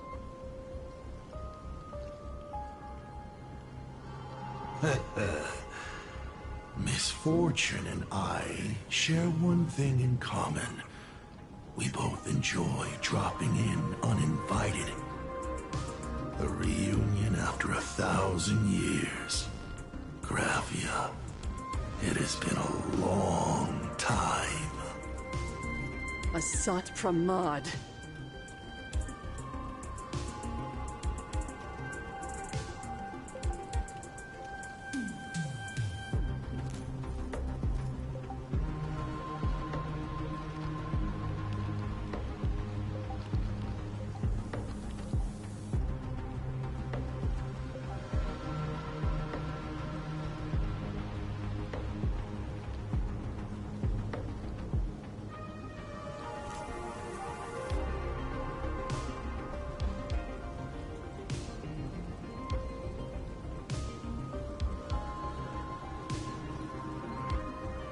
Misfortune and I share one thing in common. We both enjoy dropping in uninvited. A reunion after 1,000 years. Graphia, it has been a long time. Asat Pramad.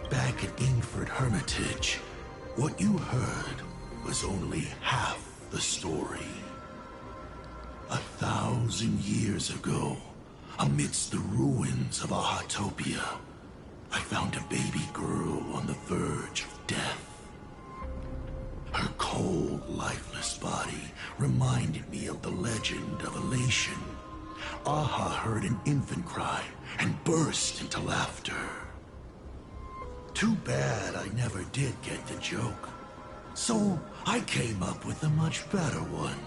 Back at Ingford Hermitage, what you heard was only half the story. 1,000 years ago, amidst the ruins of Ahatopia, I found a baby girl on the verge of death. Her cold, lifeless body reminded me of the legend of Elation. Aha heard an infant cry and burst into laughter. Too bad I never did get the joke. So I came up with a much better one.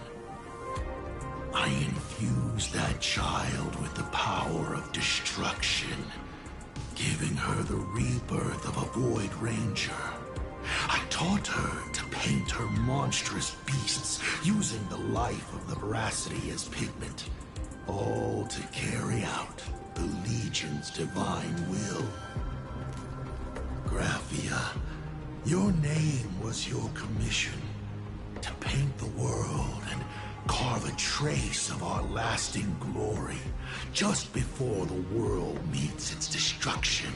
I infused that child with the power of destruction, giving her the rebirth of a Void Ranger. I taught her to paint her monstrous beasts using the life of the veracity as pigment, all to carry out the Legion's divine will. Graphia, your name was your commission, to paint the world and carve a trace of our lasting glory just before the world meets its destruction.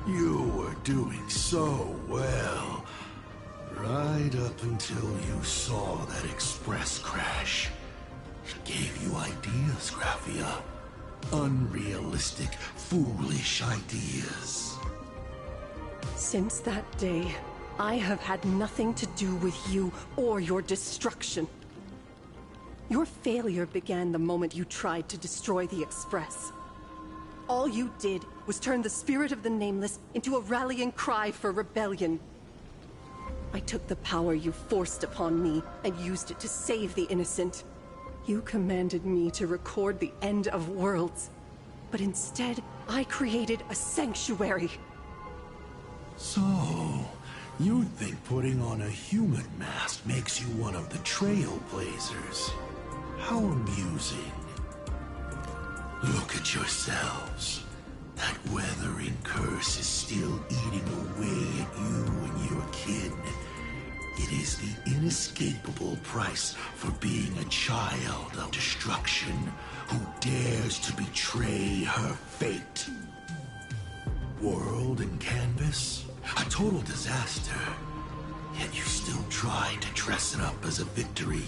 You were doing so well, right up until you saw that express crash. It gave you ideas, Graphia. Unrealistic, foolish ideas. Since that day, I have had nothing to do with you or your destruction. Your failure began the moment you tried to destroy the Express. All you did was turn the spirit of the Nameless into a rallying cry for rebellion. I took the power you forced upon me and used it to save the innocent. You commanded me to record the end of worlds, but instead, I created a sanctuary. So, you think putting on a human mask makes you one of the trailblazers? How amusing. Look at yourselves. That weathering curse is still eating away at you and your kin. It is the inescapable price for being a child of destruction who dares to betray her fate. World and canvas, a total disaster. Yet you still try to dress it up as a victory.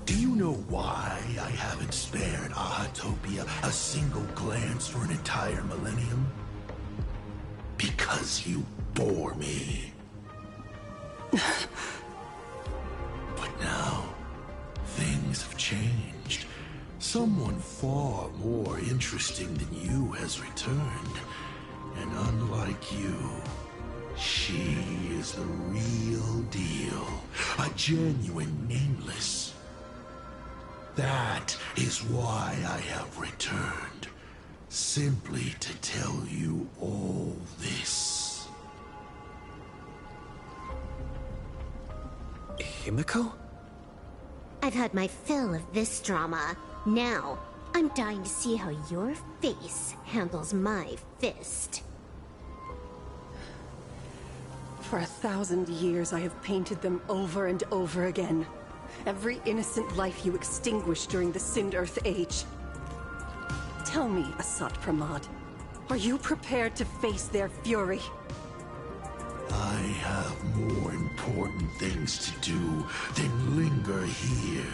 Do you know why I haven't spared Ahatopia a single glance for an entire millennium? Because you bore me. But now, things have changed. Someone far more interesting than you has returned. And unlike you, she is the real deal. A genuine Nameless. That is why I have returned. Simply to tell you all this. Himiko? I've had my fill of this drama. Now, I'm dying to see how your face handles my fist. For 1,000 years, I have painted them over and over again. every innocent life you extinguished during the Cinder-Earth Age. Tell me, Asat Pramad, are you prepared to face their fury? I have more important things to do than linger here.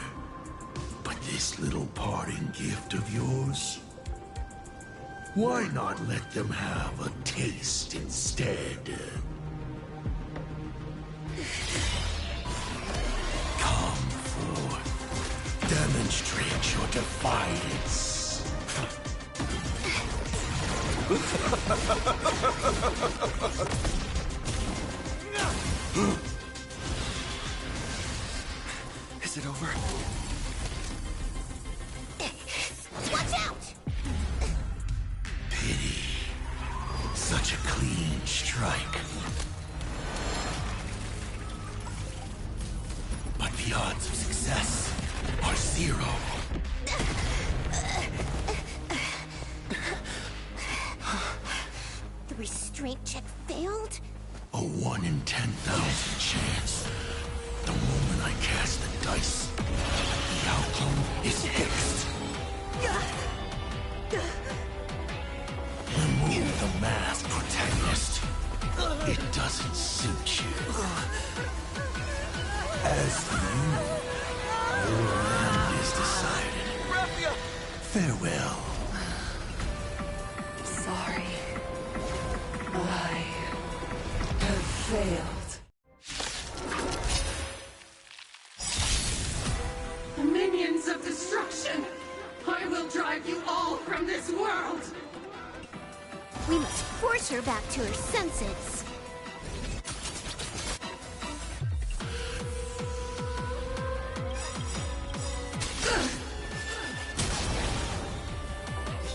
But this little parting gift of yours? Why not let them have a taste instead? Come forth. Demonstrate your defiance. Is it over? Watch out! Pity. Such a clean strike. But the odds of success are 0. The restraint check failed? A 1 in 10,000 chance. The moment I cast the dice, the outcome is fixed. Remove the mask, protagonist. It doesn't suit you. As for you, your end is decided. Farewell. Sorry. I have failed. Minions of destruction! I will drive you all from this world! We must force her back to her senses.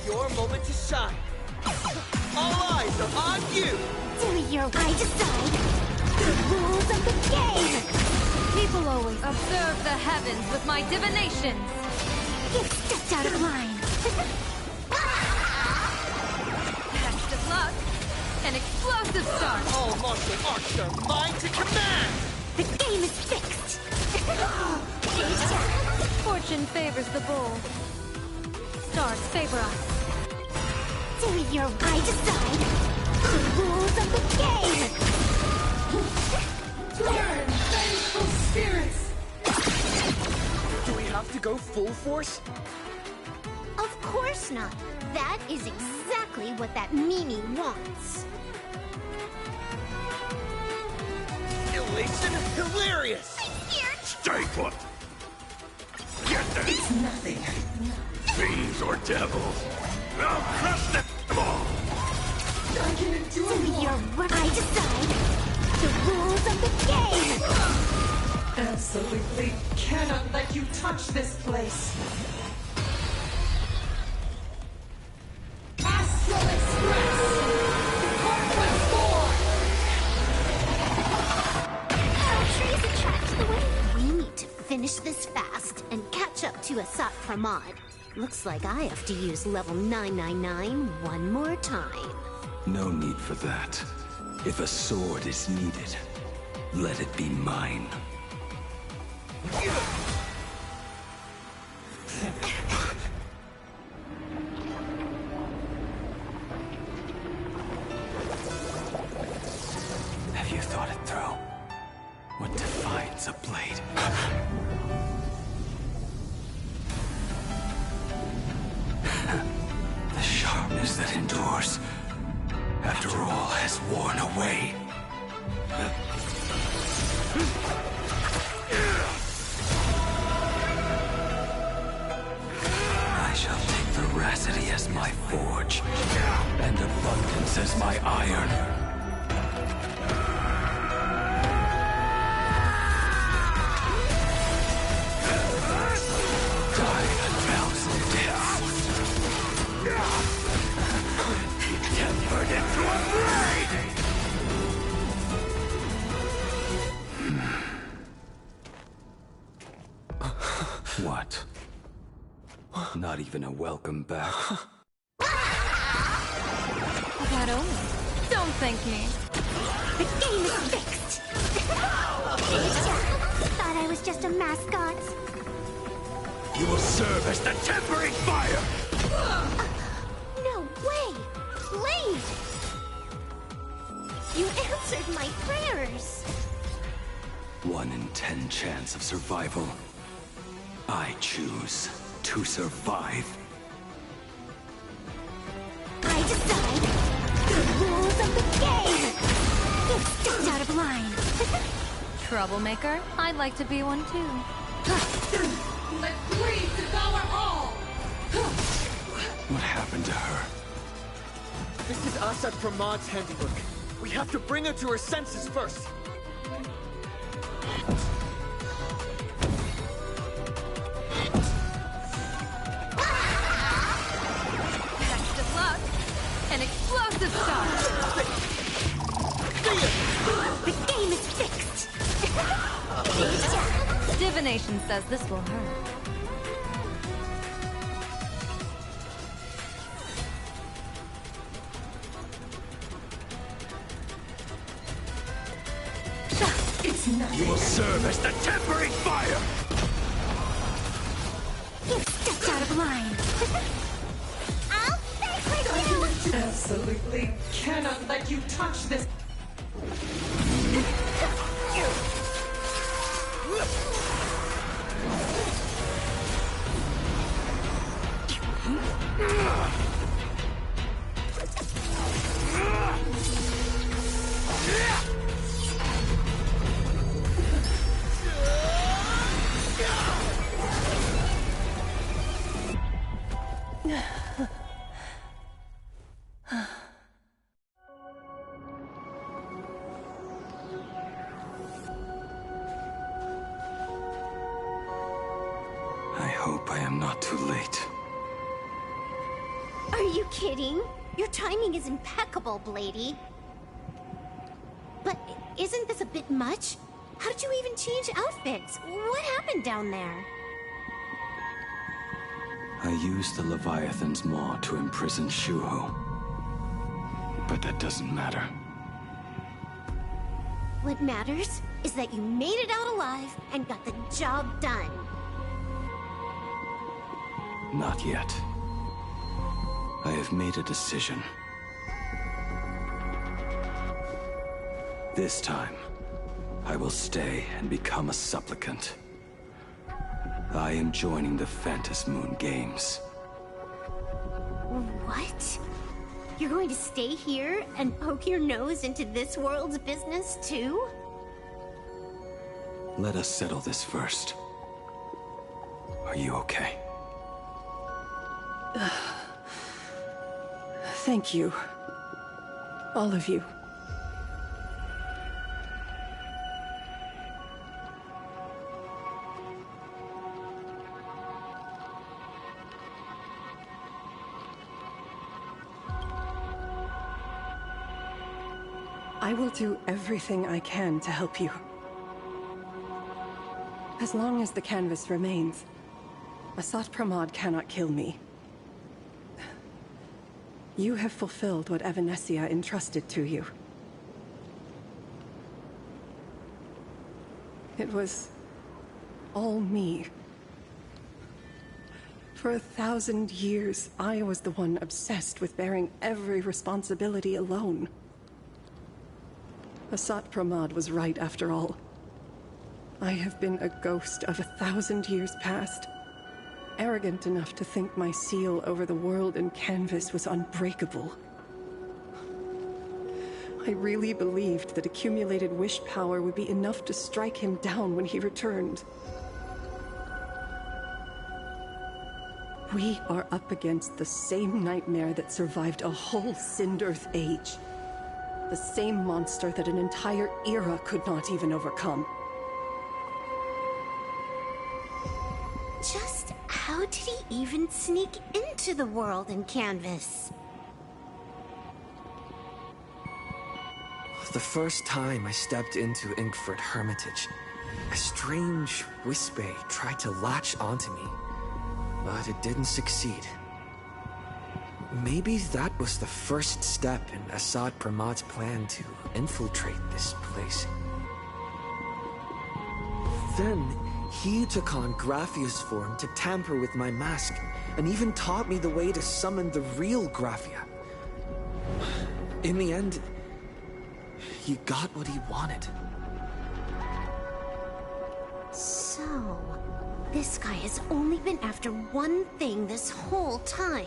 Your moment to shine. All eyes are on you! I decide the rules of the game! People always observe the heavens with my divinations. You've stepped out of line. Best of luck. An explosive start. All martial arts are mine to command! The game is fixed! Fortune favors the bold. Stars favor us. I decide the rules of the game! Learn, vengeful spirits! Do we have to go full force? Of course not. That is exactly what that Mimi wants. Elation hilarious! Stay put! Get them! It's nothing. Fiends or devils! I'll crush them all! I can endure more. I decide the rules of the game! Absolutely cannot let you touch this place. Astral Express! Depart once more! Our trees attract the way. We need to finish this fast and catch up to Asat Pramad. Looks like I have to use level 999 one more time. No need for that. If a sword is needed, let it be mine. Have you thought it through? What defines a blade? The sharpness that endures, after all has worn away. I shall take veracity as my forge, and abundance as my iron. Tempered into a blade! What? Not even a welcome back? That only. Don't thank me. The game is fixed! Thought I was was just a mascot. You will serve as the tempering fire! No way! Blade! You answered my prayers! 1 in 10 chance of survival. I choose to survive. I decide the rules of the game! You've stepped out of line! Troublemaker? I'd like to be one too. Let's please devour all! What happened to her? This is Asad Pramad's handiwork. We have to bring her to her senses first. Best of luck. An explosive shot. The game is fixed! Divination says this will hurt. You will serve as the tempering fire! You've stepped out of line! I'll stay with you! Absolutely cannot let you touch this. I hope I am not too late. Are you kidding? Your timing is impeccable, Blady. But isn't this a bit much? How did you even change outfits? What happened down there? I used the Leviathan's maw to imprison Shuho. But that doesn't matter. What matters is that you made it out alive and got the job done. Not yet. I have made a decision. This time, I will stay and become a supplicant. I am joining the Phantasm Moon Games. What? You're going to stay here and poke your nose into this world's business too? Let us settle this first. Are you okay? Thank you. All of you. I will do everything I can to help you. As long as the canvas remains, Asat Pramod cannot kill me. You have fulfilled what Evanescia entrusted to you. It was all me. For 1,000 years, I was the one obsessed with bearing every responsibility alone. Asat Pramod was right after all. I have been a ghost of 1,000 years past. Arrogant enough to think my seal over the world and canvas was unbreakable. I really believed that accumulated wish power would be enough to strike him down when he returned. We are up against the same nightmare that survived a whole Cinderth age. The same monster that an entire era could not even overcome. Just how did he even sneak into the world and canvas? The first time I stepped into Inkford Hermitage, a strange Wispe tried to latch onto me, but it didn't succeed. Maybe that was the first step in Asad Pramod's plan to infiltrate this place. Then, He took on Graphia's form to tamper with my mask, and even taught me the way to summon the real Graphia. In the end, he got what he wanted. So, this guy has only been after one thing this whole time.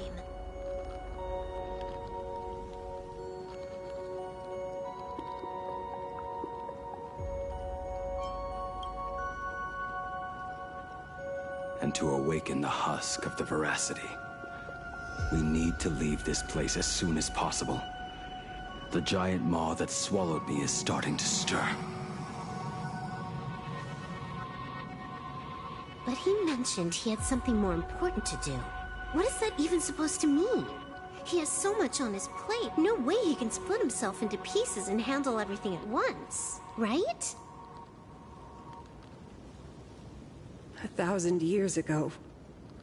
And to awaken the husk of the veracity, we need to leave this place as soon as possible. The giant maw that swallowed me is starting to stir. But he mentioned he had something more important to do. What is that even supposed to mean? He has so much on his plate, no way he can split himself into pieces and handle everything at once, right? 1,000 years ago,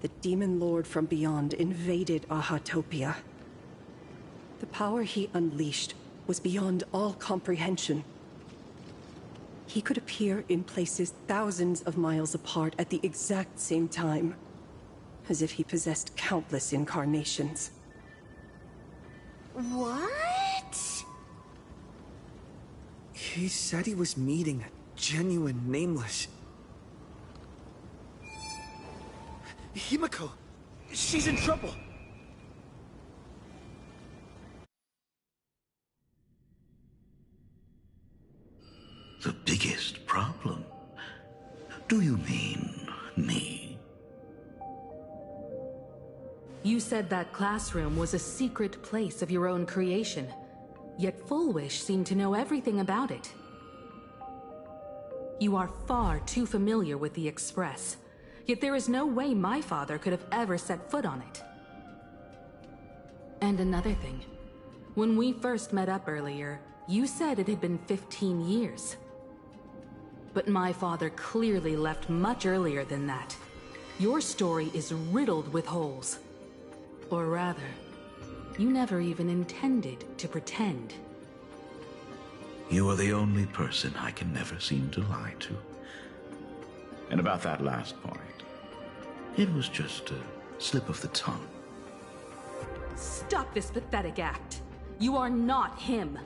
the demon lord from beyond invaded Ahatopia. The power he unleashed was beyond all comprehension. He could appear in places thousands of miles apart at the exact same time, as if he possessed countless incarnations. What? He said he was meeting a genuine nameless... Himiko! She's in trouble! The biggest problem? Do you mean me? You said that classroom was a secret place of your own creation, yet Fullwish seemed to know everything about it. You are far too familiar with the Express, yet there is no way my father could have ever set foot on it. And another thing, when we first met up earlier, you said it had been 15 years. But my father clearly left much earlier than that. Your story is riddled with holes. Or rather, you never even intended to pretend. You are the only person I can never seem to lie to. And about that last point, it was just a slip of the tongue. Stop this pathetic act. You are not him.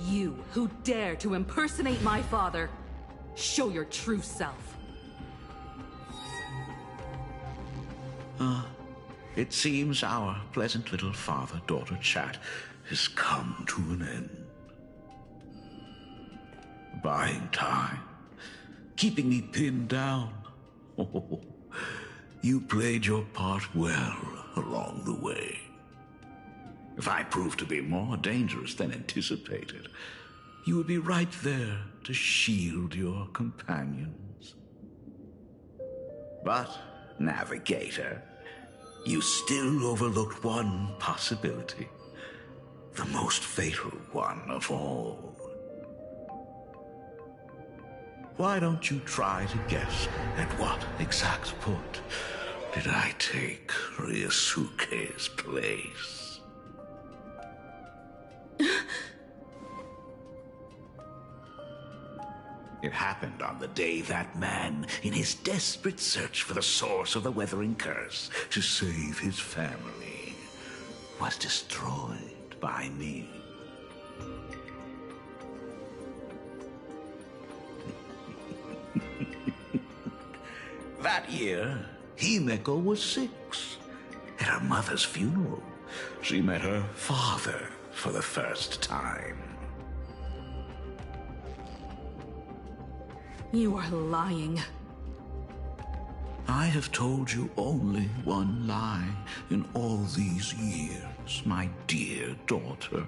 You who dare to impersonate my father, show your true self. It seems our pleasant little father-daughter chat has come to an end. Buying time, keeping me pinned down. Oh, you played your part well along the way. If I proved to be more dangerous than anticipated, you would be right there to shield your companions. But, Navigator, you still overlooked one possibility. The most fatal one of all. Why don't you try to guess at what exact point did I take Ryosuke's place? It happened on the day that man, in his desperate search for the source of the Weathering Curse to save his family, was destroyed by me. That year, Himeko was 6. At her mother's funeral, she met her father for the first time. You are lying. I have told you only one lie in all these years, my dear daughter.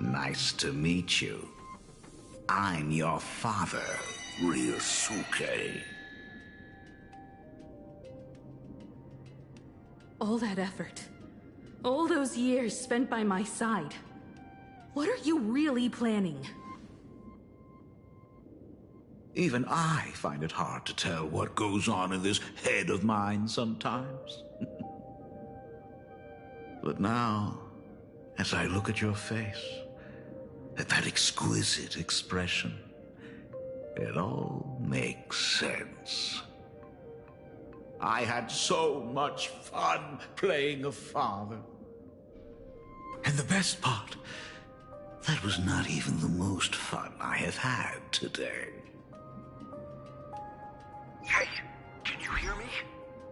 Nice to meet you. I'm your father, Ryosuke. All that effort, all those years spent by my side. What are you really planning? Even I find it hard to tell what goes on in this head of mine sometimes. But now, as I look at your face, at that exquisite expression, It all makes sense. I had so much fun playing a father. And the best part, that was not even the most fun I have had today. Hey, can you hear me?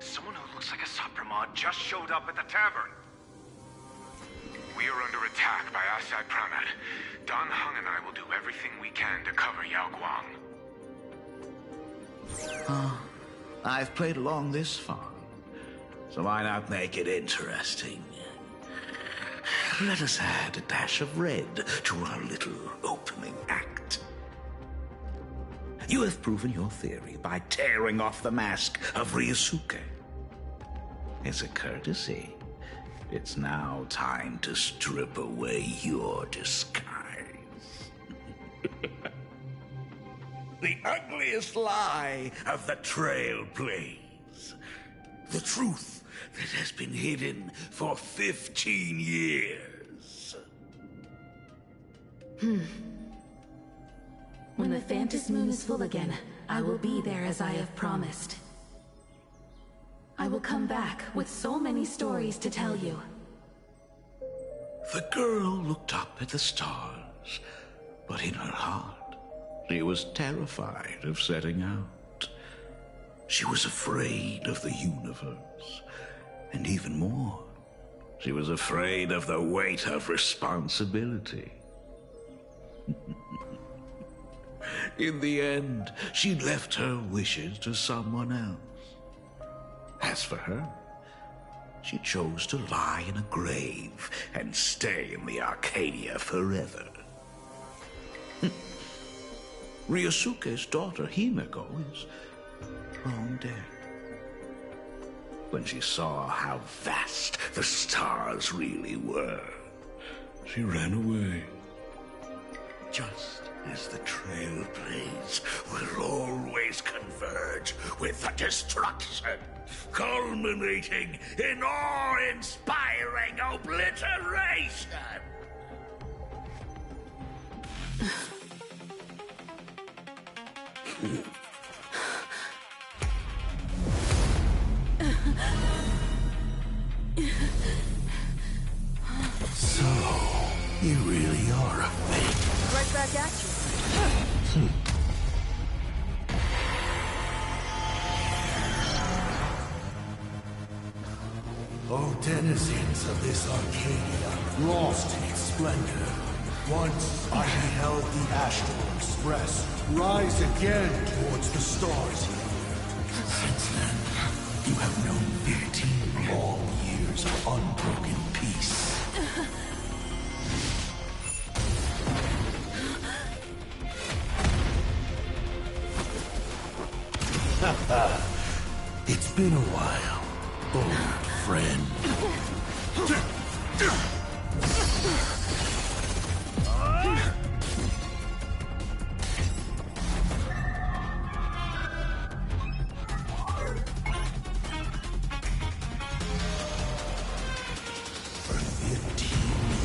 Someone who looks like a Sapramod just showed up at the tavern. We are under attack by Asai Pramat. Dan Heng and I will do everything we can to cover Yao Guang. I've played along this far, so why not make it interesting? Let us add a dash of red to our little opening act. You have proven your theory by tearing off the mask of Ryosuke. As a courtesy, it's now time to strip away your disguise. The ugliest lie of the Trailblaze. The truth that has been hidden for 15 years. When the Phantom Moon is full again, I will be there as I have promised. I will come back with so many stories to tell you. The girl looked up at the stars, but in her heart, she was terrified of setting out. She was afraid of the universe, and even more, she was afraid of the weight of responsibility. In the end, she left her wishes to someone else. As for her, she chose to lie in a grave and stay in the Arcadia forever. Ryosuke's daughter Himeko is long dead. When she saw how vast the stars really were, she ran away. Just as the Trailblaze will always converge with the destruction, culminating in awe-inspiring obliteration. So, you really are a fake. Right back at you. O denizens of this Arcadia, lost in its splendor. Once I beheld the Astral Express rise again towards the stars. Since then, you have known 15 long years of unbroken peace. It's been a while, old friend. For 15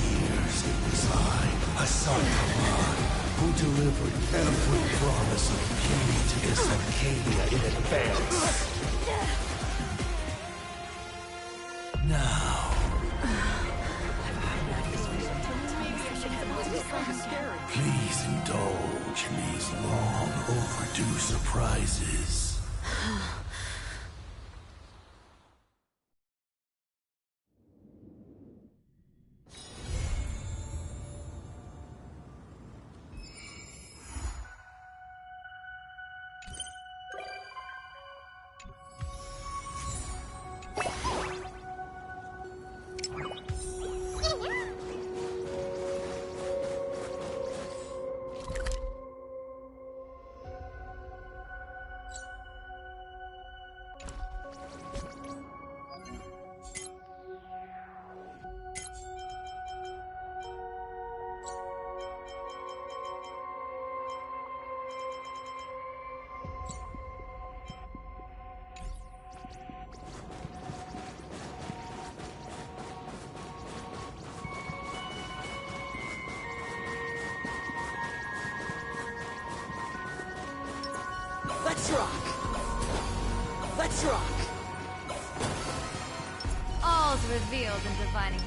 years it was I, Hassan Khan, who delivered every promise of beauty to this Arcadia in advance. Now, please indulge in these long overdue surprises. Let's rock! Let's rock! All's revealed in divining